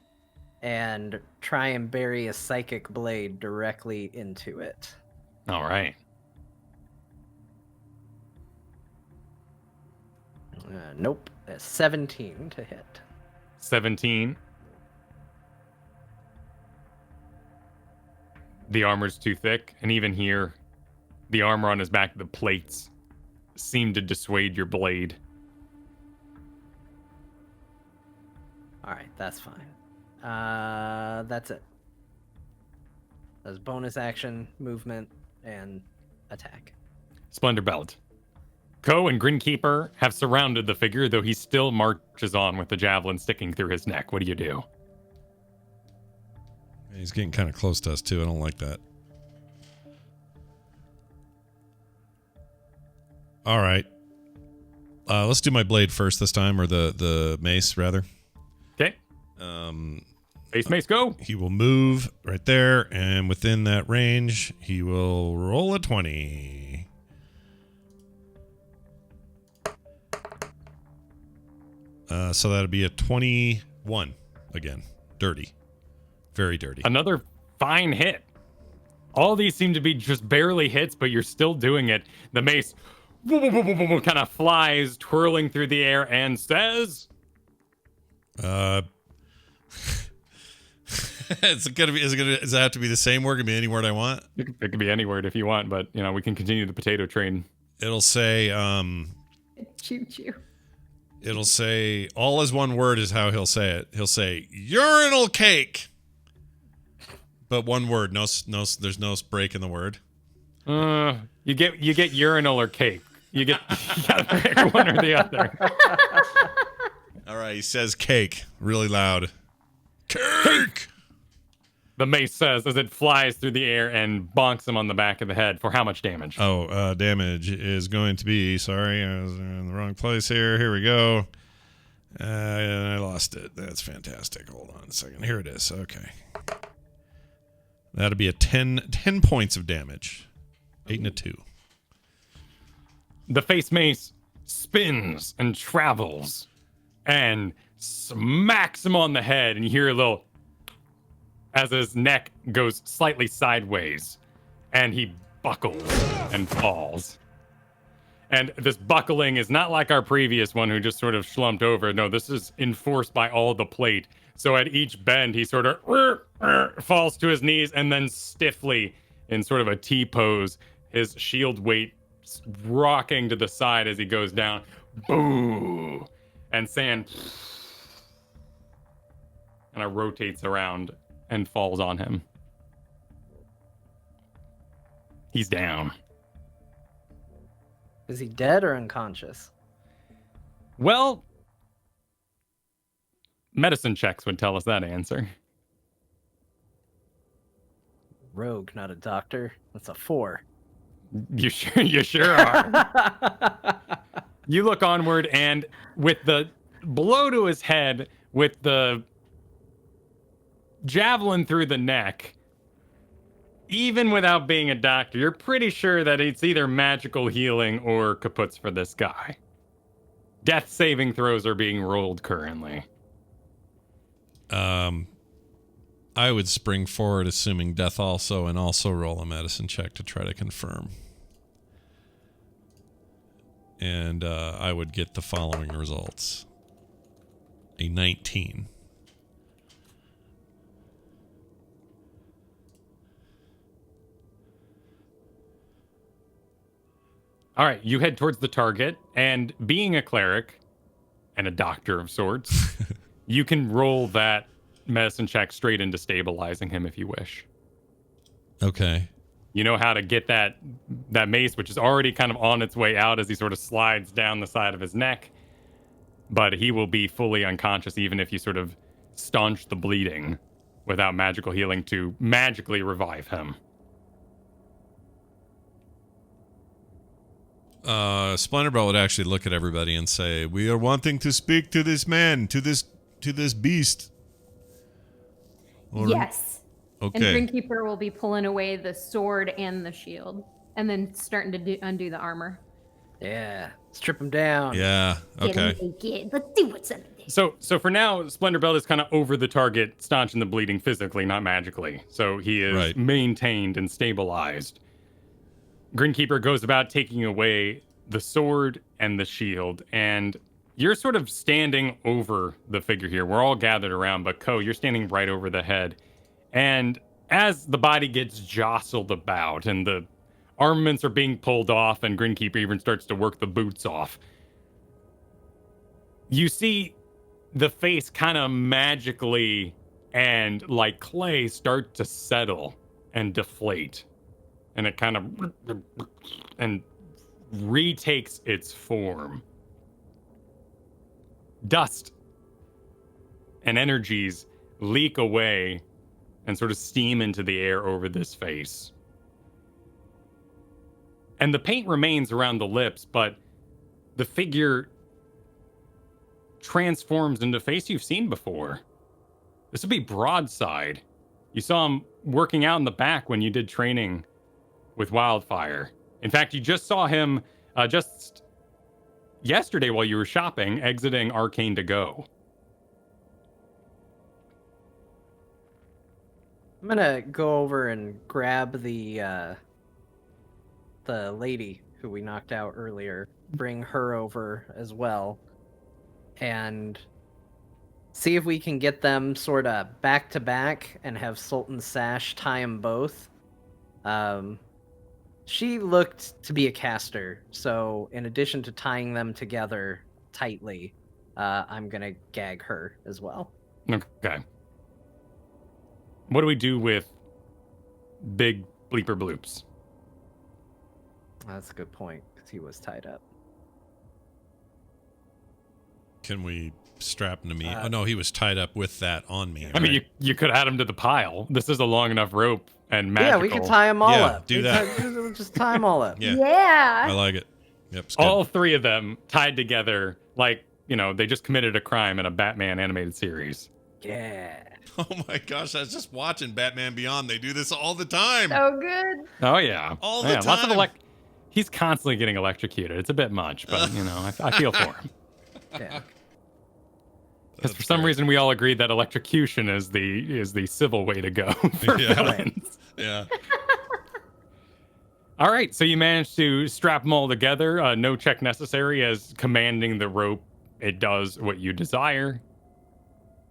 and try and bury a psychic blade directly into it. All right. Nope, that's 17 to hit. 17. The armor's too thick, and even here, the armor on his back, the plates, seem to dissuade your blade. All right, that's fine. That's it. That's bonus action, movement, and attack. Splendor Belt. Ko and Grinkeeper have surrounded the figure, though he still marches on with the javelin sticking through his neck. What do you do? He's getting kind of close to us, too. I don't like that. All right. Let's do my blade first this time, or the mace rather. Okay. Face mace, go. He will move right there, and within that range, he will roll a 20. So that'll be a 21 again. Dirty. Very dirty. Another fine hit. All these seem to be just barely hits, but you're still doing it. The mace kind of flies, twirling through the air, and says, Does it have to be the same word? Can be any word I want? it could be any word if you want, but, we can continue the potato train. It'll say, Choo choo. it'll say, all as one word is how he'll say it. He'll say, urinal cake. But one word. No, there's no break in the word. You get urinal or cake. You gotta pick one or the other. All right, he says cake really loud. Cake! The mace says as it flies through the air and bonks him on the back of the head. For how much damage? Damage is going to be, sorry, I was in the wrong place here. Here we go. I lost it. That's fantastic. Hold on a second. Here it is. Okay. That'll be a 10 points of damage. 8 and a 2. The face mace spins and travels and smacks him on the head, and you hear a little as his neck goes slightly sideways, and he buckles and falls. And this buckling is not like our previous one who just sort of slumped over. No, this is enforced by all the plate. So at each bend, he sort of falls to his knees, and then stiffly, in sort of a T pose, his shield weight rocking to the side as he goes down. Boo! And sand kind of rotates around and falls on him. He's down. Is he dead or unconscious? Well, medicine checks would tell us that answer. Rogue, not a doctor. That's a 4. You sure are. You look onward, and with the blow to his head, with the javelin through the neck, even without being a doctor, you're pretty sure that it's either magical healing or kaputs for this guy. Death saving throws are being rolled currently. I would spring forward, assuming death also, and also roll a medicine check to try to confirm. And I would get the following results. A 19. All right, you head towards the target, and being a cleric and a doctor of sorts, you can roll that medicine check straight into stabilizing him if you wish. Okay. You know how to get that mace, which is already kind of on its way out as he sort of slides down the side of his neck, but he will be fully unconscious even if you sort of staunch the bleeding without magical healing to magically revive him. Splendorbelt would actually look at everybody and say, "We are wanting to speak to this man, to this beast." Or... Yes. Okay. And Grinkeeper will be pulling away the sword and the shield, and then starting to undo the armor. Yeah. Strip him down. Yeah. Okay. Get him naked. Let's see what's under there. So for now, Splendor Belt is kind of over the target, staunching the bleeding physically, not magically. So he is maintained and stabilized. Grinkeeper goes about taking away the sword and the shield, and you're sort of standing over the figure here. We're all gathered around, but Ko, you're standing right over the head. And as the body gets jostled about and the armaments are being pulled off and Grinkeeper even starts to work the boots off, you see the face kind of magically and like clay start to settle and deflate. And it kind of and retakes its form. Dust and energies leak away and sort of steam into the air over this face. And the paint remains around the lips, but the figure transforms into a face you've seen before. This would be Broadside. You saw him working out in the back when you did training with Wildfire. In fact, you just saw him just yesterday while you were shopping, exiting Arcane to go. I'm gonna go over and grab the lady who we knocked out earlier, bring her over as well, and see if we can get them sort of back to back and have Sultan Sash tie them both. She looked to be a caster, so in addition to tying them together tightly, I'm gonna gag her as well. Okay. What do we do with Big Bleeper Bloops? That's a good point, because he was tied up. Can we strap him to me? Oh, no, he was tied up with that on me. I mean, you could add him to the pile. This is a long enough rope and magical. Yeah, we can tie them all Yeah, up. do that. Just tie them all up. Yeah. Yeah. I like it. Yep. It's good. All three of them tied together like, they just committed a crime in a Batman animated series. Yeah. Oh my gosh, I was just watching Batman Beyond. They do this all the time. So good. Oh, yeah. All the Lots of time. He's constantly getting electrocuted. It's a bit much, but, I feel for him. Yeah. Because for some reason we all agreed that electrocution is the civil way to go for Yeah. villains. Yeah. All right, so you managed to strap them all together. No check necessary, as commanding the rope, it does what you desire.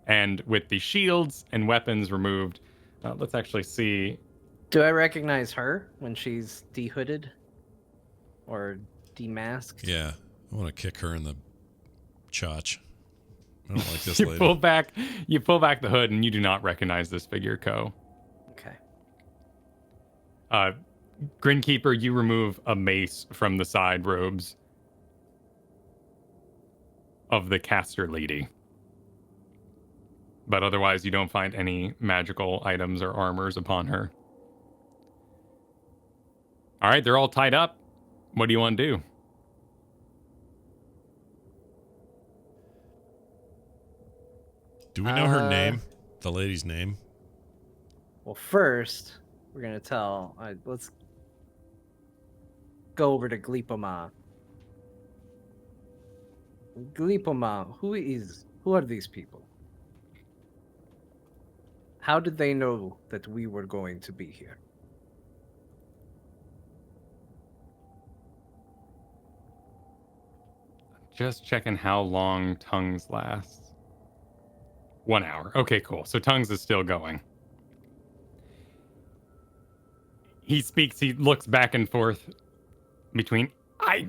And with the shields and weapons removed, let's actually see. Do I recognize her when she's dehooded or demasked? Yeah. I want to kick her in the chotch. I don't like this You lady. pull back the hood, and you do not recognize this figure, Ko. Okay. Grinkeeper, you remove a mace from the side robes of the caster lady. But otherwise, you don't find any magical items or armors upon her. All right, they're all tied up. What do you want to do? Do we know her name? The lady's name? Well, first, we're going to tell... let's go over to Glipoma. Glipoma, who are these people? How did they know that we were going to be here? Just checking how long tongues last. 1 hour. Okay, cool. So tongues is still going. He speaks, he looks back and forth between, I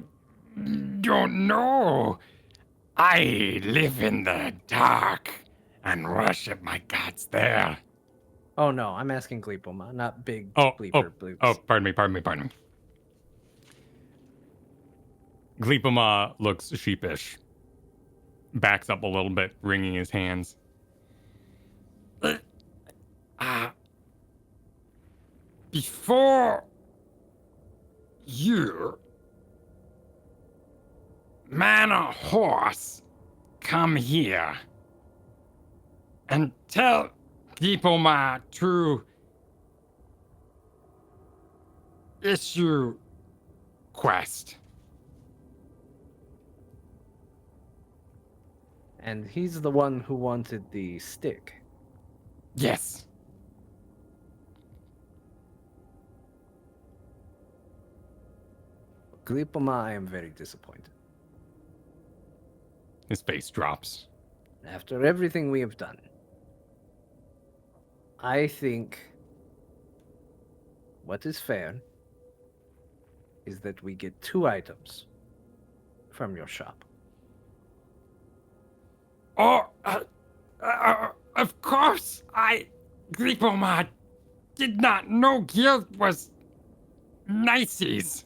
don't know. I live in the dark and worship my gods there. Oh, no, I'm asking Glipoma, not Big Oh, Bleeper Bloops. oh, pardon me. Gleepama looks sheepish. Backs up a little bit, wringing his hands. Before you, man or horse, come here and tell Glipoma to issue quest. And he's the one who wanted the stick. Yes. Glipoma, I am very disappointed. His face drops. After everything we have done, I think what is fair is that we get 2 items from your shop. Oh, of course, Glipoma did not know guild was niceys.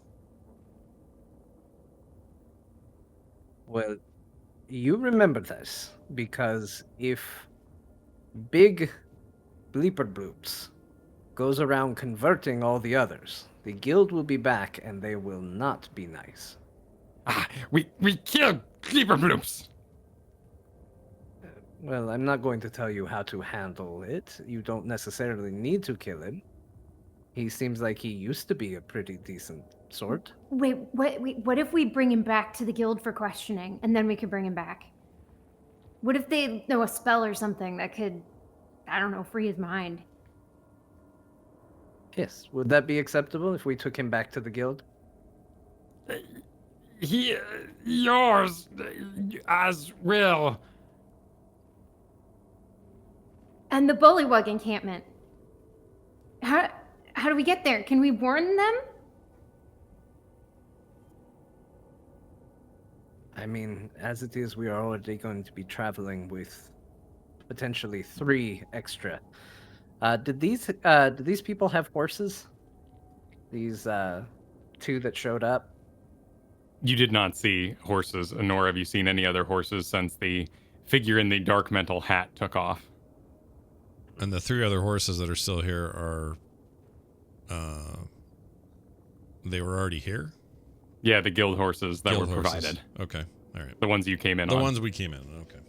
Well, you remember this, because if Big Bleeper Bloops goes around converting all the others The guild will be back, and they will not be nice. We killed Sleeper Bloops. Well, I'm not going to tell you how to handle it. You don't necessarily need to kill him. He seems like he used to be a pretty decent sort. Wait, what if we bring him back to the guild for questioning, and then we could bring him back? What if they know a spell or something that could, I don't know, free his mind? Yes. Would that be acceptable if we took him back to the guild? Yours as will. And the Bullywug encampment. How do we get there? Can we warn them? I mean, as it is, we are already going to be traveling with potentially 3 extra. Did these people have horses? These 2 that showed up? You did not see horses, nor have you seen any other horses since the figure in the dark mental hat took off. And the 3 other horses that are still here are, they were already here? Yeah, the guild horses that Guild were horses. provided. Okay, all right. The ones you came in The on. ones we came in, okay.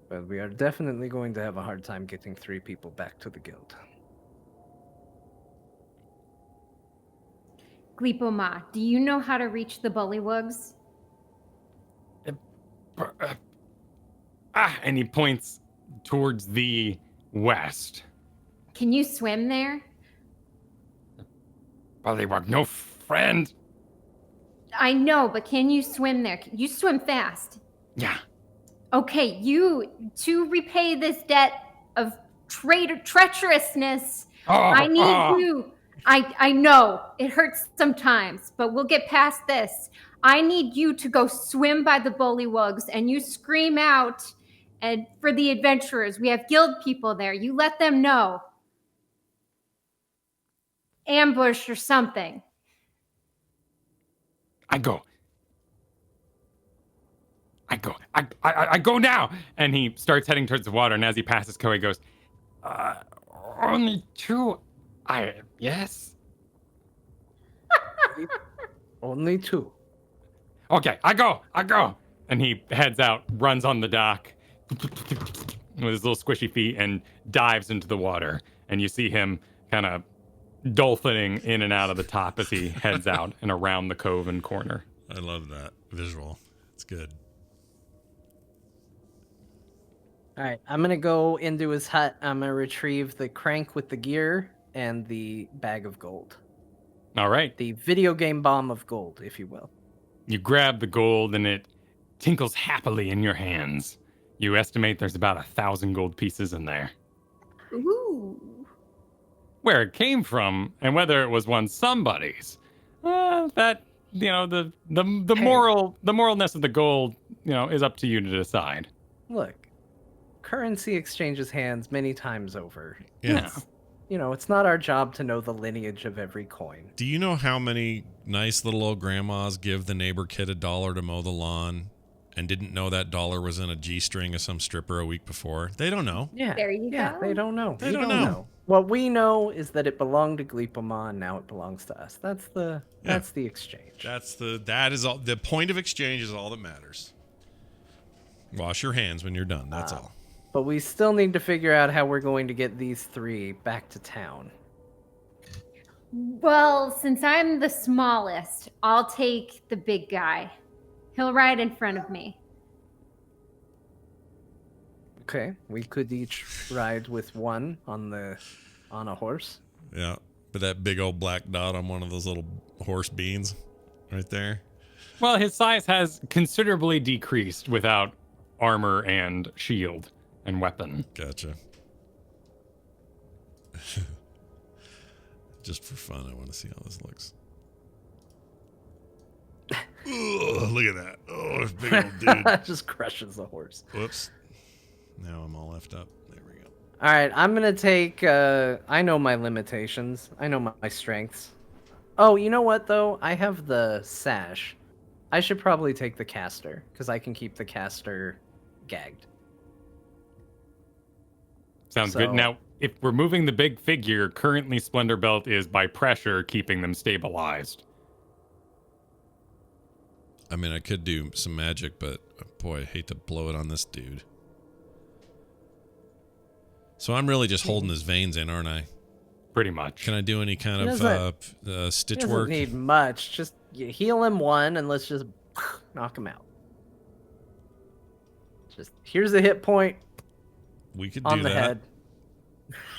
But we are definitely going to have a hard time getting 3 people back to the guild. Gleepoma, do you know how to reach the Bullywugs? And he points towards the west. Can you swim there? Bullywug, no friend. I know, but can you swim there? You swim fast. Yeah. Okay, to repay this debt of treacherousness, I need you. I know it hurts sometimes, but we'll get past this. I need you to go swim by the Bullywugs, and you scream out, and for the adventurers, we have guild people there. You let them know. Ambush or something. I go. I go now. And he starts heading towards the water, and as he passes Ko, he goes, Only 2. Yes. Only 2. Okay, I go. and he heads out, runs on the dock with his little squishy feet, and dives into the water. And you see him kind of dolphining in and out of the top as he heads out and around the cove and corner. I love that visual. It's good. All right, I'm gonna go into his hut. I'm gonna retrieve the crank with the gear and the bag of gold. All right. The video game bomb of gold, if you will. You grab the gold, and it tinkles happily in your hands. You estimate there's about 1,000 gold pieces in there. Ooh. Where it came from, and whether it was once somebody's, that, you know, the moralness of the gold, you know, is up to you to decide. Look, currency exchanges hands many times over. Yeah. It's not our job to know the lineage of every coin. Do you know how many nice little old grandmas give the neighbor kid $1 to mow the lawn and didn't know that dollar was in a G-string of some stripper a week before? They don't know. Yeah. There you Yeah, go. they don't know. They don't know. What we know is that it belonged to Gleepama and now it belongs to us. That's the exchange. That is all. The point of exchange is all that matters. Wash your hands when you're done. That's all. But we still need to figure out how we're going to get these 3 back to town. Well, since I'm the smallest, I'll take the big guy. He'll ride in front of me. Okay, we could each ride with one on a horse. Yeah. But that big old black dot on one of those little horse beans right there. Well, his size has considerably decreased without armor and shield and weapon. Gotcha. Just for fun, I want to see how this looks. Ugh, look at that. Oh, big old dude. Just crushes the horse. Whoops. Now I'm all left up. There we go. All right, I'm going to take... I know my limitations. I know my strengths. Oh, you know what, though? I have the sash. I should probably take the caster, because I can keep the caster gagged. Sounds good. So- Now, if we're moving the big figure, currently Splendor Belt is by pressure keeping them stabilized. I mean, I could do some magic, but boy, I hate to blow it on this dude. So I'm really just holding his veins in, aren't I? Pretty much. Can I do any kind He of stitch Doesn't work? need much. Just you heal him one, and let's just knock him out. Just here's a hit point We could on do the that. head.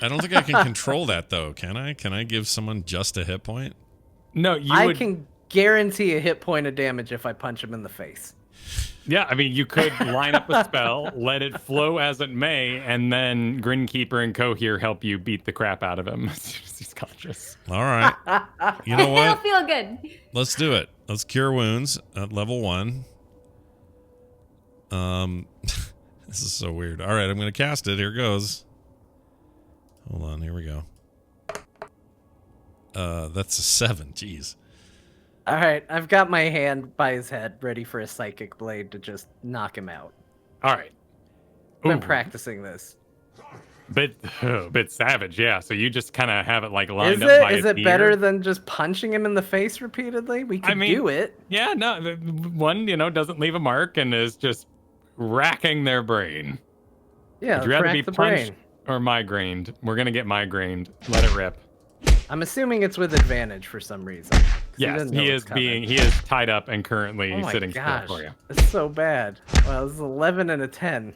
I don't think I can control that though. Can I? Can I give someone just a hit point? No, you I would. can guarantee a hit point of damage if I punch him in the face. Yeah, I mean, you could line up a spell, let it flow as it may, and then Grinkeeper and Cohere help you beat the crap out of him as soon as he's conscious. All right. You know It'll what? feel good. Let's do it. Let's cure wounds at level 1. This is so weird. All right, I'm going to cast it. Here goes. Hold on. Here we go. That's a 7. Jeez. All right, I've got my hand by his head, ready for a psychic blade to just knock him out. All right. I've been Ooh, practicing this. bit savage, yeah. So you just kind of have it like lined Is up it? by Is its it better ear. than just punching him in the face repeatedly? We could mean, do it. Yeah, no. One, doesn't leave a mark and is just racking their brain. Yeah, Would you rather crack be the punched brain. or migrained? We're gonna get migrained. Let it rip. I'm assuming it's with advantage for some reason. 'cause Yes, doesn't know he it's is coming. he is tied up and currently Oh my sitting gosh, still for you. it's so bad. Well, it's 11 and a 10.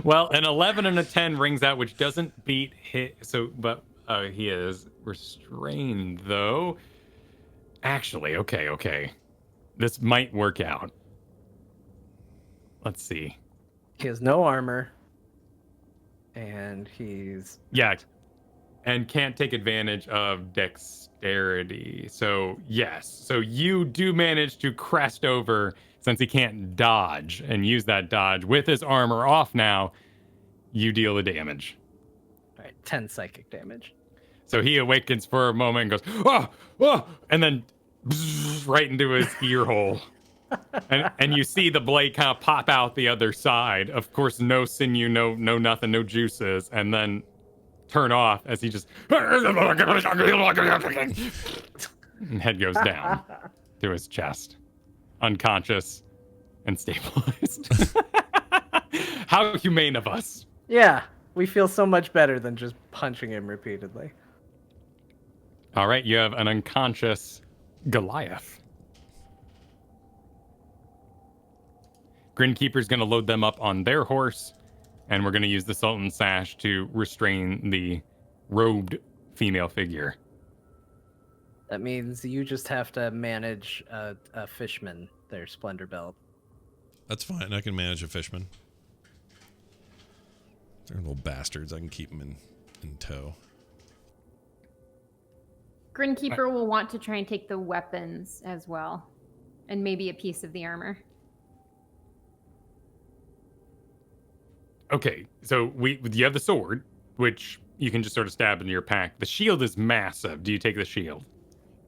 Well, an 11 and a 10 rings out, which doesn't beat hit. So, but he is restrained though. Actually, okay. This might work out. Let's see. He has no armor, and he's Yeah, and can't take advantage of dexterity. So yes, so you do manage to crest over since he can't dodge and use that dodge with his armor off. Now, you deal the damage. all right, 10 psychic damage. So he awakens for a moment and goes, oh, and then right into his ear hole. And you see the blade kind of pop out the other side. Of course, no sinew, no nothing, no juices, and then turn off as he just and head goes down to his chest, unconscious and stabilized. How humane of us. Yeah, we feel so much better than just punching him repeatedly. All right, you have an unconscious Goliath. Grinkeeper's going to load them up on their horse, and we're going to use the Sultan Sash to restrain the robed female figure. That means you just have to manage a fishman, their Splendor Belt. That's fine. I can manage a fishman. They're little bastards. I can keep them in tow. Grinkeeper will want to try and take the weapons as well, and maybe a piece of the armor. Okay, so you have the sword, which you can just sort of stab into your pack. The shield is massive. Do you take the shield?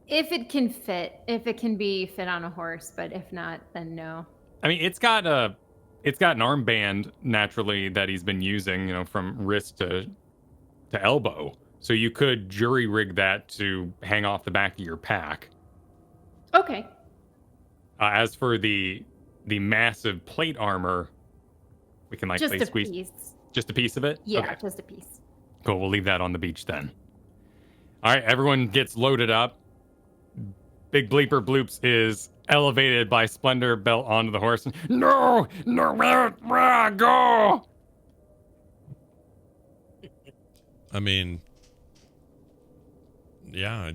If it can fit, if it can be fit on a horse, but if not, then no. I mean, it's got an armband naturally that he's been using, from wrist to elbow. So you could jury rig that to hang off the back of your pack. Okay. As for the massive plate armor, we can Just a squeeze piece. just a piece of it. Yeah, Okay. just a piece. Cool. We'll leave that on the beach then. All right, everyone gets loaded up. Big Bleeper Bloops is elevated by Splendor Belt onto the horse. No, where I go? I mean, yeah,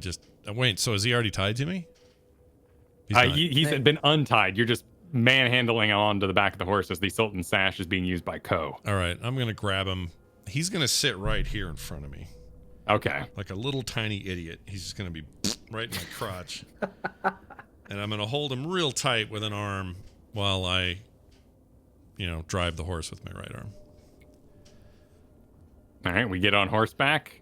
wait, so is he already tied to me? He's not. He's been untied. You're just manhandling onto the back of the horse as the Sultan Sash is being used by Ko. All right, I'm going to grab him. He's going to sit right here in front of me. Okay. Like a little tiny idiot. He's just going to be right in my crotch. And I'm going to hold him real tight with an arm while I, drive the horse with my right arm. All right, we get on horseback.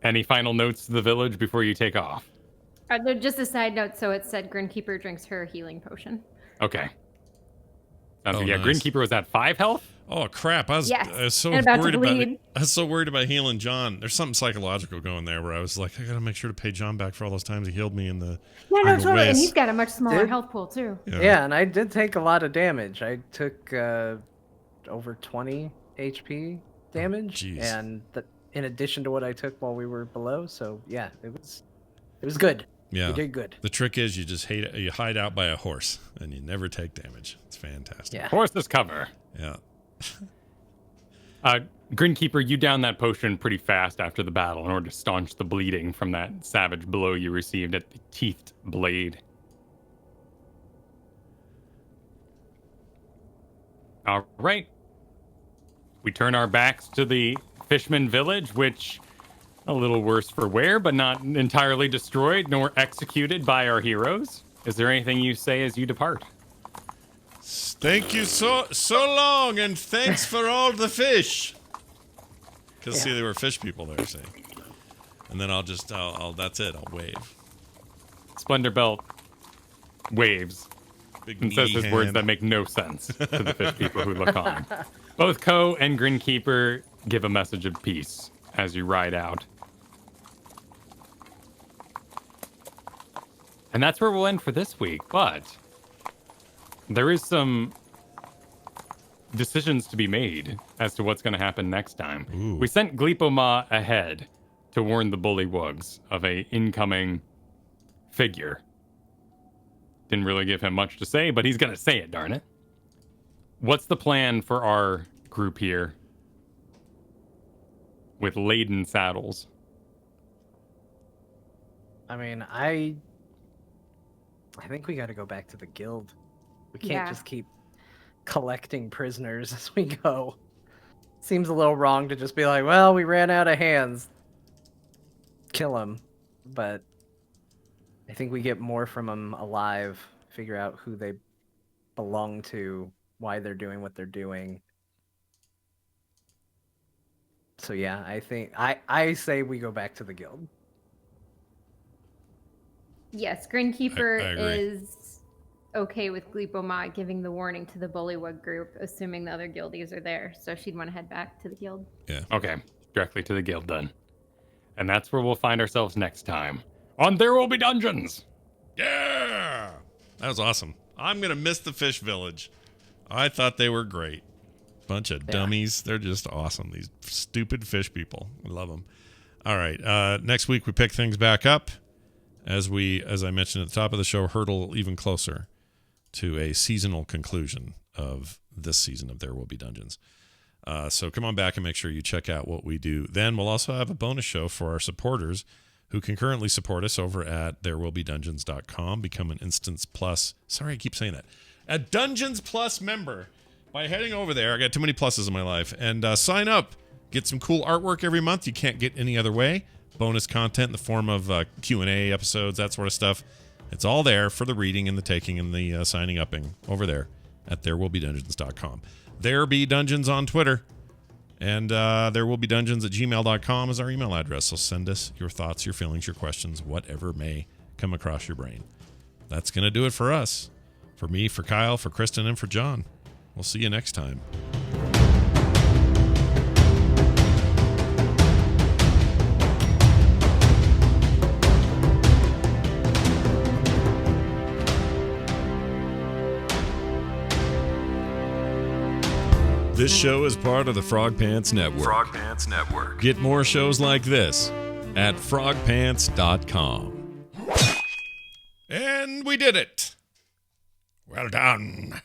Any final notes to the village before you take off? Just a side note. So it said Grinkeeper drinks her healing potion. Okay. Sounds Oh, good. Yeah, nice. Grinkeeper was at 5 health? Oh crap! I was so and about to worried about bleed. it. I was so worried about healing John. There's something psychological going there where I was like, I gotta make sure to pay John back for all those times he healed me in the. Yeah, in no, the totally. And ways. he's got a much smaller Dude. health pool too. Yeah, and I did take a lot of damage. I took over 20 HP damage, jeez. and in addition to what I took while we were below. So yeah, it was good. Yeah. You did good. The trick is you hide out by a horse and you never take damage. It's fantastic. Yeah. Horse's cover. Yeah. Grinkeeper, you down that potion pretty fast after the battle in order to staunch the bleeding from that savage blow you received at the teethed blade. All right. We turn our backs to the Fishman village, which a little worse for wear, but not entirely destroyed nor executed by our heroes. Is there anything you say as you depart? Thank you so long, and thanks for all the fish. Because see, there were fish people there, see. And then I'll that's it. I'll wave. Splendor Belt waves Big and says meaty his words hand. that make no sense to the fish people who look on. Both Ko and Grinkeeper give a message of peace as you ride out. And that's where we'll end for this week, but there is some decisions to be made as to what's going to happen next time. Ooh. We sent Gleepoma ahead to warn the bullywugs of a incoming figure. Didn't really give him much to say, but he's going to say it, darn it. What's the plan for our group here with laden saddles? I mean, I think we got to go back to the guild. We can't just keep collecting prisoners as we go. Seems a little wrong to just be like, well, we ran out of hands. Kill them. But I think we get more from them alive, figure out who they belong to, why they're doing what they're doing. So yeah, I think I say we go back to the guild. Yes, Grinkeeper I agree. is okay with Gleepoma giving the warning to the Bullywug group, assuming the other guildies are there. So she'd want to head back to the guild. Yeah. Okay, directly to the guild then. And that's where we'll find ourselves next time on There Will Be Dungeons. Yeah. That was awesome. I'm going to miss the fish village. I thought they were great. Bunch of dummies. They're just awesome. These stupid fish people. I love them. All right. Next week, we pick things back up as I mentioned at the top of the show, hurdle even closer to a seasonal conclusion of this season of There Will Be Dungeons. So come on back and make sure you check out what we do. Then we'll also have a bonus show for our supporters who can currently support us over at therewillbedungeons.com. Become an Instance Plus. Sorry, I keep saying that. A Dungeons Plus member by heading over there. I got too many pluses in my life. And sign up. Get some cool artwork every month you can't get any other way. Bonus content in the form of Q&A episodes, that sort of stuff. It's all there for the reading and the taking and the signing upping over there at therewillbedungeons.com. There Be Dungeons on Twitter. And therewillbedungeons@gmail.com is our email address. So send us your thoughts, your feelings, your questions, whatever may come across your brain. That's going to do it for us. For me, for Kyle, for Kristen, and for John. We'll see you next time. This show is part of the Frog Pants Network. Frog Pants Network. Get more shows like this at frogpants.com. And we did it. Well done.